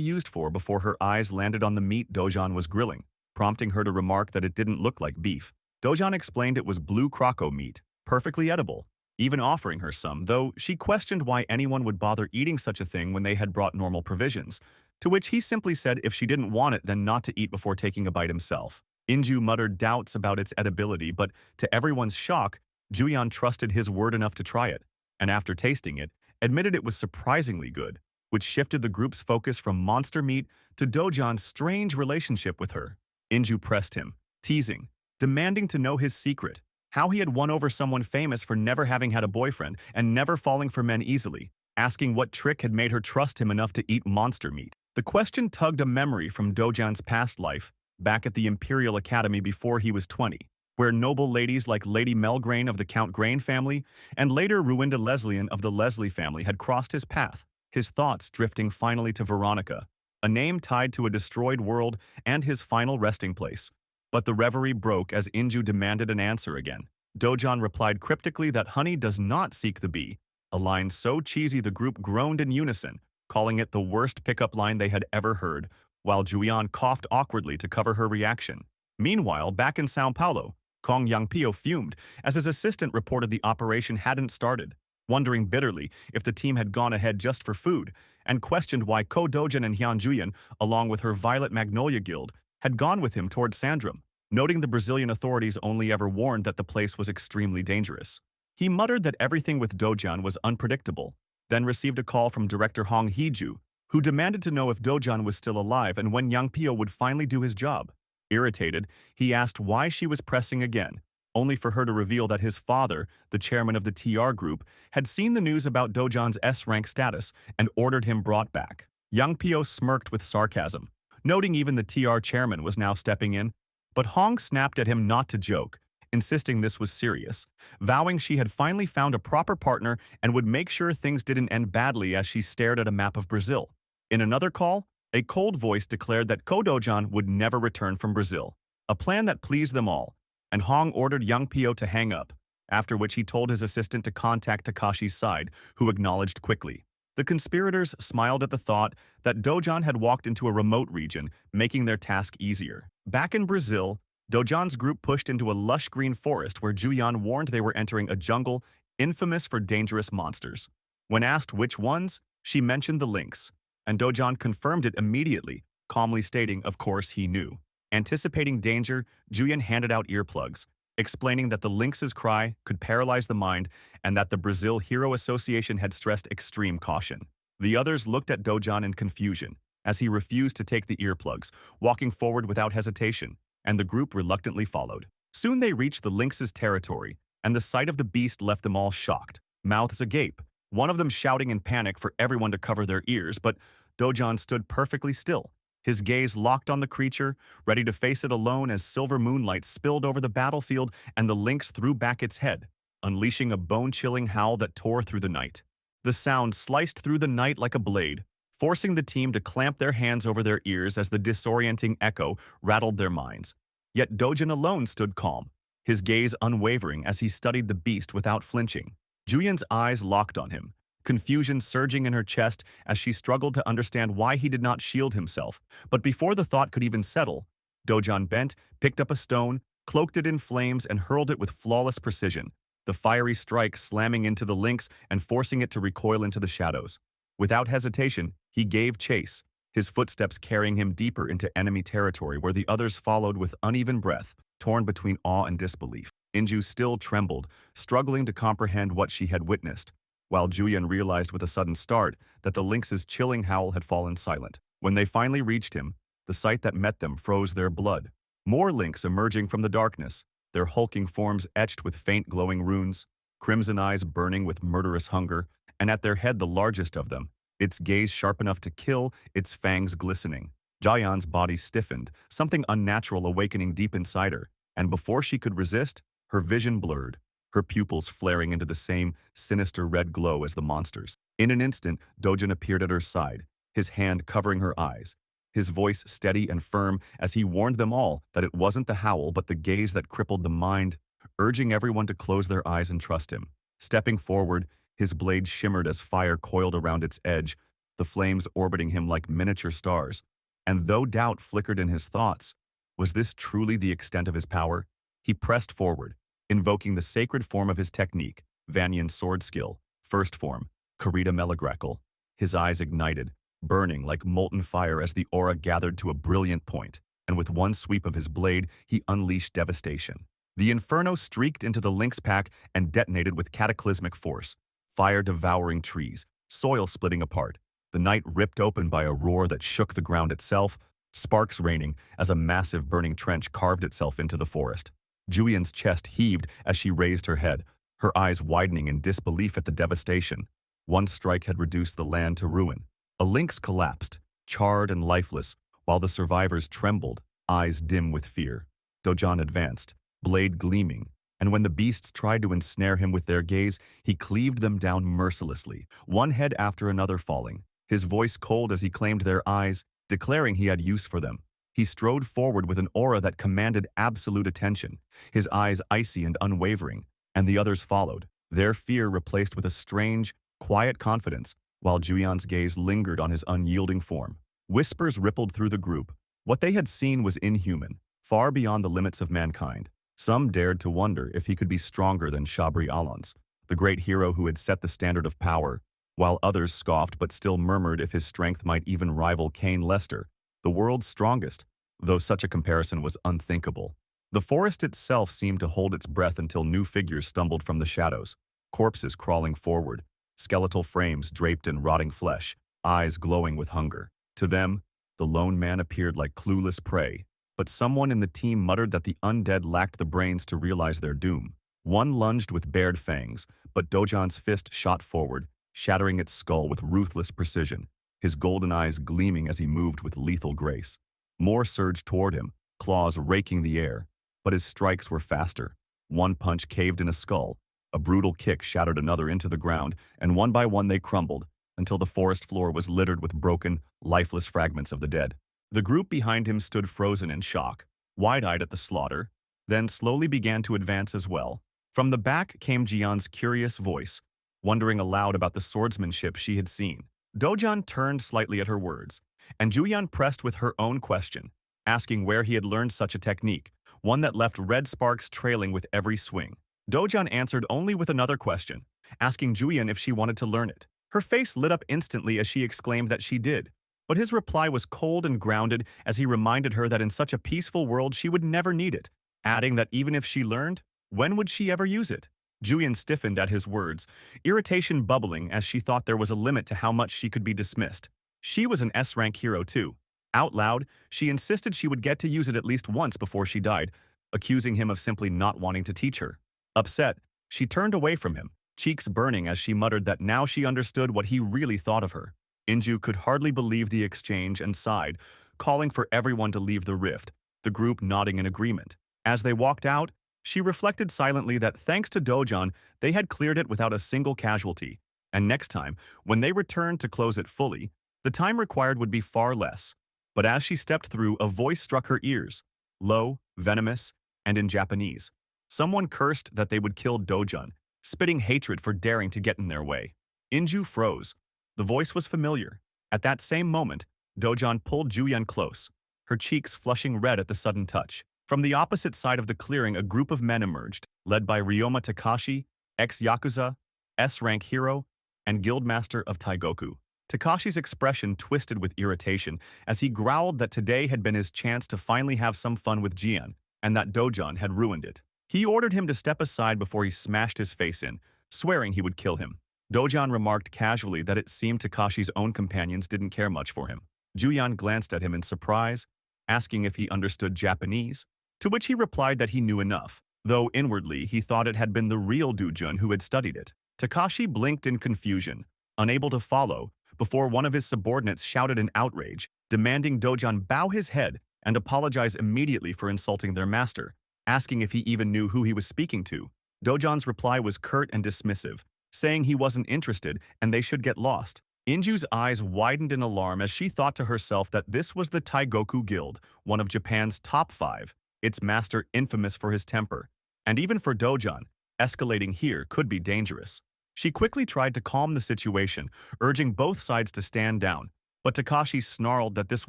used for before her eyes landed on the meat Dojan was grilling, prompting her to remark that it didn't look like beef. Dojan explained it was blue croco meat, perfectly edible, even offering her some, though she questioned why anyone would bother eating such a thing when they had brought normal provisions, to which he simply said if she didn't want it then not to eat before taking a bite himself. Inju muttered doubts about its edibility, but to everyone's shock, Juyeon trusted his word enough to try it, and after tasting it, admitted it was surprisingly good, which shifted the group's focus from monster meat to Dojan's strange relationship with her. Inju pressed him, teasing, demanding to know his secret, how he had won over someone famous for never having had a boyfriend and never falling for men easily, asking what trick had made her trust him enough to eat monster meat. The question tugged a memory from Dojan's past life, back at the Imperial Academy before he was 20, where noble ladies like Lady Melgrain of the Count Grain family and later Ruinda Leslian of the Leslie family had crossed his path, his thoughts drifting finally to Veronica, a name tied to a destroyed world and his final resting place. But the reverie broke as Inju demanded an answer again. Dojan replied cryptically that honey does not seek the bee, a line so cheesy the group groaned in unison, calling it the worst pickup line they had ever heard, while Juyeon coughed awkwardly to cover her reaction. Meanwhile, back in Sao Paulo, Kong Yangpyo fumed as his assistant reported the operation hadn't started, wondering bitterly if the team had gone ahead just for food, and questioned why Ko Dojan and Hyun Juyeon, along with her Violet Magnolia Guild, had gone with him toward Sandrum, noting the Brazilian authorities only ever warned that the place was extremely dangerous. He muttered that everything with Dojan was unpredictable, then received a call from director Hong Hee-ju, who demanded to know if Dojan was still alive and when Yangpyo would finally do his job. Irritated, he asked why she was pressing again, only for her to reveal that his father, the chairman of the TR group, had seen the news about Dojan's S-rank status and ordered him brought back. Yangpyo smirked with sarcasm, noting even the TR chairman was now stepping in, but Hong snapped at him not to joke, insisting this was serious, vowing she had finally found a proper partner and would make sure things didn't end badly as she stared at a map of Brazil. In another call, a cold voice declared that Ko Dojan would never return from Brazil, a plan that pleased them all, and Hong ordered Yangpyo to hang up, after which he told his assistant to contact Takashi's side, who acknowledged quickly. The conspirators smiled at the thought that Dojan had walked into a remote region, making their task easier. Back in Brazil, Dojan's group pushed into a lush green forest where Juyeon warned they were entering a jungle infamous for dangerous monsters. When asked which ones, she mentioned the lynx, and Dojan confirmed it immediately, calmly stating, of course, he knew. Anticipating danger, Juyeon handed out earplugs, explaining that the lynx's cry could paralyze the mind and that the Brazil Hero Association had stressed extreme caution. The others looked at Dojan in confusion, as he refused to take the earplugs, walking forward without hesitation, and the group reluctantly followed. Soon they reached the lynx's territory, and the sight of the beast left them all shocked, mouths agape, one of them shouting in panic for everyone to cover their ears, but Dojan stood perfectly still, his gaze locked on the creature, ready to face it alone as silver moonlight spilled over the battlefield and the lynx threw back its head, unleashing a bone-chilling howl that tore through the night. The sound sliced through the night like a blade, forcing the team to clamp their hands over their ears as the disorienting echo rattled their minds. Yet Dojan alone stood calm, his gaze unwavering as he studied the beast without flinching. Juyeon's eyes locked on him, confusion surging in her chest as she struggled to understand why he did not shield himself. But before the thought could even settle, Dojan bent, picked up a stone, cloaked it in flames, and hurled it with flawless precision, the fiery strike slamming into the lynx and forcing it to recoil into the shadows. Without hesitation, he gave chase, his footsteps carrying him deeper into enemy territory where the others followed with uneven breath, torn between awe and disbelief. Inju still trembled, struggling to comprehend what she had witnessed, while Julian realized with a sudden start that the lynx's chilling howl had fallen silent. When they finally reached him, the sight that met them froze their blood. More lynx emerging from the darkness, their hulking forms etched with faint glowing runes, crimson eyes burning with murderous hunger, and at their head the largest of them, its gaze sharp enough to kill, its fangs glistening. Jayan's body stiffened, something unnatural awakening deep inside her, and before she could resist, her vision blurred, her pupils flaring into the same sinister red glow as the monster's. In an instant, Dojan appeared at her side, his hand covering her eyes, his voice steady and firm as he warned them all that it wasn't the howl but the gaze that crippled the mind, urging everyone to close their eyes and trust him. Stepping forward, his blade shimmered as fire coiled around its edge, the flames orbiting him like miniature stars. And though doubt flickered in his thoughts, was this truly the extent of his power? He pressed forward, invoking the sacred form of his technique, Vanyan's sword skill, first form, Karita Melagrackle. His eyes ignited, burning like molten fire as the aura gathered to a brilliant point, and with one sweep of his blade, he unleashed devastation. The inferno streaked into the lynx pack and detonated with cataclysmic force, fire devouring trees, soil splitting apart, the night ripped open by a roar that shook the ground itself, sparks raining as a massive burning trench carved itself into the forest. Julian's chest heaved as she raised her head, her eyes widening in disbelief at the devastation. One strike had reduced the land to ruin. A lynx collapsed, charred and lifeless, while the survivors trembled, eyes dim with fear. Dojan advanced, blade gleaming, and when the beasts tried to ensnare him with their gaze, he cleaved them down mercilessly, one head after another falling, his voice cold as he claimed their eyes, declaring he had use for them. He strode forward with an aura that commanded absolute attention, his eyes icy and unwavering, and the others followed, their fear replaced with a strange, quiet confidence, while Julian's gaze lingered on his unyielding form. Whispers rippled through the group. What they had seen was inhuman, far beyond the limits of mankind. Some dared to wonder if he could be stronger than Shabri Alons, the great hero who had set the standard of power, while others scoffed but still murmured if his strength might even rival Cain Lester, the world's strongest, though such a comparison was unthinkable. The forest itself seemed to hold its breath until new figures stumbled from the shadows, corpses crawling forward, skeletal frames draped in rotting flesh, eyes glowing with hunger. To them, the lone man appeared like clueless prey, but someone in the team muttered that the undead lacked the brains to realize their doom. One lunged with bared fangs, but Dojan's fist shot forward, shattering its skull with ruthless precision, his golden eyes gleaming as he moved with lethal grace. More surged toward him, claws raking the air, but his strikes were faster. One punch caved in a skull, a brutal kick shattered another into the ground, and one by one they crumbled, until the forest floor was littered with broken, lifeless fragments of the dead. The group behind him stood frozen in shock, wide-eyed at the slaughter, then slowly began to advance as well. From the back came Jian's curious voice, wondering aloud about the swordsmanship she had seen. Dojan turned slightly at her words, and Julian pressed with her own question, asking where he had learned such a technique, one that left red sparks trailing with every swing. Dojan answered only with another question, asking Julian if she wanted to learn it. Her face lit up instantly as she exclaimed that she did, but his reply was cold and grounded as he reminded her that in such a peaceful world she would never need it, adding that even if she learned, when would she ever use it? Julian stiffened at his words, irritation bubbling as she thought there was a limit to how much she could be dismissed. She was an S-rank hero too. Out loud, she insisted she would get to use it at least once before she died, accusing him of simply not wanting to teach her. Upset, she turned away from him, cheeks burning as she muttered that now she understood what he really thought of her. Inju could hardly believe the exchange and sighed, calling for everyone to leave the rift, the group nodding in agreement. As they walked out, she reflected silently that thanks to Dojan, they had cleared it without a single casualty, and next time, when they returned to close it fully, the time required would be far less. But as she stepped through, a voice struck her ears, low, venomous, and in Japanese. Someone cursed that they would kill Dojan, spitting hatred for daring to get in their way. Inju froze. The voice was familiar. At that same moment, Dojan pulled Julian close, her cheeks flushing red at the sudden touch. From the opposite side of the clearing, a group of men emerged, led by Ryoma Takashi, ex-Yakuza, S-rank hero, and guildmaster of Taigoku. Takashi's expression twisted with irritation as he growled that today had been his chance to finally have some fun with Jian, and that Dojan had ruined it. He ordered him to step aside before he smashed his face in, swearing he would kill him. Dojan remarked casually that it seemed Takashi's own companions didn't care much for him. Juyan glanced at him in surprise, asking if he understood Japanese, to which he replied that he knew enough, though inwardly he thought it had been the real Dujun who had studied it. Takashi blinked in confusion, unable to follow, before one of his subordinates shouted in outrage, demanding Dojan bow his head and apologize immediately for insulting their master, asking if he even knew who he was speaking to. Dojan's reply was curt and dismissive, saying he wasn't interested and they should get lost. Inju's eyes widened in alarm as she thought to herself that this was the Taigoku Guild, one of Japan's top 5, its master infamous for his temper. And even for Dojan, escalating here could be dangerous. She quickly tried to calm the situation, urging both sides to stand down, but Takashi snarled that this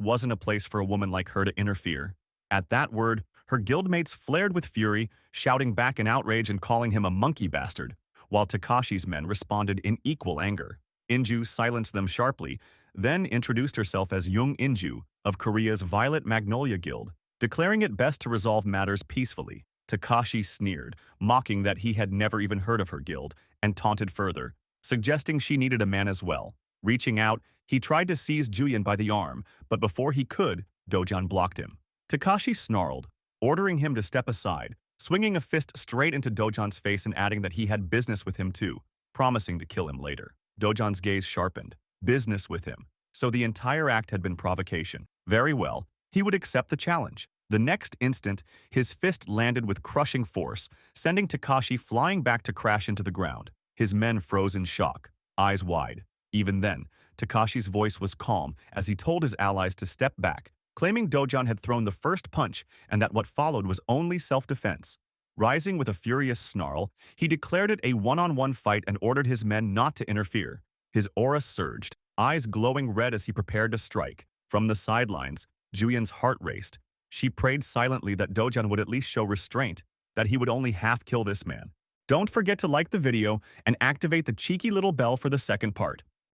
wasn't a place for a woman like her to interfere. At that word, her guildmates flared with fury, shouting back in outrage and calling him a monkey bastard, while Takashi's men responded in equal anger. Inju silenced them sharply, then introduced herself as Young Inju of Korea's Violet Magnolia Guild, declaring it best to resolve matters peacefully. Takashi sneered, mocking that he had never even heard of her guild, and taunted further, suggesting she needed a man as well. Reaching out, he tried to seize Juyan by the arm, but before he could, Dojan blocked him. Takashi snarled, ordering him to step aside, swinging a fist straight into Dojan's face and adding that he had business with him too, promising to kill him later. Dojan's gaze sharpened. Business with him. So the entire act had been provocation. Very well, he would accept the challenge. The next instant, his fist landed with crushing force, sending Takashi flying back to crash into the ground. His men froze in shock, eyes wide. Even then, Takashi's voice was calm as he told his allies to step back, claiming Dojan had thrown the first punch and that what followed was only self-defense. Rising with a furious snarl, he declared it a one-on-one fight and ordered his men not to interfere. His aura surged, eyes glowing red as he prepared to strike. From the sidelines, Juyan's heart raced. She prayed silently that Dojan would at least show restraint, that he would only half kill this man. Don't forget to like the video and activate the cheeky little bell for the second part.